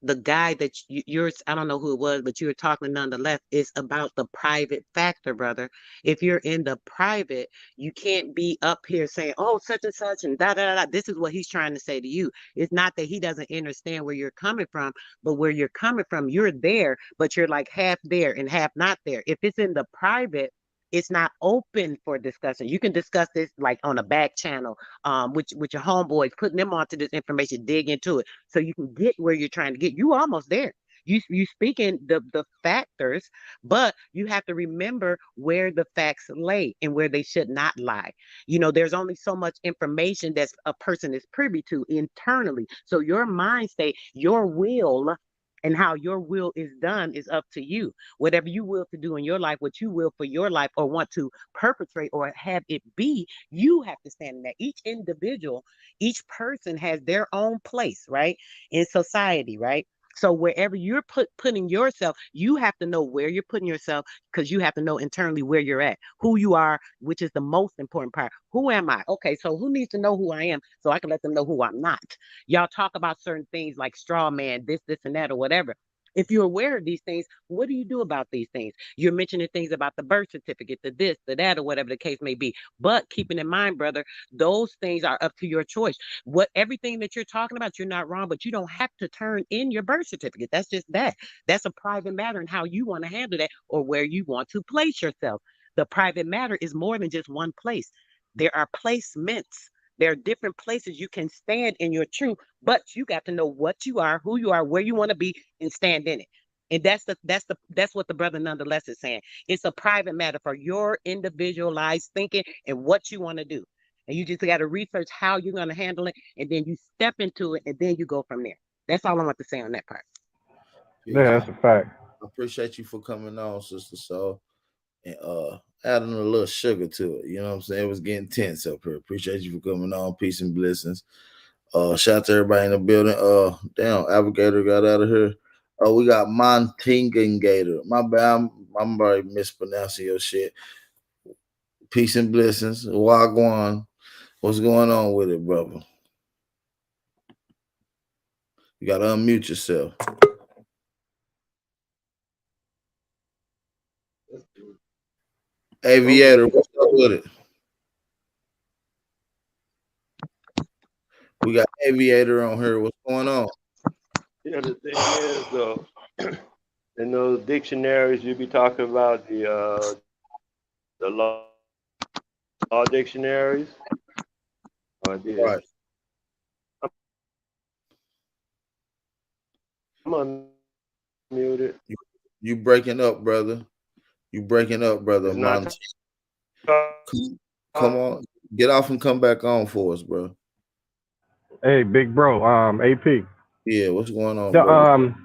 the guy that you're, I don't know who it was, but you were talking nonetheless, is about the private factor, brother. If you're in the private, you can't be up here saying, oh, such and such, and da da da. This is what he's trying to say to you. It's not that he doesn't understand where you're coming from, but where you're coming from, you're there, but you're like half there and half not there. If it's in the private, it's not open for discussion. You can discuss this like on a back channel, with your homeboys, putting them onto this information, dig into it, so you can get where you're trying to get. You almost there. You speaking the factors, but you have to remember where the facts lay and where they should not lie. There's only so much information that a person is privy to internally. So your mind state, your will, and how your will is done is up to you. Whatever you will to do in your life, what you will for your life or want to perpetrate or have it be, you have to stand in that. Each individual, each person has their own place, right? In society, right? So wherever you're putting yourself, you have to know where you're putting yourself, because you have to know internally where you're at, who you are, which is the most important part. Who am I? Okay, so who needs to know who I am so I can let them know who I'm not? Y'all talk about certain things like straw man, this, and that, or whatever. If you're aware of these things, what do you do about these things? You're mentioning things about the birth certificate, the this, the that, or whatever the case may be. But keeping in mind, brother, those things are up to your choice. What everything that you're talking about, you're not wrong, but you don't have to turn in your birth certificate. That's just that. That's a private matter and how you want to handle that or where you want to place yourself. The private matter is more than just one place. There are placements. There are different places you can stand in your truth, but you got to know what you are, who you are, where you want to be, and stand in it. And that's what the brother nonetheless is saying. It's a private matter for your individualized thinking and what you want to do. And you just got to research how you're going to handle it, and then you step into it, and then you go from there. That's all I want to say on that part. Yeah, that's a fact. I appreciate you for coming on, Sister Soul, and adding a little sugar to it. You know what I'm saying? It was getting tense up here. Appreciate you for coming on. Peace and blessings. Shout out to everybody in the building. Damn, Alligator got out of here. We got Montingator. My bad, I'm probably mispronouncing your shit. Peace and blessings. Wagwan. What's going on with it, brother? You gotta unmute yourself. Aviator, what's up with it? We got Aviator on here. What's going on? Yeah, the thing is, in those dictionaries, you be talking about the law dictionaries. Right. I'm unmuted. You breaking up, brother. You breaking up, brother. Come on. Get off and come back on for us, bro. Hey, big bro, AP. Yeah, what's going on?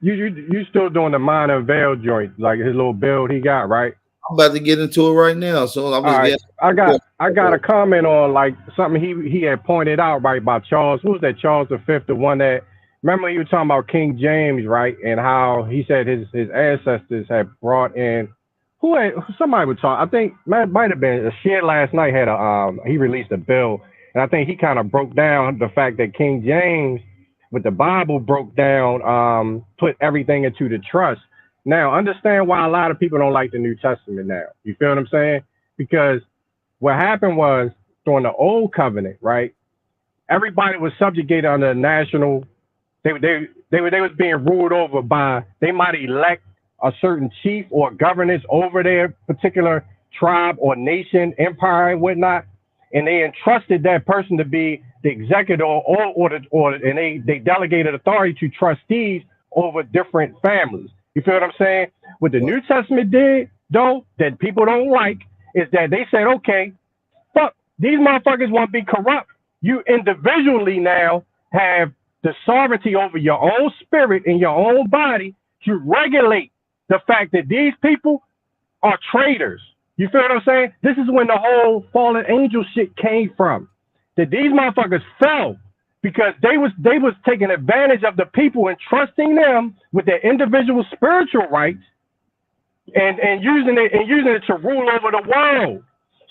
You still doing the minor veil joint, like his little build he got, right? I'm about to get into it right now. So I'm just getting. I got a comment on like something he had pointed out, right, by Charles. Who was that? Charles V, the one that, remember you were talking about King James, right? And how he said his ancestors had brought in somebody would talk. I think might have been Shit last night had he released a bill, and I think he kind of broke down the fact that King James with the Bible broke down, put everything into the trust. Now, understand why a lot of people don't like the New Testament now. You feel what I'm saying? Because what happened was during the Old Covenant, right? Everybody was subjugated under national. They was being ruled over by. They might elect a certain chief or governance over their particular tribe or nation, empire, and whatnot, and they entrusted that person to be the executor and they delegated authority to trustees over different families. You feel what I'm saying? What the New Testament did, though, that people don't like, is that they said, okay, fuck, these motherfuckers want to be corrupt. You individually now have the sovereignty over your own spirit and your own body to regulate the fact that these people are traitors. You feel what I'm saying? This is when the whole fallen angel shit came from. That these motherfuckers fell because they was taking advantage of the people and trusting them with their individual spiritual rights and using it to rule over the world.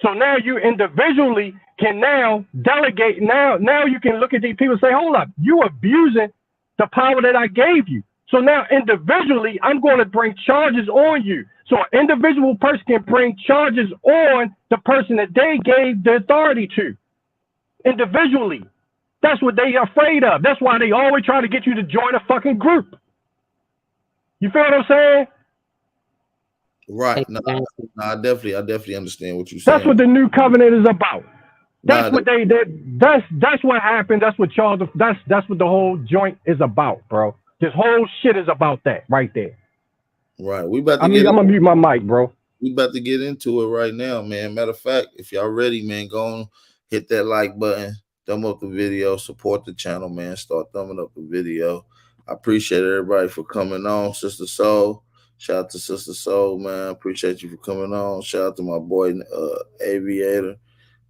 So now you individually can now delegate. Now you can look at these people and say, hold up, you abusing the power that I gave you. So now individually, I'm going to bring charges on you. So an individual person can bring charges on the person that they gave the authority to. Individually. That's what they are afraid of. That's why they always try to get you to join a fucking group. You feel what I'm saying? Right. No, I definitely understand what you're saying. That's what the new covenant is about. That's what that's what happened. That's what Charles. That's what the whole joint is about, bro. This whole shit is about that right there. Right. We about to I'm gonna mute my mic, bro. We about to get into it right now, man. Matter of fact, if y'all ready, man, go on, hit that like button, thumb up the video, support the channel, man. Start thumbing up the video. I appreciate everybody for coming on. Sister Soul. Shout out to Sister Soul, man. Appreciate you for coming on. Shout out to my boy Aviator.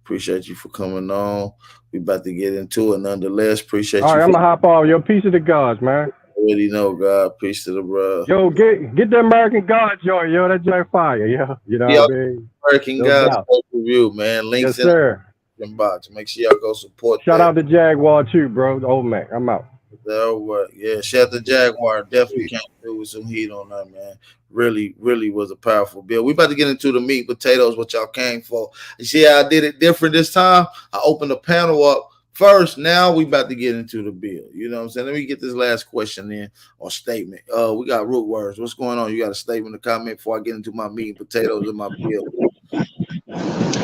Appreciate you for coming on. We about to get into it. Nonetheless, appreciate you. All right, I'm gonna hop off. Your piece of the gods, man. already know, God. Peace to the bro. Yo, get the American God joint, yo. That joint fire, yo. You know Yeah, what I mean? American No Gods doubt. review, man. Links Yes, in sir. the box. Make sure y'all go support Shout that. out to Jaguar too, bro. The old man. I'm out. Yeah, shout the Jaguar. Definitely came through with some heat on that, man. Really, really was a powerful bill. We about to get into the meat and potatoes, what y'all came for. You see how I did it different this time? I opened the panel up first. Now we about to get into the bill. You know what I'm saying? Let me get this last question in or statement. We got root words. What's going on? You got a statement, a comment before I get into my meat and potatoes and my bill.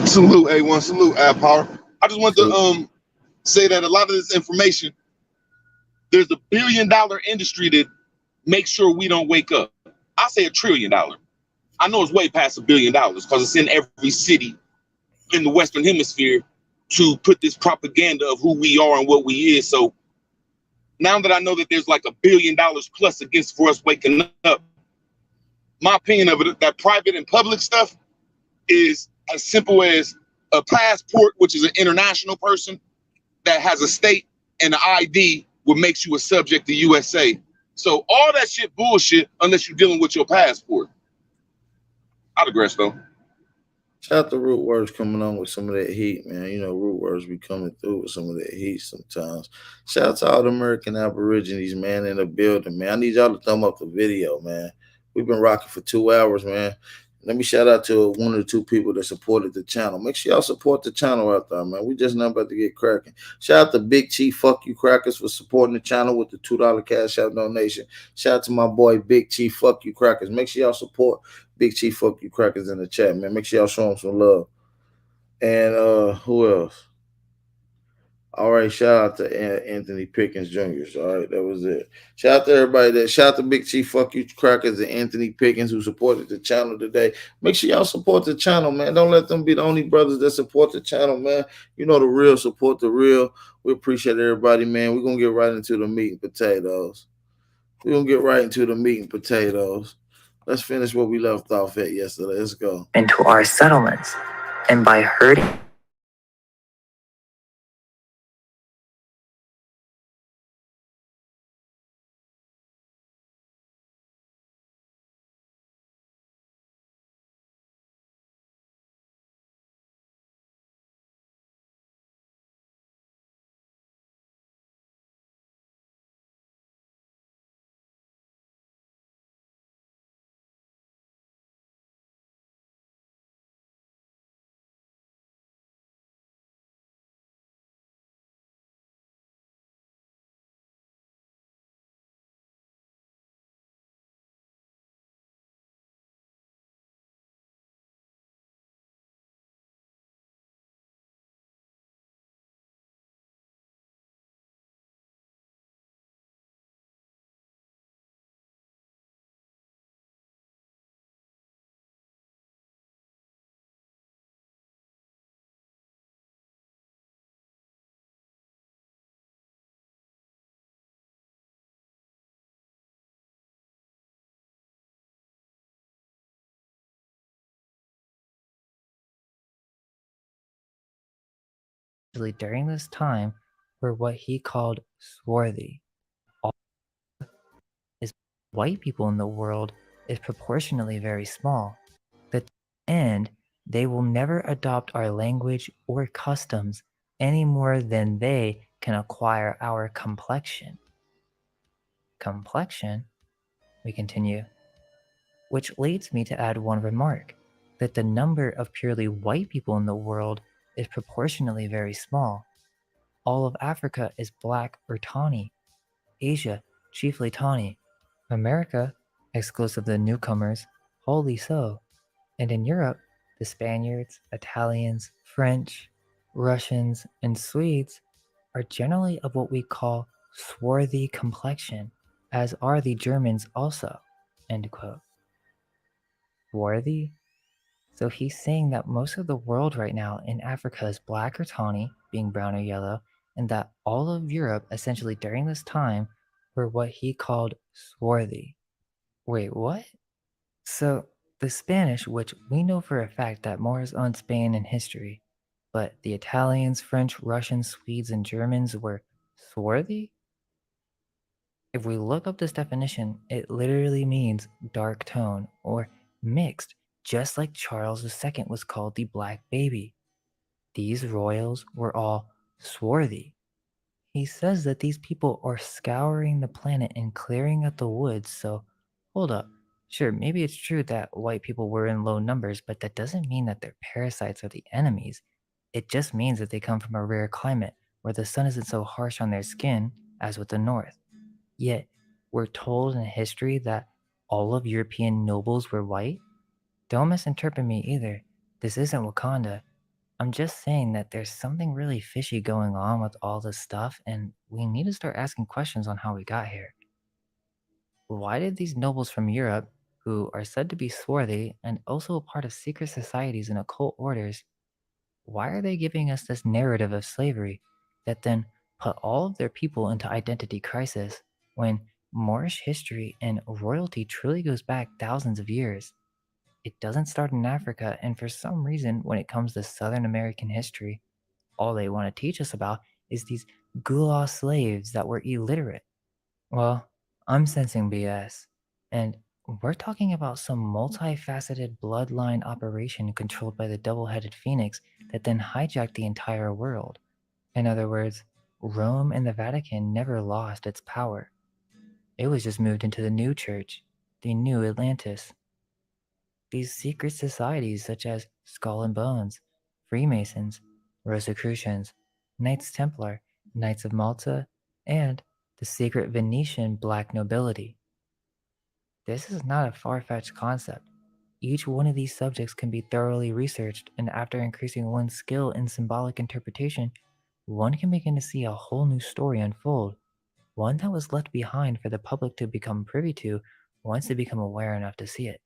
Salute, A1, salute, Ad Power. I just want to say that a lot of this information, there's a $1 billion industry that makes sure we don't wake up. I say $1 trillion. I know it's way past $1 billion because it's in every city in the Western Hemisphere to put this propaganda of who we are and what we is. So now that I know that there's like $1 billion plus against for us waking up, my opinion of it, that private and public stuff is as simple as a passport, which is an international person that has a state, and an ID, what makes you a subject to USA. So all that shit bullshit unless you're dealing with your passport. I digress though. Shout out to Root Words coming on with some of that heat, man. You know, Root Words be coming through with some of that heat sometimes. Shout out to all the American Aborigines, man, in the building, man. I need y'all to thumb up the video, man. We've been rocking for 2 hours, man. Let me shout out to one or two people that supported the channel. Make sure y'all support the channel out there, man. We just not about to get cracking. Shout out to Big Chief Fuck You Crackers for supporting the channel with the $2 cash out donation. Shout out to my boy Big Chief Fuck You Crackers. Make sure y'all support Big Chief Fuck You Crackers in the chat, man. Make sure y'all show him some love. And who else? All right, shout out to Anthony Pickens Jr. All right, that was it. Shout out to everybody shout out to Big Chief Fuck You Crackers and Anthony Pickens who supported the channel today. Make sure y'all support the channel, man. Don't let them be the only brothers that support the channel, man. You know the real, support the real. We appreciate everybody, man. We're gonna get right into the meat and potatoes. Let's finish what we left off at yesterday. Let's go. Into our settlements, and by herding during this time were what he called swarthy. All is white people in the world is proportionally very small. That and they will never adopt our language or customs any more than they can acquire our complexion. Complexion, we continue, which leads me to add one remark, that the number of purely white people in the world is proportionally very small. All of Africa is black or tawny, Asia chiefly tawny, America, exclusive of the newcomers, wholly so, and in Europe, the Spaniards, Italians, French, Russians, and Swedes are generally of what we call swarthy complexion, as are the Germans also. End quote. Swarthy? So he's saying that most of the world right now in Africa is black or tawny, being brown or yellow, and that all of Europe, essentially during this time, were what he called swarthy. Wait, what? So the Spanish, which we know for a fact that more is on Spain in history, but the Italians, French, Russians, Swedes, and Germans were swarthy? If we look up this definition, it literally means dark tone or mixed, just like Charles II was called the Black Baby. These royals were all swarthy. He says that these people are scouring the planet and clearing out the woods, so hold up. Sure, maybe it's true that white people were in low numbers, but that doesn't mean that they're parasites or the enemies. It just means that they come from a rare climate where the sun isn't so harsh on their skin as with the North. Yet, we're told in history that all of European nobles were white? Don't misinterpret me either. This isn't Wakanda. I'm just saying that there's something really fishy going on with all this stuff, and we need to start asking questions on how we got here. Why did these nobles from Europe, who are said to be swarthy and also a part of secret societies and occult orders, why are they giving us this narrative of slavery that then put all of their people into identity crisis when Moorish history and royalty truly goes back thousands of years? It doesn't start in Africa, and for some reason, when it comes to Southern American history, all they want to teach us about is these goulash slaves that were illiterate. Well, I'm sensing BS. And we're talking about some multifaceted bloodline operation controlled by the double-headed phoenix that then hijacked the entire world. In other words, Rome and the Vatican never lost its power. It was just moved into the new church, the new Atlantis. These secret societies such as Skull and Bones, Freemasons, Rosicrucians, Knights Templar, Knights of Malta, and the secret Venetian black nobility. This is not a far-fetched concept. Each one of these subjects can be thoroughly researched, and after increasing one's skill in symbolic interpretation, one can begin to see a whole new story unfold, one that was left behind for the public to become privy to once they become aware enough to see it.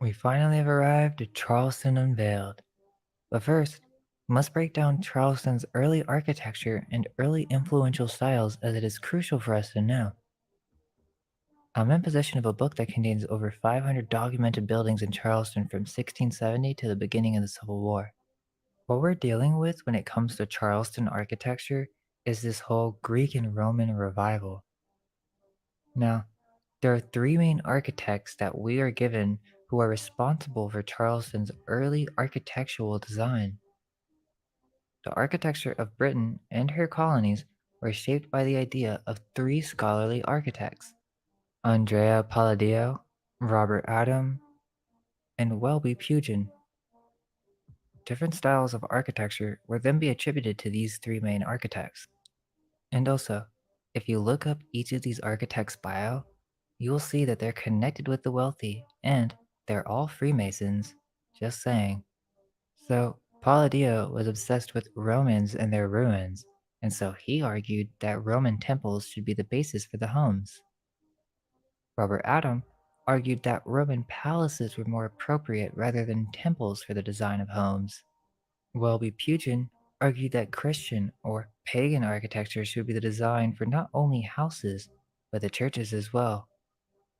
We finally have arrived at Charleston Unveiled. But first, we must break down Charleston's early architecture and early influential styles, as it is crucial for us to know. I'm in possession of a book that contains over 500 documented buildings in Charleston from 1670 to the beginning of the Civil War. What we're dealing with when it comes to Charleston architecture is this whole Greek and Roman revival. Now, there are three main architects that we are given who are responsible for Charleston's early architectural design. The architecture of Britain and her colonies were shaped by the idea of three scholarly architects: Andrea Palladio, Robert Adam, and Welby Pugin. Different styles of architecture will then be attributed to these three main architects. And also, if you look up each of these architects' bio, you will see that they're connected with the wealthy and they're all Freemasons, just saying. So, Palladio was obsessed with Romans and their ruins, and so he argued that Roman temples should be the basis for the homes. Robert Adam argued that Roman palaces were more appropriate rather than temples for the design of homes. Welby Pugin argued that Christian or pagan architecture should be the design for not only houses, but the churches as well.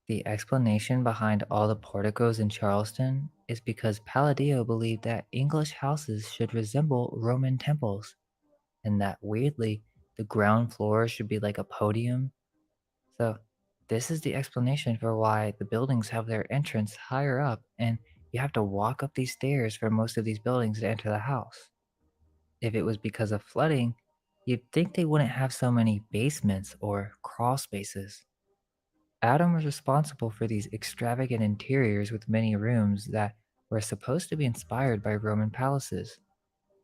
The explanation behind all the porticos in Charleston is because Palladio believed that English houses should resemble Roman temples, and that weirdly, the ground floor should be like a podium. So, this is the explanation for why the buildings have their entrance higher up, and you have to walk up these stairs for most of these buildings to enter the house. If it was because of flooding, you'd think they wouldn't have so many basements or crawl spaces. Adam was responsible for these extravagant interiors with many rooms that were supposed to be inspired by Roman palaces.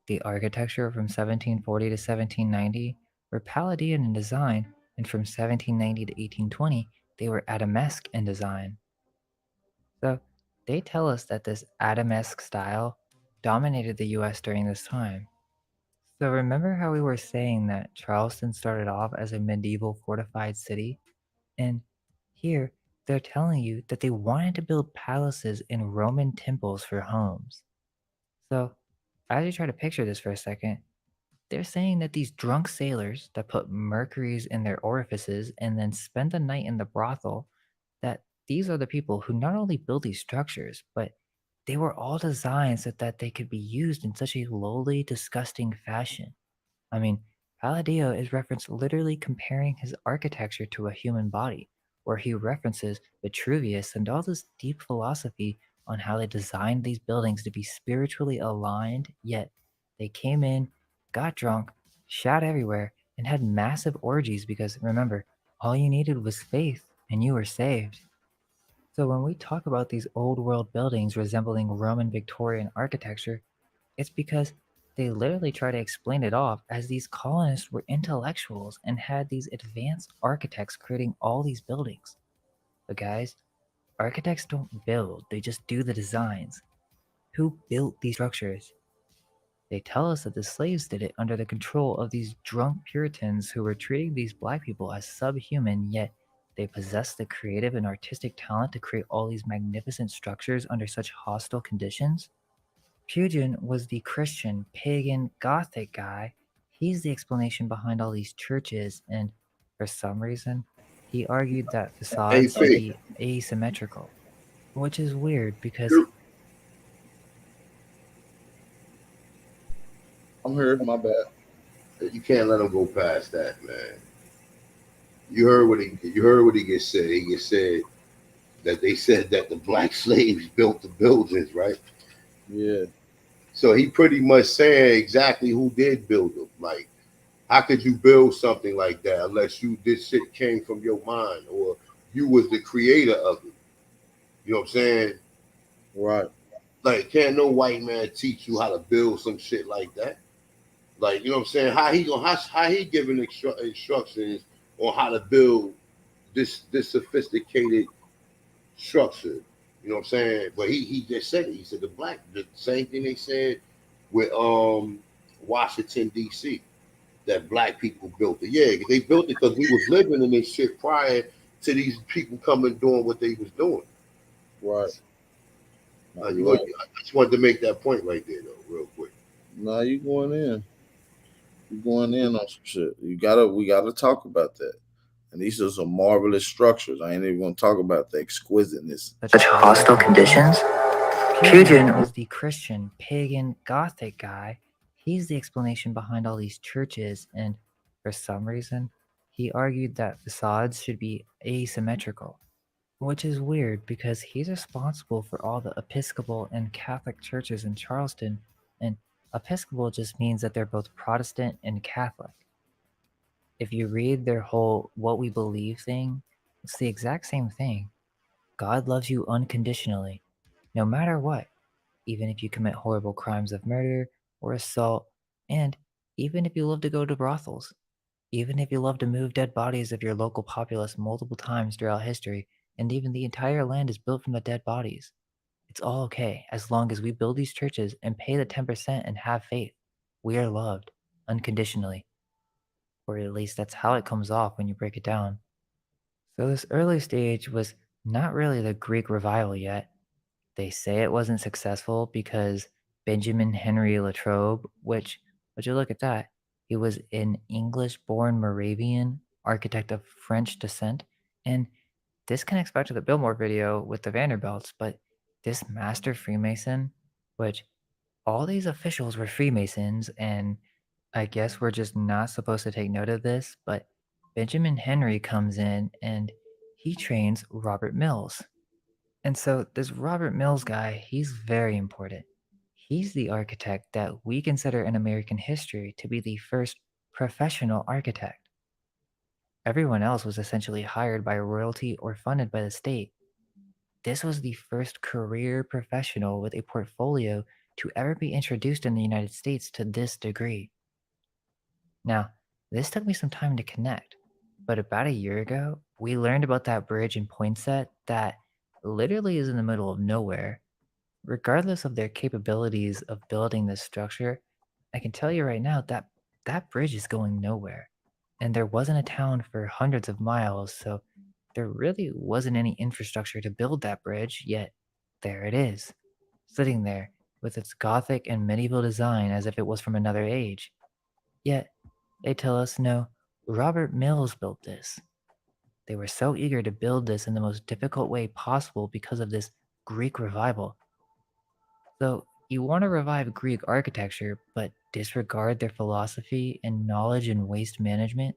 The architecture from 1740 to 1790 were Palladian in design, and from 1790 to 1820, they were Adamesque in design. So, they tell us that this Adamesque style dominated the US during this time. So remember how we were saying that Charleston started off as a medieval fortified city? And here, they're telling you that they wanted to build palaces and Roman temples for homes. So, as you try to picture this for a second, they're saying that these drunk sailors that put mercuries in their orifices and then spend the night in the brothel, that these are the people who not only build these structures, but They were all designed so that they could be used in such a lowly, disgusting fashion. I mean, Palladio is referenced literally comparing his architecture to a human body, where he references Vitruvius and all this deep philosophy on how they designed these buildings to be spiritually aligned, yet they came in, got drunk, shot everywhere, and had massive orgies because remember, all you needed was faith and you were saved. So when we talk about these old world buildings resembling Roman Victorian architecture, it's because they literally try to explain it off as these colonists were intellectuals and had these advanced architects creating all these buildings. But guys, architects don't build, they just do the designs. Who built these structures? They tell us that the slaves did it under the control of these drunk Puritans who were treating these black people as subhuman, yet they possessed the creative and artistic talent to create all these magnificent structures under such hostile conditions. Pugin was the Christian, pagan, Gothic guy. He's the explanation behind all these churches, and for some reason, he argued that Hey, facades should Faith. be asymmetrical, which is weird because I'm here. My bad. You can't let him go past that, man. You heard what he just said. He just said that they said that the black slaves built the buildings, right? Yeah. So he pretty much saying exactly who did build them. Like, how could you build something like that unless this shit came from your mind or you was the creator of it? You know what I'm saying? Right. Like, can't no white man teach you how to build some shit like that? Like, you know what I'm saying? How he giving instructions on how to build this sophisticated structure? You know what I'm saying? But he just said it. He said the same thing they said with Washington D.C. that black people built it. Yeah, they built it because we was living in this shit prior to these people coming doing what they was doing. Right. I just wanted to make that point right there, though, real quick. Nah, you going in. You going in on some shit. We gotta talk about that. And these are some marvelous structures. I ain't even gonna talk about the exquisiteness. such hostile conditions. Pugin was the Christian, pagan, Gothic guy. He's the explanation behind all these churches, and for some reason, he argued that facades should be asymmetrical, which is weird because he's responsible for all the Episcopal and Catholic churches in Charleston, and Episcopal just means that they're both Protestant and Catholic. If you read their whole what we believe thing, it's the exact same thing. God loves you unconditionally, no matter what, even if you commit horrible crimes of murder or assault, and even if you love to go to brothels, even if you love to move dead bodies of your local populace multiple times throughout history, and even the entire land is built from the dead bodies. It's all okay as long as we build these churches and pay the 10% and have faith. We are loved unconditionally. Or at least that's how it comes off when you break it down. So this early stage was not really the Greek revival yet. They say it wasn't successful because Benjamin Henry Latrobe, which, would you look at that? He was an English-born Moravian architect of French descent, and this connects back to the Billmore video with the Vanderbilts, but this master Freemason, which all these officials were Freemasons, and I guess we're just not supposed to take note of this, but Benjamin Henry comes in and he trains Robert Mills. And so this Robert Mills guy, he's very important. He's the architect that we consider in American history to be the first professional architect. Everyone else was essentially hired by royalty or funded by the state. This was the first career professional with a portfolio to ever be introduced in the United States to this degree. Now, this took me some time to connect, but about a year ago, we learned about that bridge in Poinsett that literally is in the middle of nowhere. Regardless of their capabilities of building this structure, I can tell you right now that that bridge is going nowhere. And there wasn't a town for hundreds of miles, so there really wasn't any infrastructure to build that bridge, yet there it is, sitting there with its Gothic and medieval design as if it was from another age. Yet, they tell us no, Robert Mills built this. They were so eager to build this in the most difficult way possible because of this Greek revival. So you want to revive Greek architecture, but disregard their philosophy and knowledge in waste management?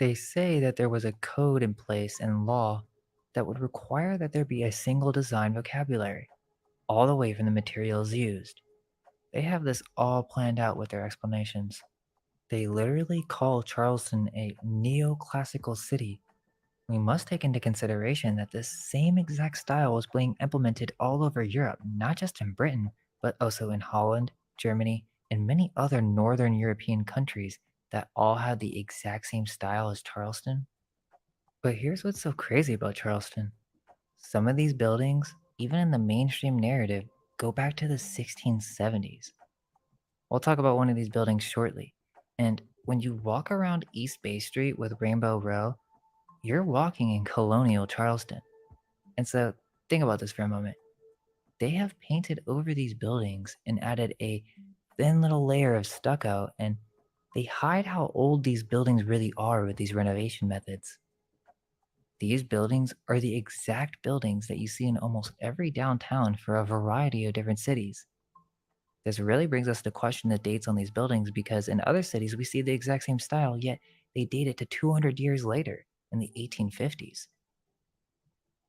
They say that there was a code in place and law that would require that there be a single design vocabulary, all the way from the materials used. They have this all planned out with their explanations. They literally call Charleston a neoclassical city. We must take into consideration that this same exact style was being implemented all over Europe, not just in Britain, but also in Holland, Germany, and many other northern European countries that all had the exact same style as Charleston. But here's what's so crazy about Charleston. Some of these buildings, even in the mainstream narrative, go back to the 1670s. We'll talk about one of these buildings shortly. And when you walk around East Bay Street with Rainbow Row, you're walking in colonial Charleston. And so think about this for a moment. They have painted over these buildings and added a thin little layer of stucco, and they hide how old these buildings really are with these renovation methods. These buildings are the exact buildings that you see in almost every downtown for a variety of different cities. This really brings us to question the dates on these buildings, because in other cities we see the exact same style, yet they date it to 200 years later in the 1850s.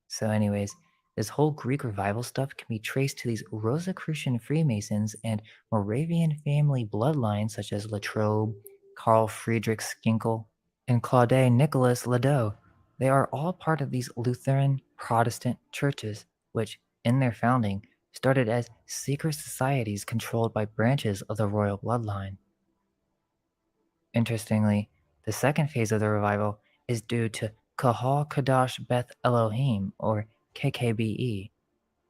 So anyways, this whole Greek revival stuff can be traced to these Rosicrucian Freemasons and Moravian family bloodlines such as Latrobe, Carl Friedrich Skinkel, and Claude Nicolas Ladeau. They are all part of these Lutheran Protestant churches, which, in their founding, started as secret societies controlled by branches of the royal bloodline. Interestingly, the second phase of the revival is due to Kahal Kadash Beth Elohim, or KKBE.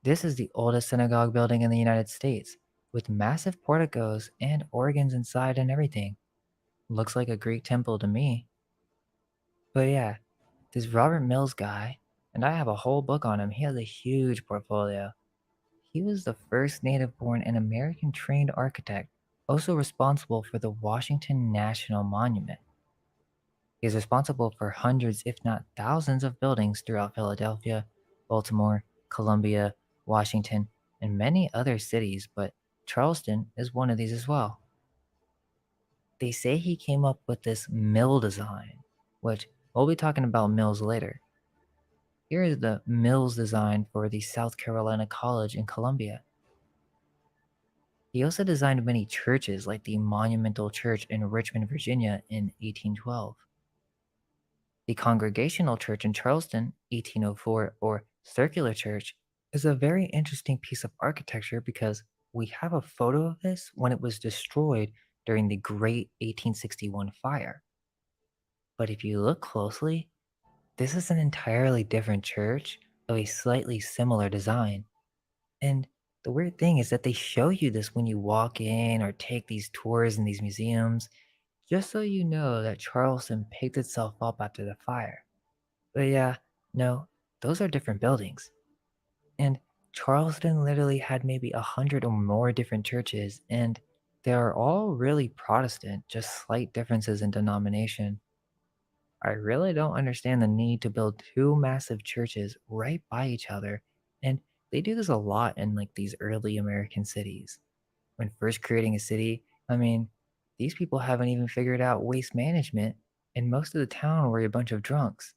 This is the oldest synagogue building in the United States, with massive porticos and organs inside and everything. Looks like a Greek temple to me. But yeah, this Robert Mills guy, and I have a whole book on him, he has a huge portfolio. He was the first native-born and American-trained architect, also responsible for the Washington National Monument. He is responsible for hundreds, if not thousands, of buildings throughout Philadelphia, Baltimore, Columbia, Washington, and many other cities, but Charleston is one of these as well. They say he came up with this mill design, which we'll be talking about mills later. Here is the mills design for the South Carolina College in Columbia. He also designed many churches like the Monumental Church in Richmond, Virginia in 1812. The Congregational Church in Charleston, 1804, or Circular Church, is a very interesting piece of architecture because we have a photo of this when it was destroyed during the Great 1861 fire. But if you look closely, this is an entirely different church of a slightly similar design. And the weird thing is that they show you this when you walk in or take these tours in these museums, just so you know that Charleston picked itself up after the fire. But yeah, no, those are different buildings. And Charleston literally had maybe 100 or more different churches, and they are all really Protestant, just slight differences in denomination. I really don't understand the need to build two massive churches right by each other, and they do this a lot in like these early American cities. When first creating a city, I mean, these people haven't even figured out waste management, and most of the town were a bunch of drunks.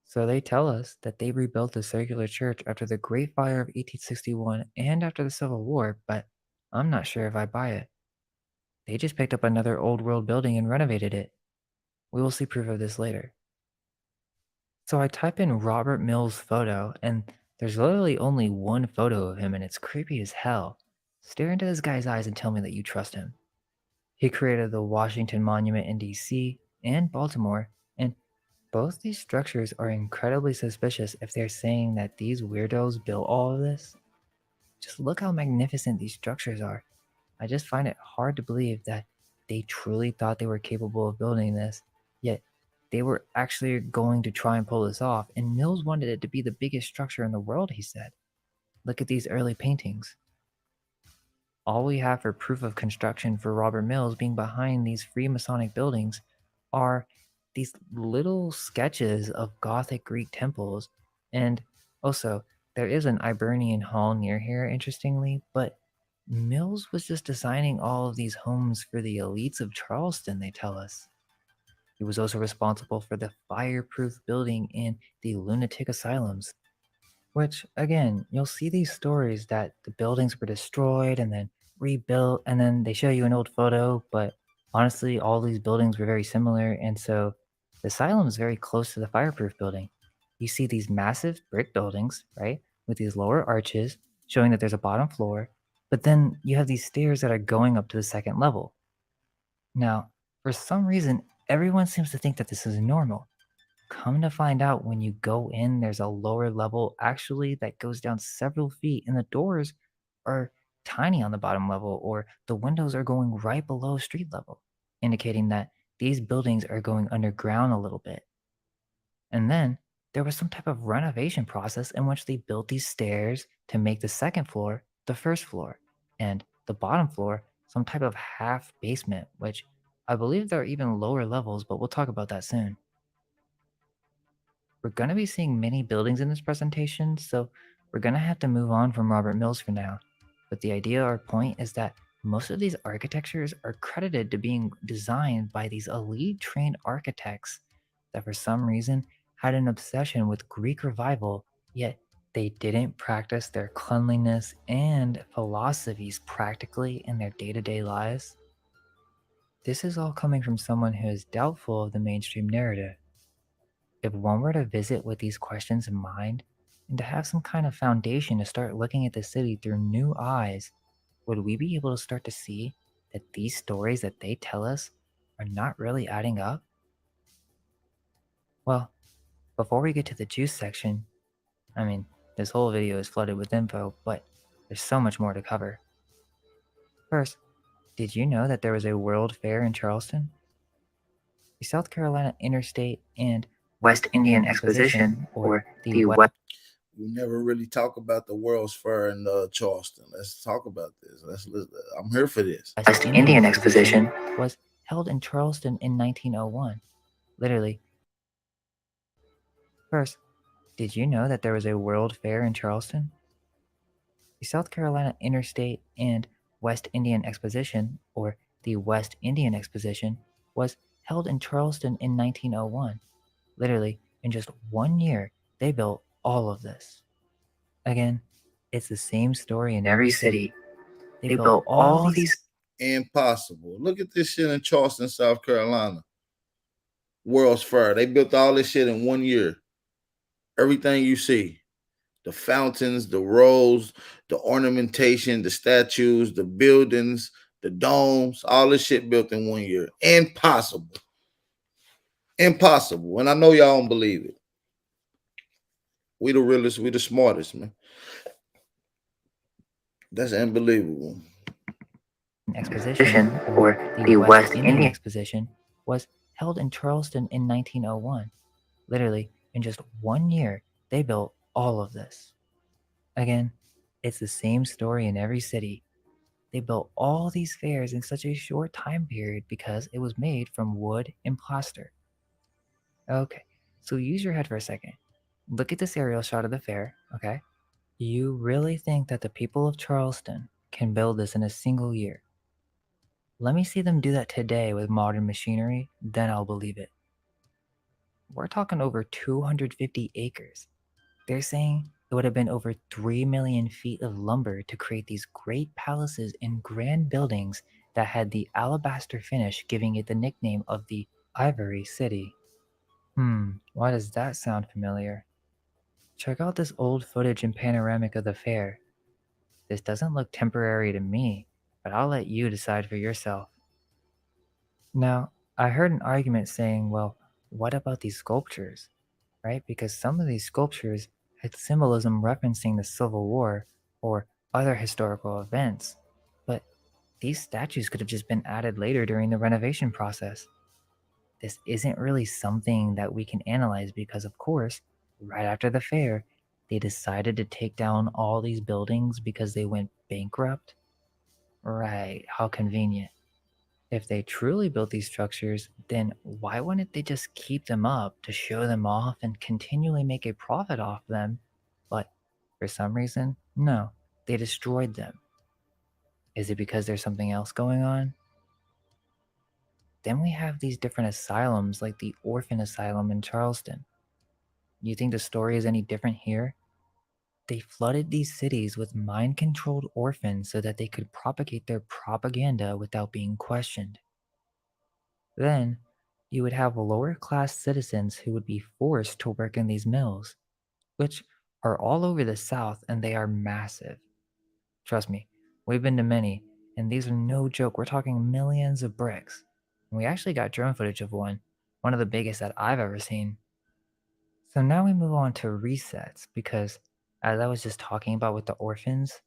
So they tell us that they rebuilt the circular church after the Great Fire of 1861 and after the Civil War, but I'm not sure if I buy it. They just picked up another old world building and renovated it. We will see proof of this later. So I type in Robert Mills photo, and there's literally only one photo of him, and it's creepy as hell. Stare into this guy's eyes and tell me that you trust him. He created the Washington Monument in DC and Baltimore, and both these structures are incredibly suspicious if they're saying that these weirdos built all of this. Just look how magnificent these structures are. I just find it hard to believe that they truly thought they were capable of building this, yet they were actually going to try and pull this off, and Mills wanted it to be the biggest structure in the world, he said. Look at these early paintings. All we have for proof of construction for Robert Mills being behind these Freemasonic buildings are these little sketches of Gothic Greek temples, and also there is an Hibernian Hall near here, interestingly, but Mills was just designing all of these homes for the elites of Charleston, they tell us. He was also responsible for the fireproof building in the lunatic asylums. Which, again, you'll see these stories that the buildings were destroyed and then rebuilt, and then they show you an old photo, but honestly, all these buildings were very similar, and so the asylum is very close to the fireproof building. You see these massive brick buildings, right, with these lower arches showing that there's a bottom floor, but then you have these stairs that are going up to the second level. Now, for some reason, everyone seems to think that this is normal. Come to find out, when you go in, there's a lower level actually that goes down several feet, and the doors are tiny on the bottom level, or the windows are going right below street level, indicating that these buildings are going underground a little bit. And then there was some type of renovation process in which they built these stairs to make the second floor the first floor, and the bottom floor some type of half basement, which I believe there are even lower levels, but we'll talk about that soon. We're going to be seeing many buildings in this presentation, so we're going to have to move on from Robert Mills for now. But the idea or point is that most of these architectures are credited to being designed by these elite trained architects that for some reason had an obsession with Greek revival, yet they didn't practice their cleanliness and philosophies practically in their day-to-day lives. This is all coming from someone who is doubtful of the mainstream narrative. If one were to visit with these questions in mind, and to have some kind of foundation to start looking at the city through new eyes, would we be able to start to see that these stories that they tell us are not really adding up? Well, before we get to the juice section, I mean, this whole video is flooded with info, but there's so much more to cover. First, did you know that there was a World Fair in Charleston? The South Carolina Interstate and West Indian Exposition, or the West. We never really talk about the World's Fair in Charleston. Let's talk about this. I'm here for this. West Indian Exposition was held in Charleston in 1901. Literally. First, did you know that there was a World Fair in Charleston? The South Carolina Interstate and West Indian Exposition, or the West Indian Exposition, was held in Charleston in 1901. Literally, in just 1 year, they built all of this. Again, it's the same story in every city. They built all these. Impossible. Look at this shit in Charleston, South Carolina. World's Fair. They built all this shit in 1 year. Everything you see. The fountains, the roads, the ornamentation, the statues, the buildings, the domes, all this shit built in 1 year. Impossible. Impossible. And I know y'all don't believe it. We the realest, we the smartest, man. That's unbelievable. Exposition, or the West Indian Exposition, was held in Charleston in 1901. Literally, in just 1 year, they built all of this. Again, it's the same story in every city. They built all these fairs in such a short time period because it was made from wood and plaster. Okay, so use your head for a second. Look at this aerial shot of the fair, okay? You really think that the people of Charleston can build this in a single year? Let me see them do that today with modern machinery, then I'll believe it. We're talking over 250 acres. They're saying it would have been over 3 million feet of lumber to create these great palaces and grand buildings that had the alabaster finish, giving it the nickname of the Ivory City. Why does that sound familiar? Check out this old footage and panoramic of the fair. This doesn't look temporary to me, but I'll let you decide for yourself. Now, I heard an argument saying, well, what about these sculptures, right? Because some of these sculptures had symbolism referencing the Civil War or other historical events, but these statues could have just been added later during the renovation process. This isn't really something that we can analyze because, of course, right after the fair, they decided to take down all these buildings because they went bankrupt. Right, how convenient. If they truly built these structures, then why wouldn't they just keep them up to show them off and continually make a profit off them? But for some reason, no, they destroyed them. Is it because there's something else going on? Then we have these different asylums like the orphan asylum in Charleston. You think the story is any different here? They flooded these cities with mind-controlled orphans so that they could propagate their propaganda without being questioned. Then, you would have lower-class citizens who would be forced to work in these mills, which are all over the South and they are massive. Trust me, we've been to many, and these are no joke. We're talking millions of bricks. And we actually got drone footage of one of the biggest that I've ever seen. So now we move on to resets because, as I was just talking about with the orphans,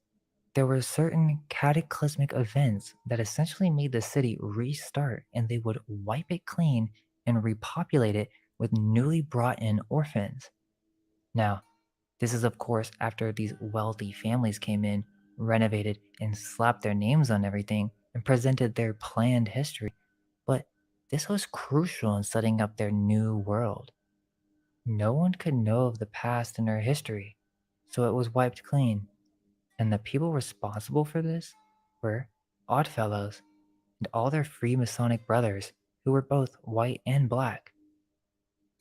there were certain cataclysmic events that essentially made the city restart and they would wipe it clean and repopulate it with newly brought in orphans. Now, this is of course after these wealthy families came in, renovated, and slapped their names on everything and presented their planned history. But this was crucial in setting up their new world. No one could know of the past in their history, so it was wiped clean. And the people responsible for this were Oddfellows and all their Freemasonic brothers who were both white and black.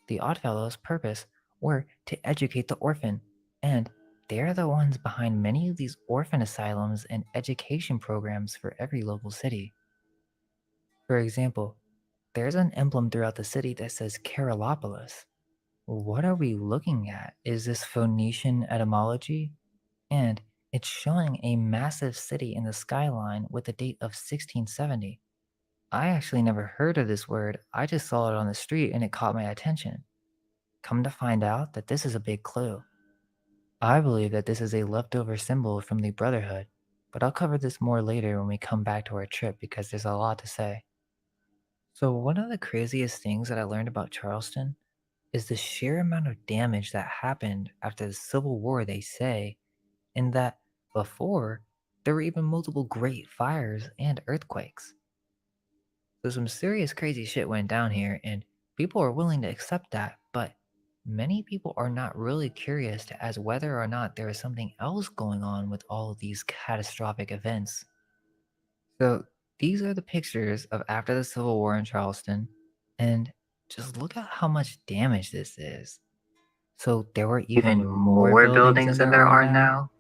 The Oddfellows' purpose were to educate the orphan, and they are the ones behind many of these orphan asylums and education programs for every local city. For example, there's an emblem throughout the city that says Carolopolis. What are we looking at? Is this Phoenician etymology? And it's showing a massive city in the skyline with a date of 1670. I actually never heard of this word, I just saw it on the street and it caught my attention. Come to find out that this is a big clue. I believe that this is a leftover symbol from the Brotherhood, but I'll cover this more later when we come back to our trip because there's a lot to say. So one of the craziest things that I learned about Charleston is the sheer amount of damage that happened after the Civil War, they say, in that before, there were even multiple great fires and earthquakes. So some serious crazy shit went down here, and people are willing to accept that, but many people are not really curious as whether or not there is something else going on with all of these catastrophic events. So these are the pictures of after the Civil War in Charleston, and just look at how much damage this is. So there were even more buildings than there are now.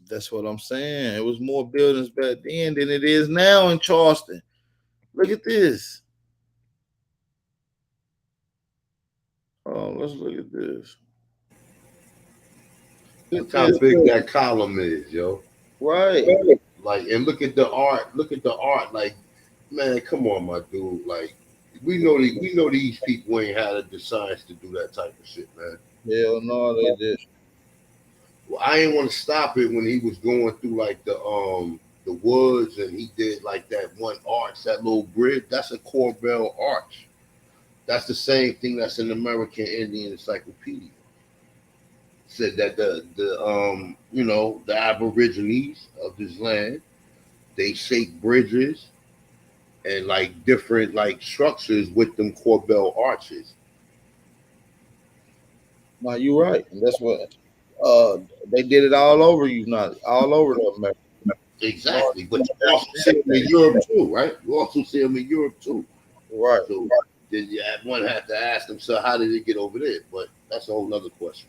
That's what I'm saying. It was more buildings back then than it is now in Charleston. Look at this. Oh, let's look at this. Look how big that column is, yo. Right. Like, and look at the art. Look at the art. Like, man, come on, my dude. Like, we know these people ain't had the science to do that type of shit, man. Hell no, they did. Well, I didn't want to stop it when he was going through like the woods and he did like that one arch, that little bridge. That's a Corbell arch. That's the same thing that's in American Indian Encyclopedia. Said that the Aborigines of this land, they shape bridges and like different like structures with them Corbell arches. No, you're right. And that's what they did it all over all over America. Exactly. But you also see them in Europe too, right? You also see them in Europe too. Right. So then one had to ask themselves, how did it get over there? But that's a whole nother question.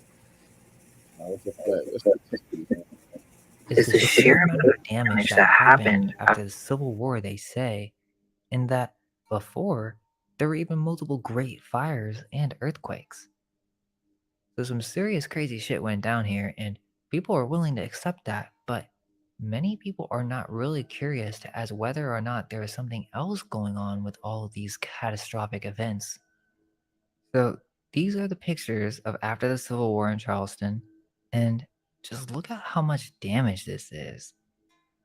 It's the sheer amount of damage that happened after the Civil War, they say, in that before, there were even multiple great fires and earthquakes. So some serious crazy shit went down here, and people are willing to accept that, but many people are not really curious as whether or not there is something else going on with all of these catastrophic events. So these are the pictures of after the Civil War in Charleston, and just look at how much damage this is.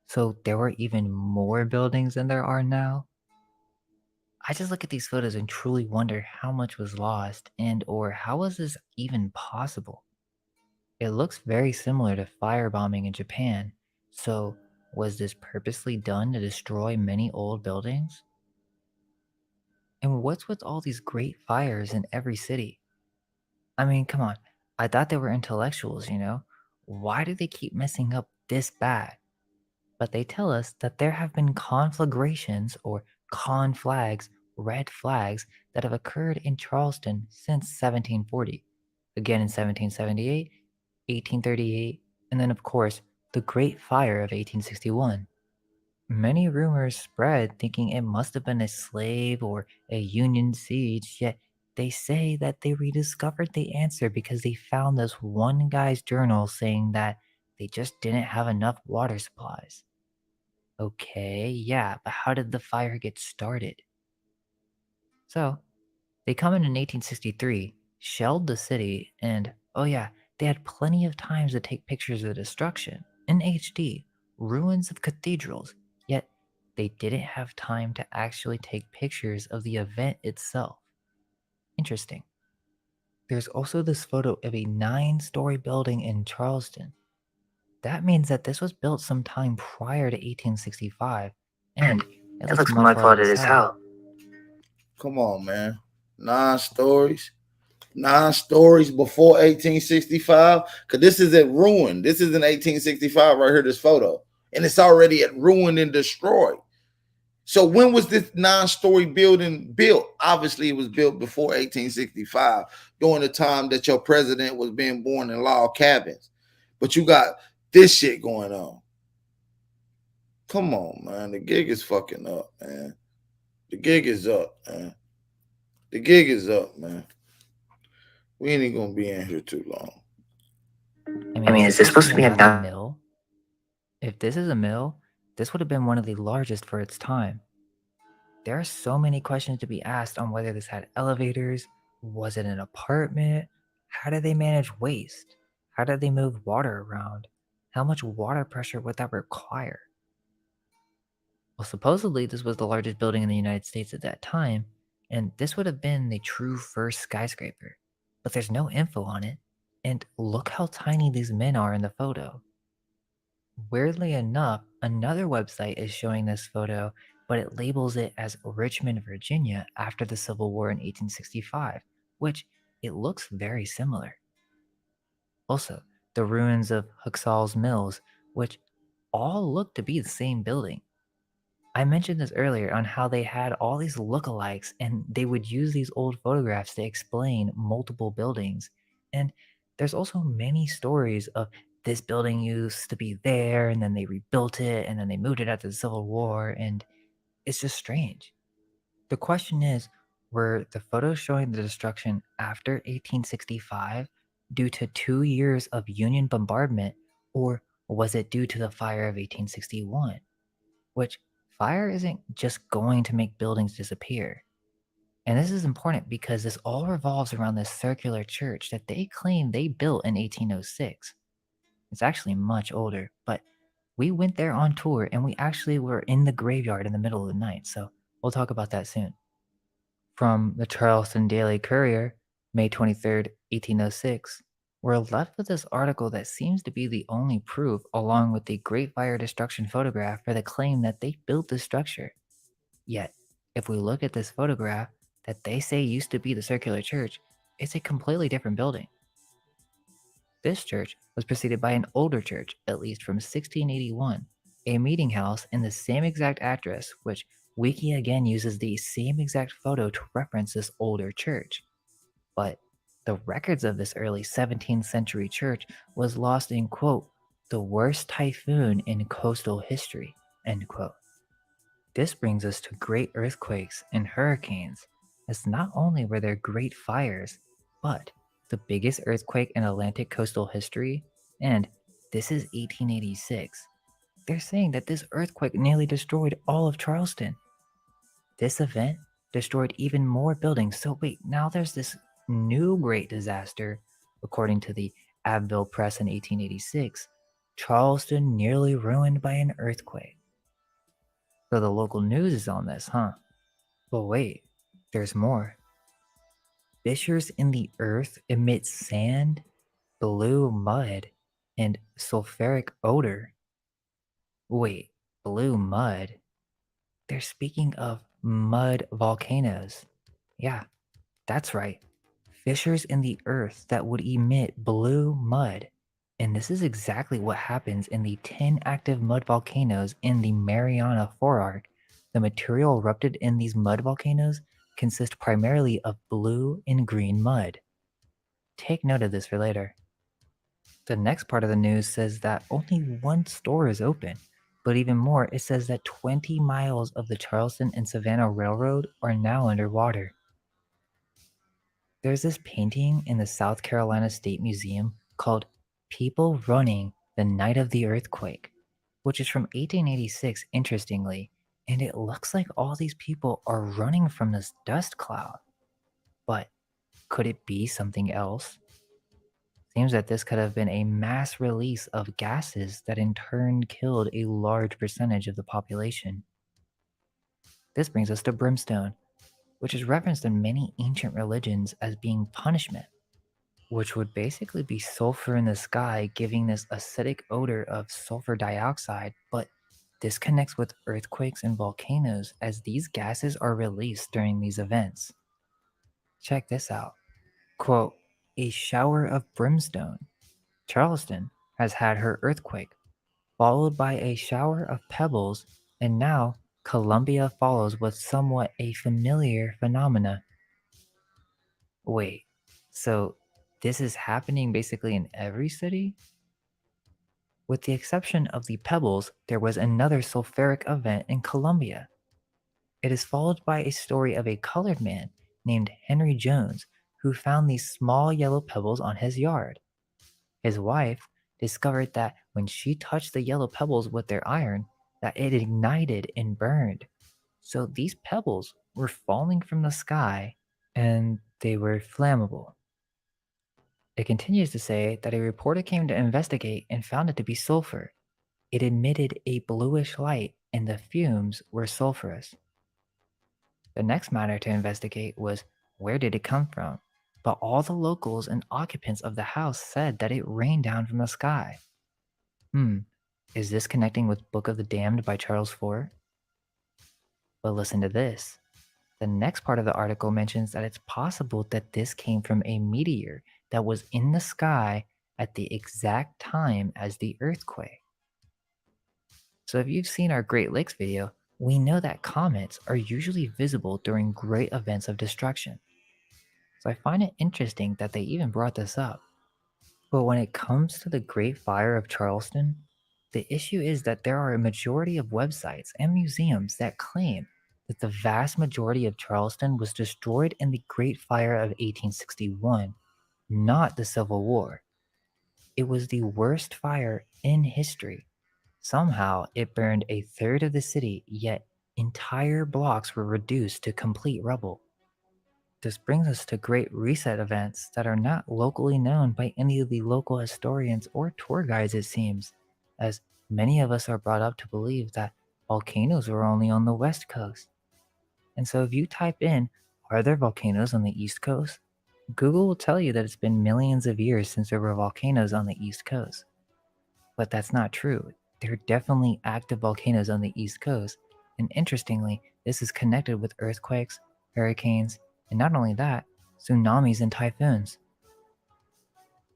So there were even more buildings than there are now. I just look at these photos and truly wonder how much was lost and or how was this even possible? It looks very similar to firebombing in Japan, so was this purposely done to destroy many old buildings? And what's with all these great fires in every city? I mean, come on, I thought they were intellectuals, you know? Why do they keep messing up this bad? but they tell us that there have been conflagrations or conflags, red flags, that have occurred in Charleston since 1740, again in 1778, 1838, and then, of course, the Great Fire of 1861. Many rumors spread thinking it must have been a slave or a Union siege, yet they say that they rediscovered the answer because they found this one guy's journal saying that they just didn't have enough water supplies. Okay, yeah, but how did the fire get started? So, they come in 1863, shelled the city, and oh yeah, they had plenty of times to take pictures of the destruction in HD, ruins of cathedrals, yet they didn't have time to actually take pictures of the event itself. Interesting. There's also this photo of a 9-story building in Charleston. That means that this was built sometime prior to 1865, and it looks mud flooded as hell. Come on, man. 9 stories. 9 stories before 1865. Because this is at ruin. This is in 1865 right here, this photo. And it's already at ruin and destroyed. So when was this 9-story building built? Obviously, it was built before 1865, during the time that your president was being born in log cabins. But you got this shit going on. Come on, man. The gig is fucking up, man. The gig is up, man. The gig is up, man. We ain't gonna be in here too long. I mean, is this supposed to be a mill? If this is a mill, this would have been one of the largest for its time. There are so many questions to be asked on whether this had elevators. Was it an apartment? How did they manage waste? How did they move water around? How much water pressure would that require? Well, supposedly this was the largest building in the United States at that time, and this would have been the true first skyscraper. But there's no info on it, and look how tiny these men are in the photo. Weirdly enough, another website is showing this photo, but it labels it as Richmond, Virginia after the Civil War in 1865, which it looks very similar. Also, the ruins of Huxall's Mills, which all look to be the same building. I mentioned this earlier on how they had all these lookalikes and they would use these old photographs to explain multiple buildings. And there's also many stories of this building used to be there and then they rebuilt it and then they moved it after the Civil War, and it's just strange. The question is, were the photos showing the destruction after 1865 due to 2 years of Union bombardment, or was it due to the fire of 1861? Which fire isn't just going to make buildings disappear. And this is important because this all revolves around this circular church that they claim they built in 1806. It's actually much older, but we went there on tour and we actually were in the graveyard in the middle of the night, so we'll talk about that soon. From the Charleston Daily Courier, May 23rd, 1806, we're left with this article that seems to be the only proof, along with the Great Fire Destruction photograph, for the claim that they built this structure. Yet, if we look at this photograph that they say used to be the circular church, it's a completely different building. This church was preceded by an older church, at least from 1681, a meeting house in the same exact address, which Wiki again uses the same exact photo to reference this older church. But the records of this early 17th century church was lost in, quote, the worst typhoon in coastal history, end quote. This brings us to great earthquakes and hurricanes, as not only were there great fires, but the biggest earthquake in Atlantic coastal history, and this is 1886. They're saying that this earthquake nearly destroyed all of Charleston. This event destroyed even more buildings, so wait, now there's this new great disaster. According to the Abbeville Press in 1886, Charleston nearly ruined by an earthquake. So the local news is on this, huh? But wait, there's more. Fissures in the earth emit sand, blue mud, and sulfuric odor. Wait, blue mud? They're speaking of mud volcanoes. Yeah, that's right. Fissures in the earth that would emit blue mud. And this is exactly what happens in the 10 active mud volcanoes in the Mariana Forearc. The material erupted in these mud volcanoes consists primarily of blue and green mud. Take note of this for later. The next part of the news says that only one store is open, but even more, it says that 20 miles of the Charleston and Savannah Railroad are now underwater. There's this painting in the South Carolina State Museum called People Running the Night of the Earthquake, which is from 1886, interestingly, and it looks like all these people are running from this dust cloud. But could it be something else? Seems that this could have been a mass release of gases that in turn killed a large percentage of the population. This brings us to brimstone, which is referenced in many ancient religions as being punishment, which would basically be sulfur in the sky giving this acidic odor of sulfur dioxide, but this connects with earthquakes and volcanoes as these gases are released during these events. Check this out. Quote, a shower of brimstone. Charleston has had her earthquake, followed by a shower of pebbles, and now Columbia follows with somewhat a familiar phenomena. Wait, so this is happening basically in every city? With the exception of the pebbles, there was another sulfuric event in Columbia. It is followed by a story of a colored man named Henry Jones who found these small yellow pebbles on his yard. His wife discovered that when she touched the yellow pebbles with their iron, that it ignited and burned. So these pebbles were falling from the sky and they were flammable. It continues to say that a reporter came to investigate and found it to be sulfur. It emitted a bluish light and the fumes were sulfurous. The next matter to investigate was where did it come from? But all the locals and occupants of the house said that it rained down from the sky. Is this connecting with Book of the Damned by Charles Fort? But listen to this. The next part of the article mentions that it's possible that this came from a meteor that was in the sky at the exact time as the earthquake. So if you've seen our Great Lakes video, we know that comets are usually visible during great events of destruction. So I find it interesting that they even brought this up. But when it comes to the Great Fire of Charleston, the issue is that there are a majority of websites and museums that claim that the vast majority of Charleston was destroyed in the Great Fire of 1861, not the Civil War. It was the worst fire in history. Somehow, it burned a third of the city, yet entire blocks were reduced to complete rubble. This brings us to Great Reset events that are not locally known by any of the local historians or tour guides, it seems, as many of us are brought up to believe that volcanoes were only on the West Coast. And so if you type in, are there volcanoes on the East Coast? Google will tell you that it's been millions of years since there were volcanoes on the East Coast. But that's not true. There are definitely active volcanoes on the East Coast, and interestingly, this is connected with earthquakes, hurricanes, and not only that, tsunamis and typhoons.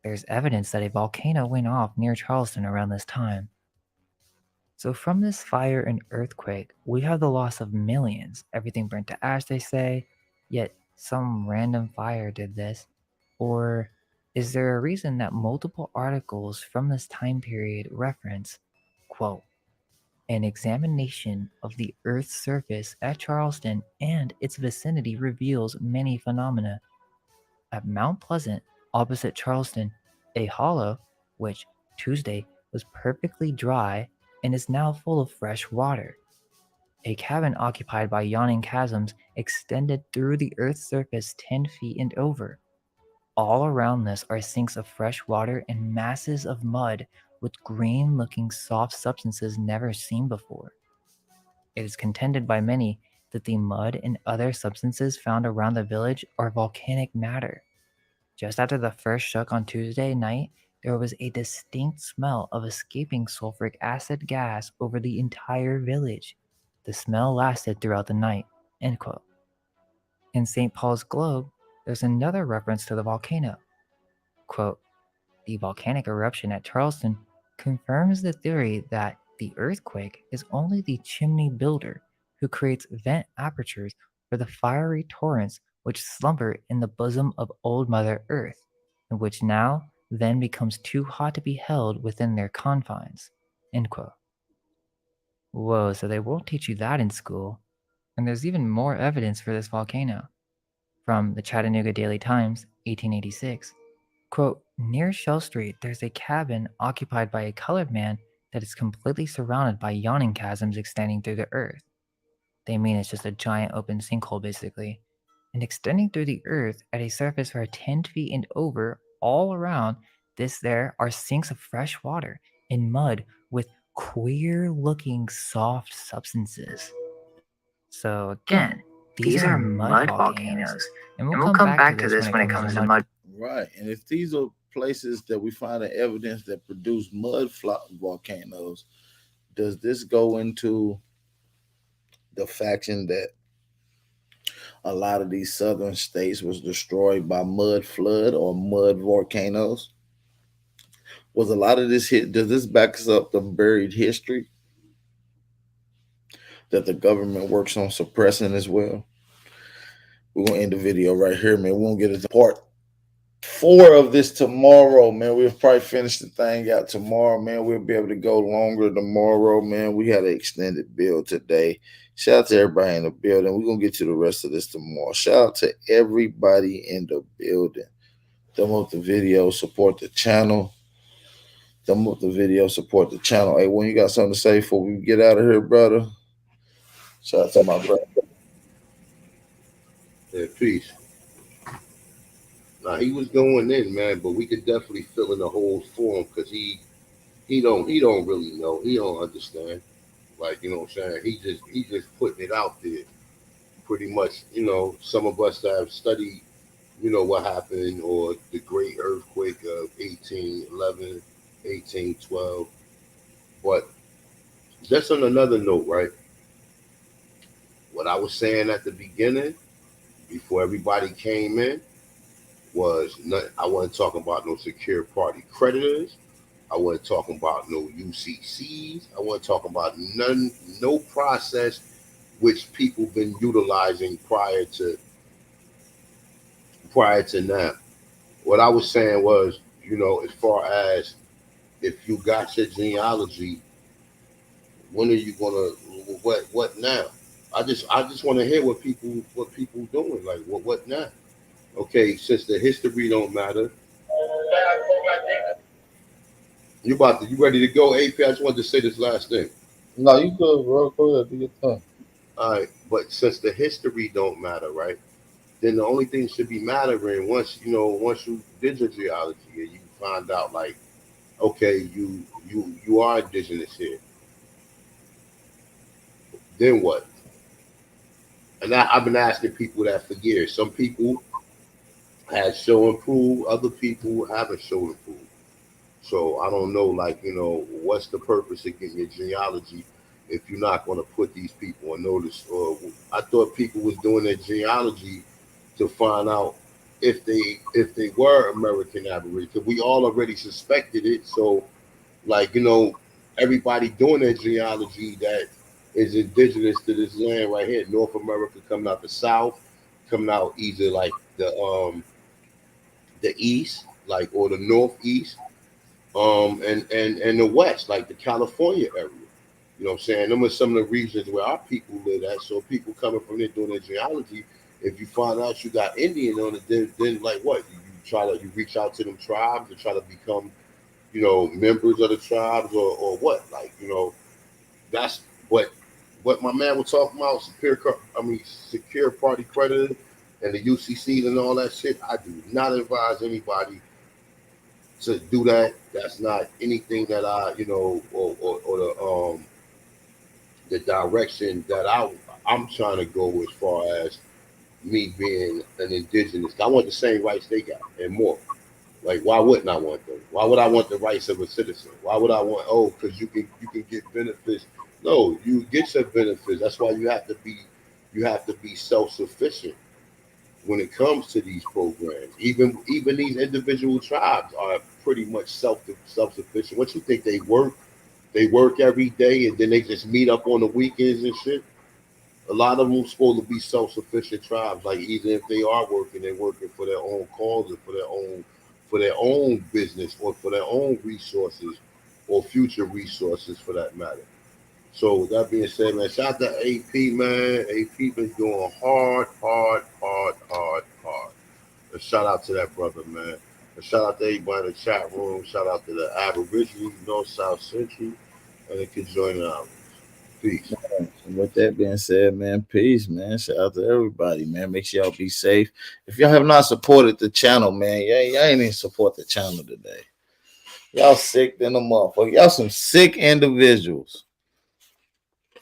There's evidence that a volcano went off near Charleston around this time. So from this fire and earthquake, we have the loss of millions. Everything burnt to ash, they say, yet some random fire did this. Or is there a reason that multiple articles from this time period reference, quote, an examination of the Earth's surface at Charleston and its vicinity reveals many phenomena. At Mount Pleasant, opposite Charleston, a hollow, which Tuesday was perfectly dry and is now full of fresh water. A cabin occupied by yawning chasms extended through the Earth's surface 10 feet and over. All around this are sinks of fresh water and masses of mud with green-looking soft substances never seen before. It is contended by many that the mud and other substances found around the village are volcanic matter. Just after the first shock on Tuesday night, there was a distinct smell of escaping sulfuric acid gas over the entire village. The smell lasted throughout the night, end quote. In St. Paul's Globe, there's another reference to the volcano. Quote, The volcanic eruption at Charleston confirms the theory that the earthquake is only the chimney builder who creates vent apertures for the fiery torrents which slumber in the bosom of old Mother Earth, and which now then becomes too hot to be held within their confines. End quote. Whoa, so they won't teach you that in school. And there's even more evidence for this volcano. From the Chattanooga Daily Times, 1886, quote, near Shell Street, there's a cabin occupied by a colored man that is completely surrounded by yawning chasms extending through the earth. They mean it's just a giant open sinkhole, basically. And extending through the earth at a surface for 10 feet and over, all around this there are sinks of fresh water and mud with queer-looking soft substances. So again, these are mud volcanoes. And we'll come back to this when it comes to mud. Right. And if these are places that we find the evidence that produce mud volcanoes, does this go into the faction that a lot of these southern states was destroyed by mud flood or mud volcanoes? Was a lot of this hit? Does this back up the buried history that the government works on suppressing as well? We're gonna end the video right here, man. We're gonna get into part 4 of this tomorrow, man. We'll probably finish the thing out tomorrow, man. We'll be able to go longer tomorrow, man. We had an extended build today. Shout out to everybody in the building. We're gonna get to the rest of this tomorrow. Shout out to everybody in the building. Thumb up the video, support the channel. Thumb up the video, support the channel. Hey, when you got something to say before we get out of here, brother? Shout out to my brother. Yeah, peace. Now he was going in, man, but we could definitely fill in the holes for him because he don't really know. He don't understand. Like, you know what I'm saying? He just putting it out there. Pretty much, you know, some of us that have studied, you know, what happened or the great earthquake of 1811, 1812. But just on another note, right? What I was saying at the beginning, before everybody came in, was I wasn't talking about no secure party creditors. I wasn't talking about no UCCs. I wasn't talking about no process which people been utilizing prior to now. What I was saying was, you know, as far as if you got your genealogy, when are you gonna what now? I just want to hear what people doing. Like what now? Okay, since the history don't matter. You ready to go, AP? I just wanted to say this last thing. No, you good, bro. Go ahead, do your thing. All right, but since the history don't matter, right? Then the only thing should be mattering once you did your genealogy and you find out, like, okay, you are indigenous here. Then what? And I've been asking people that for years. Some people had show and prove, other people haven't shown and prove. So I don't know, like, you know, what's the purpose of getting your genealogy if you're not going to put these people on notice? Or I thought people was doing their genealogy to find out if they were American Aboriginal, because we all already suspected it. So, like, you know, everybody doing their genealogy that is indigenous to this land right here, North America, coming out the South, coming out either like the East, like, or the Northeast, and the West, like the California area. You know what I'm saying? Them are some of the regions where our people live at. So people coming from there doing their genealogy, if you find out you got Indian on it, then like what? You reach out to them tribes and try to become, you know, members of the tribes or what? Like, you know, that's what my man was talking about, secure party creditors and the UCCs and all that shit. I do not advise anybody to do that. That's not anything that I, you know, or the direction that I'm trying to go as far as me being an indigenous. I want the same rights they got and more. Like, why wouldn't I want them? Why would I want the rights of a citizen? Why would I want, because you can get benefits. No, you get your benefits. That's why you have to be self-sufficient. when it comes to these programs. Even these individual tribes are pretty much self-sufficient. What you think they work? They work every day and then they just meet up on the weekends and shit. A lot of them supposed to be self-sufficient tribes. Like even if they are working, they're working for their own cause and for their own business or for their own resources or future resources for that matter. So that being said, man, shout out to AP, man. AP been doing hard. And shout out to that brother, man. And shout out to everybody in the chat room. Shout out to the Aboriginals, North, South, Central, and the conjoining islands. Peace. And with that being said, man, peace, man. Shout out to everybody, man. Make sure y'all be safe. If y'all have not supported the channel, man, y'all ain't even support the channel today. Y'all sick than a motherfucker. Y'all some sick individuals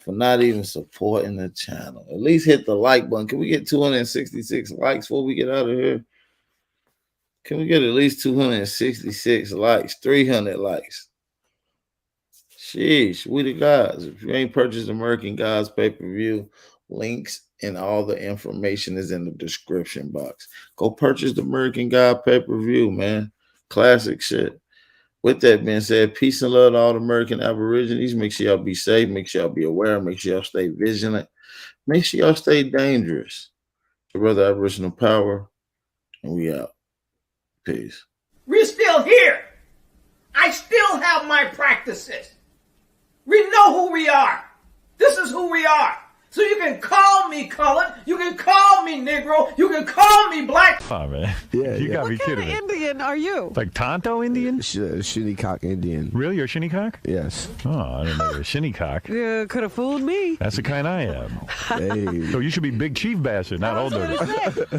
for not even supporting the channel. At least hit the like button. Can we get 266 likes before we get out of here? Can we get at least 266 likes? 300 likes. Sheesh, we the guys. If you ain't purchased American Gods pay-per-view, links and all the information is in the description box. Go purchase the American God pay-per-view, man. Classic shit. With that being said, peace and love to all the American Aborigines. Make sure y'all be safe. Make sure y'all be aware. Make sure y'all stay vigilant. Make sure y'all stay dangerous. Your brother Aboriginal Power, and we out. Peace. We're still here. I still have my practices. We know who we are. This is who we are. So you can call me colored, you can call me Negro, you can call me black. Oh, man. Yeah, you gotta be kidding me. What kind of Indian are you? Like Tonto Indian? Shinnecock Indian. Really? You're Shinnecock? Yes. Oh, I didn't know you were Shinnecock. Yeah, could have fooled me. That's the kind I am. Hey. So you should be Big Chief Bastard, not Old Dirty.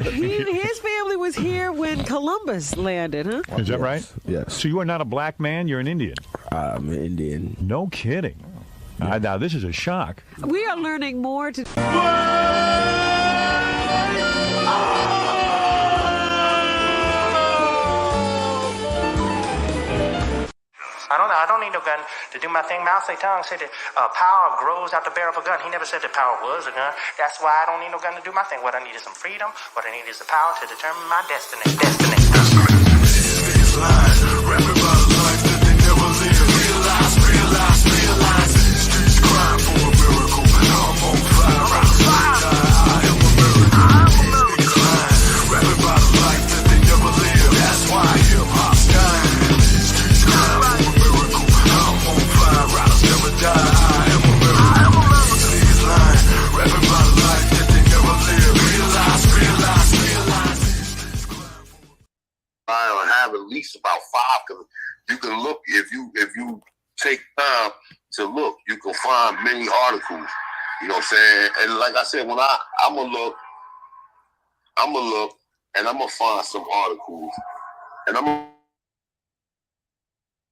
His family was here when Columbus landed, huh? Is that right? Yes. So you are not a black man, you're an Indian? I'm an Indian. No kidding. Yeah. Now, this is a shock. We are learning more to... I don't need no gun to do my thing. Mao Zedong said that power grows out the barrel of a gun. He never said that power was a gun. That's why I don't need no gun to do my thing. What I need is some freedom. What I need is the power to determine my destiny. Have at least about 5, because you can look, if you take time to look, you can find many articles, you know what I'm saying? And like I said, when I'm gonna look and I'm gonna find some articles and I'm gonna